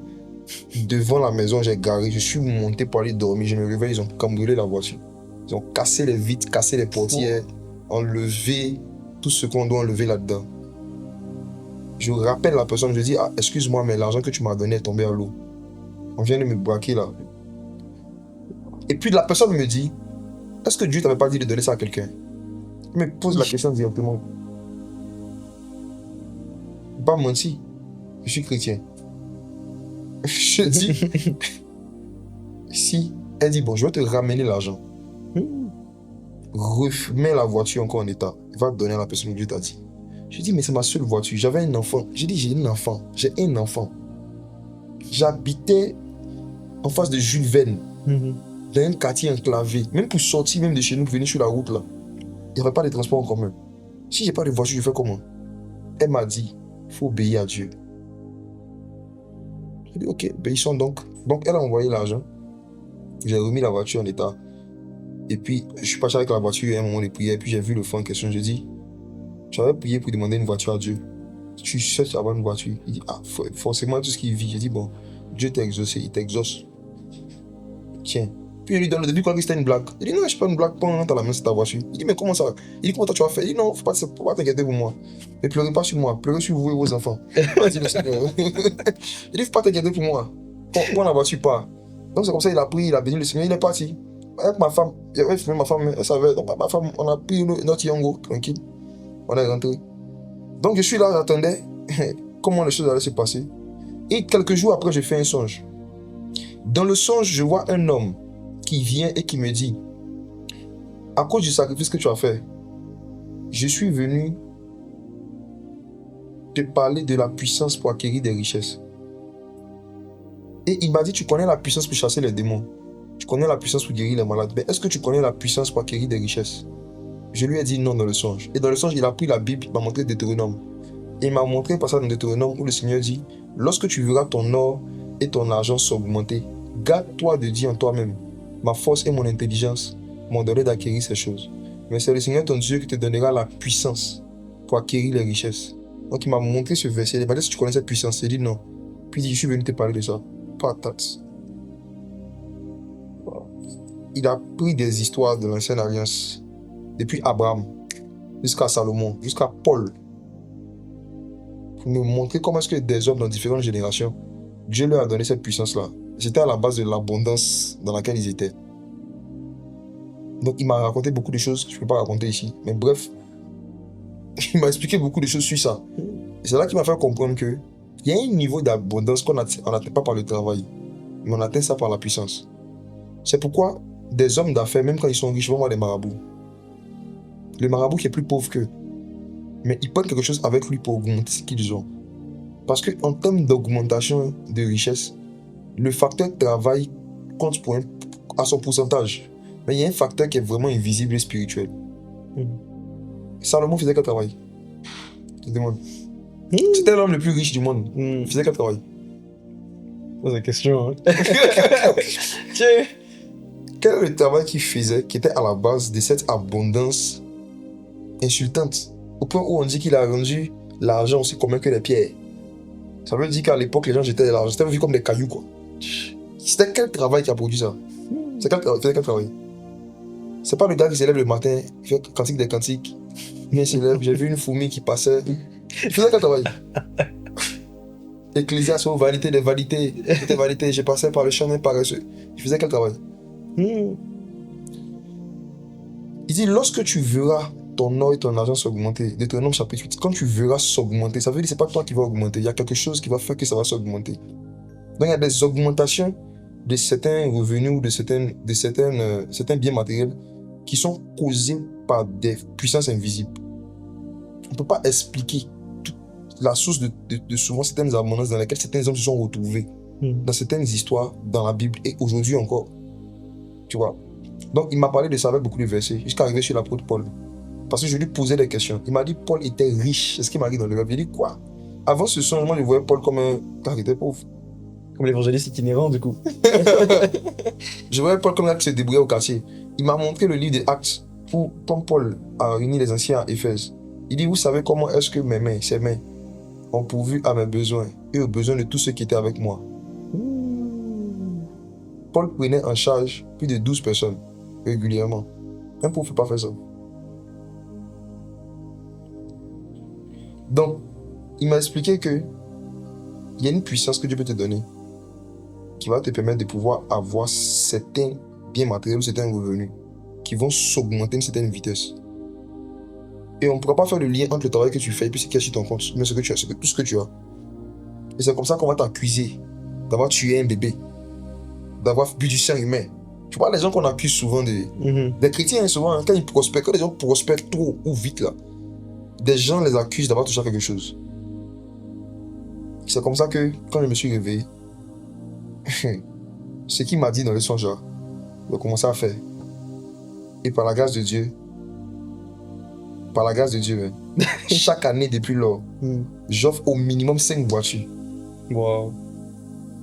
devant la maison, j'ai garé, je suis monté pour aller dormir, je me réveille, ils ont cambriolé la voiture. Ils ont cassé les vitres, cassé les portières, enlevé tout ce qu'on doit enlever là-dedans. Je rappelle la personne, je dis, ah, excuse-moi, mais l'argent que tu m'as donné est tombé à l'eau. On vient de me braquer là. Et puis la personne me dit, est-ce que Dieu t'avait pas dit de donner ça à quelqu'un? Il me pose la question directement. Pas menti, je suis chrétien. Je dis, si, elle dit, bon, je vais te ramener l'argent. Remets la voiture encore en état. Va donner à la personne que Dieu t'a dit. Je dis, mais c'est ma seule voiture. J'avais un enfant. J'ai dit, j'ai un enfant. J'habitais en face de Jules Verne, dans un quartier enclavé. Même pour sortir même de chez nous, pour venir sur la route là, il n'y avait pas de transport en commun. Si j'ai pas de voiture, je fais comment? Elle m'a dit, il faut obéir à Dieu. J'ai dit, ok, obéissons donc. Donc elle a envoyé l'argent. J'ai remis la voiture en état. Et puis, je suis parti avec la voiture à un moment de prière. Puis j'ai vu le fond en question. Je dis, j'avais prié pour demander une voiture à Dieu. Tu cherches à avoir une voiture. Il dit, ah, forcément, tout ce qu'il vit. J'ai dit, bon, Dieu t'a exaucé, il t'exauce. Tiens. Puis je lui donne le début, quand c'était une blague. Il dit, non, je suis pas une blague, prends dans la main, c'est ta voiture. Il dit, mais comment ça? Il dit, comment tu vas faire? Il dit, non, faut pas t'inquiéter pour moi. Mais pleurez pas sur moi, pleurez sur vous et vos enfants. Il dit, faut pas t'inquiéter pour moi. Prends la voiture, pas. Donc c'est comme ça, il a pris, il a béni le Seigneur, il est parti. Avec ma femme, ma femme, elle savait. Donc ma femme, on a pris notre Yango, tranquille. On est rentré. Donc je suis là, j'attendais comment les choses allaient se passer. Et quelques jours après, je fais un songe. Dans le songe, je vois un homme qui vient et qui me dit, à cause du sacrifice que tu as fait, je suis venu te parler de la puissance pour acquérir des richesses. Et il m'a dit, tu connais la puissance pour chasser les démons. Tu connais la puissance pour guérir les malades. Mais est-ce que tu connais la puissance pour acquérir des richesses? Je lui ai dit non dans le songe. Et dans le songe, il a pris la Bible, il m'a montré Deutéronome. Et il m'a montré un passage dans Deutéronome où le Seigneur dit, lorsque tu verras ton or et ton argent s'augmenter, garde-toi de dire en toi-même, ma force et mon intelligence m'ont donné d'acquérir ces choses. Mais c'est le Seigneur ton Dieu qui te donnera la puissance pour acquérir les richesses. Donc il m'a montré ce verset. Il m'a dit si tu connais cette puissance. J'ai dit non. Puis il dit je suis venu te parler de ça. Patate. Il a pris des histoires de l'ancienne alliance, depuis Abraham jusqu'à Salomon, jusqu'à Paul, pour me montrer comment est-ce que des hommes dans différentes générations, Dieu leur a donné cette puissance-là. C'était à la base de l'abondance dans laquelle ils étaient. Donc il m'a raconté beaucoup de choses que je ne peux pas raconter ici. Mais bref, il m'a expliqué beaucoup de choses sur ça. Et c'est là qu'il m'a fait comprendre qu'il y a un niveau d'abondance qu'on n'atteint pas par le travail, mais on atteint ça par la puissance. C'est pourquoi des hommes d'affaires, même quand ils sont riches, vont voir des marabouts. Le marabout qui est plus pauvre qu'eux. Mais ils prennent quelque chose avec lui pour augmenter ce qu'ils ont. Parce qu'en termes d'augmentation de richesse, le facteur travail compte à son pourcentage. Mais il y a un facteur qui est vraiment invisible et spirituel. Salomon faisait quel travail? Je te demande. C'était l'homme le plus riche du monde. Il faisait quel travail? C'est la question. Hein. Quel est le travail qu'il faisait qui était à la base de cette abondance insultante? Au point où on dit qu'il a rendu l'argent aussi commun que les pierres. Ça veut dire qu'à l'époque, les gens jetaient de l'argent. C'était vu comme des cailloux, quoi. C'était quel travail qui a produit ça? C'est quel travail? C'est pas le gars qui s'élève le matin, il fait cantique des cantiques. Il s'élève, j'ai vu une fourmi qui passait. Il faisait quel travail? Ecclésiaste, vanité des vanités. C'était vanité, j'ai passé par le chemin paresseux. Il faisait quel travail? Il dit, lorsque tu verras ton or et ton argent s'augmenter, Deutéronome chapitre 8, quand tu verras s'augmenter, ça veut dire que c'est pas toi qui vas augmenter, il y a quelque chose qui va faire que ça va s'augmenter. Donc il y a des augmentations de certains revenus ou de certains biens matériels qui sont causés par des puissances invisibles. On ne peut pas expliquer la source de souvent certaines abondances dans lesquelles certains hommes se sont retrouvés dans certaines histoires dans la Bible et aujourd'hui encore. Tu vois. Donc il m'a parlé de ça avec beaucoup de versets jusqu'à arriver sur l'apôtre Paul. Parce que je lui posais des questions. Il m'a dit Paul était riche. C'est ce qu'il m'a dit dans le rêve. Il dit quoi? Avant ce changement, je voyais Paul comme un gars qui était pauvre. Comme l'évangéliste itinérant, du coup. Je voyais Paul comme un gars qui se débrouillait au quartier. Il m'a montré le livre des Actes où comme Paul a réuni les anciens à Éphèse. Il dit, vous savez comment est-ce que ces mains ont pourvu à mes besoins et aux besoins de tous ceux qui étaient avec moi. Paul prenait en charge plus de 12 personnes régulièrement. Un pauvre ne peut pas faire ça. Donc, il m'a expliqué que il y a une puissance que Dieu peut te donner qui va te permettre de pouvoir avoir certains biens matériels ou certains revenus qui vont s'augmenter à une certaine vitesse. Et on ne pourra pas faire le lien entre le travail que tu fais et puis ce qu'il y a sur ton compte, mais tout ce que tu as. Et c'est comme ça qu'on va t'accuser d'avoir tué un bébé, d'avoir bu du sang humain. Tu vois, les gens qu'on accuse souvent des chrétiens, souvent, quand ils prospèrent, quand les gens prospèrent trop ou vite, là, des gens les accusent d'avoir touché à quelque chose. C'est comme ça que, quand je me suis réveillé, ce qu'il m'a dit dans le songe, j'ai commencé à faire. Et par la grâce de Dieu, chaque année depuis lors, j'offre au minimum 5 voitures. Wow.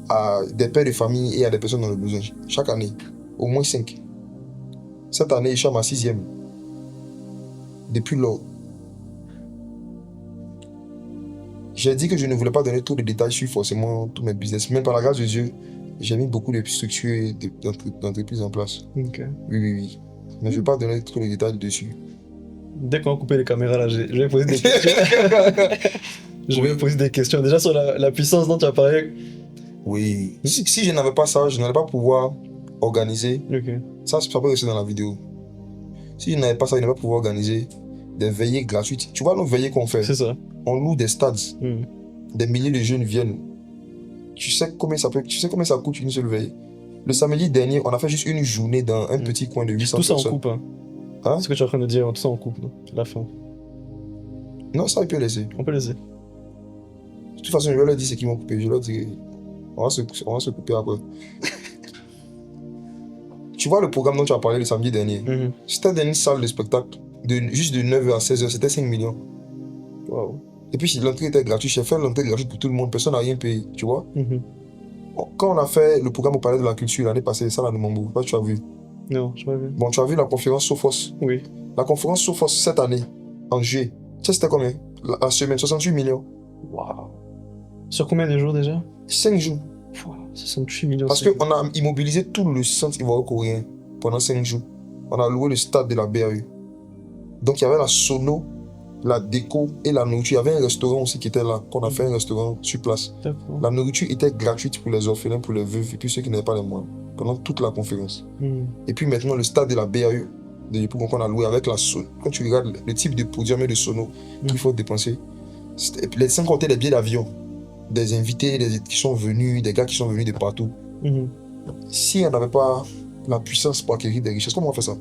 À des pères de famille et à des personnes dans le besoin. Chaque année, au moins 5. Cette année, je suis à ma 6e. Depuis lors. J'ai dit que je ne voulais pas donner trop de détails sur forcément tous mes business. Mais par la grâce de Dieu, j'ai mis beaucoup de structures d'entreprises en place. Okay. Oui. Mais je ne vais pas donner trop de détails dessus. Dès qu'on a coupé les caméras là, je vais poser des questions. Je vais poser des questions. Déjà sur la puissance dont tu as parlé. Oui. Si je n'avais pas ça, je n'allais pas pouvoir organiser. Okay. Ça peut rester dans la vidéo. Si je n'avais pas ça, je n'allais pas pouvoir organiser des veillées gratuites. Tu vois nos veillées qu'on fait? C'est ça. On loue des stades. Des milliers de jeunes viennent. Tu sais combien ça coûte une seule veille? Le samedi dernier, on a fait juste une journée dans un petit coin de 800 personnes. Tout ça en coupe, hein? C'est ce que tu es en train de dire, tout ça en coupe, la fin. Non, ça, il peut laisser. On peut laisser. De toute façon, je vais leur dire ce qu'ils vont couper. Je leur dis, on va se couper après. Tu vois le programme dont tu as parlé le samedi dernier? C'était dans une salle de spectacle, juste de 9h à 16h, c'était 5 millions. Wow. Et puis, si l'entrée était gratuite, j'ai fait l'entrée gratuite pour tout le monde, personne n'a rien payé, tu vois? Quand on a fait le programme au Palais de la Culture l'année passée, ça là de Mambo, toi tu as vu. Non, je pas vu. Bon, tu as vu la conférence Sophos. Oui. La conférence Sophos cette année, en juillet, tu sais c'était combien? La semaine, 68 millions. Waouh. Sur combien de jours déjà? 5 jours. Wow, 68 millions. Parce qu'on a immobilisé tout le centre ivoiro-coréen pendant 5 jours. On a loué le stade de la BAE. Donc il y avait la sono, la déco et la nourriture. Il y avait un restaurant aussi qui était là, qu'on a fait un restaurant sur place. D'accord. La nourriture était gratuite pour les orphelins, pour les veuves et puis ceux qui n'avaient pas les moyens pendant toute la conférence. Et puis maintenant le stade de la BAE, de l'époque qu'on a loué avec la sono. Quand tu regardes le type de produit de sono qu'il faut dépenser, les 5 compter les billets d'avion, des invités qui sont venus, des gars qui sont venus de partout. Si on n'avait pas la puissance pour acquérir des richesses, comment on fait ça?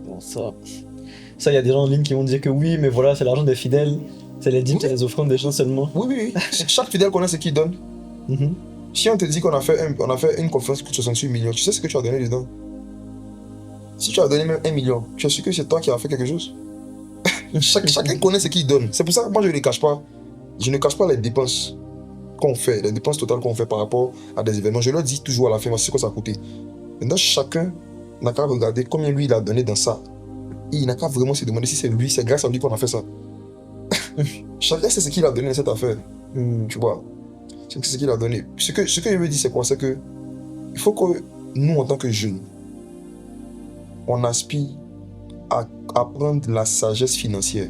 Bon, ça, il y a des gens en ligne qui vont dire que oui, mais voilà, c'est l'argent des fidèles, c'est les dîmes, c'est les offrandes des gens seulement. Oui. Chaque fidèle connaît ce qu'il donne. Si on te dit qu'on a fait une conférence qui coûte 68 millions, tu sais ce que tu as donné dedans? Si tu as donné même 1 million, tu es sûr que c'est toi qui as fait quelque chose? Chacun connaît ce qu'il donne. C'est pour ça que moi je ne les cache pas. Je ne cache pas les dépenses qu'on fait, les dépenses totales qu'on fait par rapport à des événements. Je leur dis toujours à la fin, voici ce que ça a coûté. Maintenant, chacun n'a qu'à regarder combien lui il a donné dans ça. Et il n'a qu'à vraiment se demander si c'est lui, c'est grâce à lui qu'on a fait ça. Chacun sait ce qu'il a donné dans cette affaire. Tu vois, c'est ce qu'il a donné. Ce que je veux dire, c'est quoi? C'est que il faut que nous, en tant que jeunes, on aspire à apprendre la sagesse financière.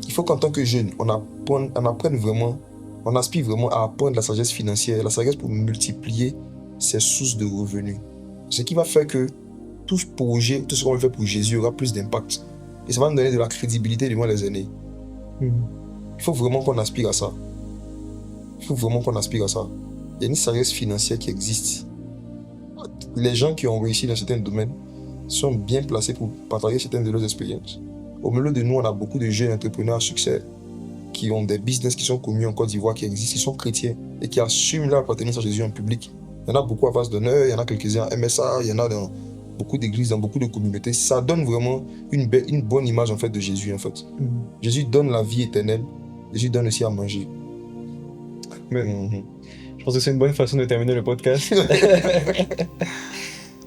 Il faut qu'en tant que jeunes, on apprenne vraiment, on aspire vraiment à apprendre la sagesse financière, la sagesse pour multiplier ses sources de revenus. Ce qui va faire que tout ce projet, tout ce qu'on veut faire pour Jésus aura plus d'impact. Et ça va nous donner de la crédibilité devant les aînés. Il faut vraiment qu'on aspire à ça. Il y a une sagesse financière qui existe. Les gens qui ont réussi dans certains domaines sont bien placés pour partager certaines de leurs expériences. Au milieu de nous, on a beaucoup de jeunes entrepreneurs à succès qui ont des business qui sont connus en Côte d'Ivoire, qui existent, qui sont chrétiens et qui assument leur appartenance à Jésus en public. Il y en a beaucoup à Vase d'Honneur, il y en a quelques-uns à MSA, il y en a dans beaucoup d'églises, dans beaucoup de communautés. Ça donne vraiment une bonne image en fait, de Jésus. En fait. Jésus donne la vie éternelle, Jésus donne aussi à manger. Je pense que c'est une bonne façon de terminer le podcast.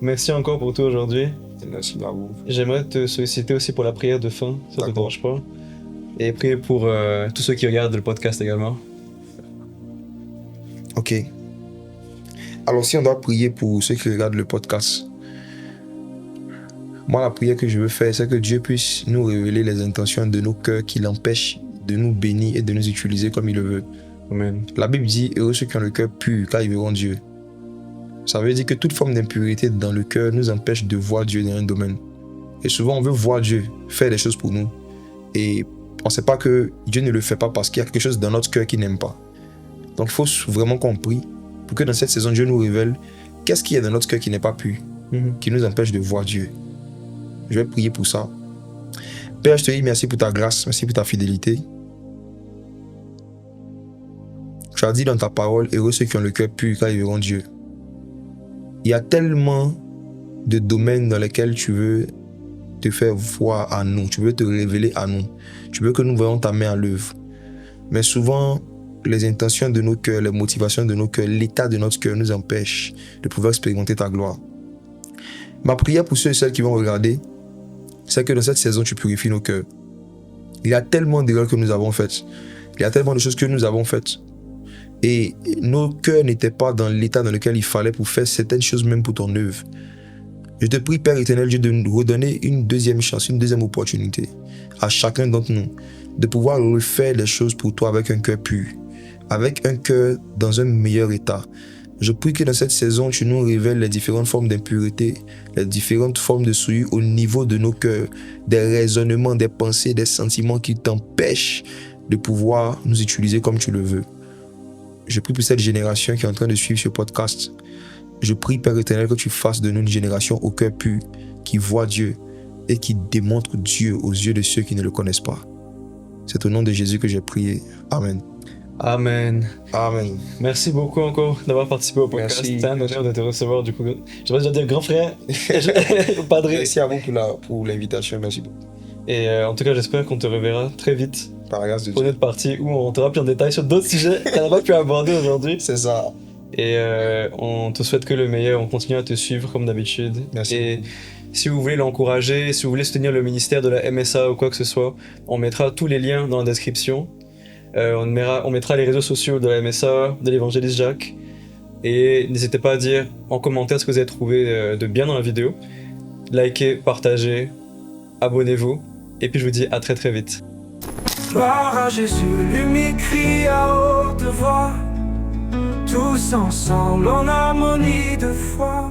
Merci encore pour tout aujourd'hui. Merci à vous. J'aimerais te solliciter aussi pour la prière de fin, ça ne te dérange pas. Et prier pour tous ceux qui regardent le podcast également. Ok. Alors si on doit prier pour ceux qui regardent le podcast, moi la prière que je veux faire, c'est que Dieu puisse nous révéler les intentions de nos cœurs qui l'empêchent de nous bénir et de nous utiliser comme il le veut. Amen. La Bible dit, heureux ceux qui ont le cœur pur, car ils verront Dieu. Ça veut dire que toute forme d'impurité dans le cœur nous empêche de voir Dieu dans un domaine. Et souvent, on veut voir Dieu faire des choses pour nous. Et on ne sait pas que Dieu ne le fait pas parce qu'il y a quelque chose dans notre cœur qu'il n'aime pas. Donc, il faut vraiment qu'on prie pour que dans cette saison, Dieu nous révèle qu'est-ce qu'il y a dans notre cœur qui n'est pas pur, qui nous empêche de voir Dieu. Je vais prier pour ça. Père, je te dis merci pour ta grâce, merci pour ta fidélité. Tu as dit dans ta parole, heureux ceux qui ont le cœur pur, car ils verront Dieu. Il y a tellement de domaines dans lesquels tu veux te faire voir à nous, tu veux te révéler à nous, tu veux que nous voyons ta main à l'œuvre. Mais souvent, les intentions de nos cœurs, les motivations de nos cœurs, l'état de notre cœur nous empêche de pouvoir expérimenter ta gloire. Ma prière pour ceux et celles qui vont regarder, c'est que dans cette saison, tu purifies nos cœurs. Il y a tellement d'erreurs que nous avons faites. Il y a tellement de choses que nous avons faites. Et nos cœurs n'étaient pas dans l'état dans lequel il fallait pour faire certaines choses même pour ton œuvre. Je te prie, Père éternel, Dieu, de nous redonner une deuxième chance, une deuxième opportunité à chacun d'entre nous de pouvoir refaire les choses pour toi avec un cœur pur, avec un cœur dans un meilleur état. Je prie que dans cette saison, tu nous révèles les différentes formes d'impureté, les différentes formes de souillure au niveau de nos cœurs, des raisonnements, des pensées, des sentiments qui t'empêchent de pouvoir nous utiliser comme tu le veux. Je prie pour cette génération qui est en train de suivre ce podcast. Je prie, Père éternel, que tu fasses de nous une génération au cœur pur, qui voit Dieu et qui démontre Dieu aux yeux de ceux qui ne le connaissent pas. C'est au nom de Jésus que j'ai prié. Amen. Amen. Amen. Merci beaucoup encore d'avoir participé au podcast. Merci. C'est un honneur de te recevoir du coup. Je vais déjà dire grand frère. Padre. Merci à vous pour l'invitation. Merci beaucoup. Et en tout cas, j'espère qu'on te reverra très vite par la grâce de pour Dieu. notre partie où on rentrera plus en détail sur d'autres sujets qu'on n'a pas pu aborder aujourd'hui. C'est ça. Et on te souhaite que le meilleur, on continue à te suivre comme d'habitude. Merci Et beaucoup. si vous voulez l'encourager, si vous voulez soutenir le ministère de la MSA ou quoi que ce soit, on mettra tous les liens dans la description. On mettra les réseaux sociaux de la MSA, de l'évangéliste Jacques. Et n'hésitez pas à dire en commentaire ce que vous avez trouvé de bien dans la vidéo. Likez, partagez, abonnez-vous. Et puis je vous dis à très très vite. Gloire à Jésus, lui crie à haute voix, tous ensemble en harmonie de foi.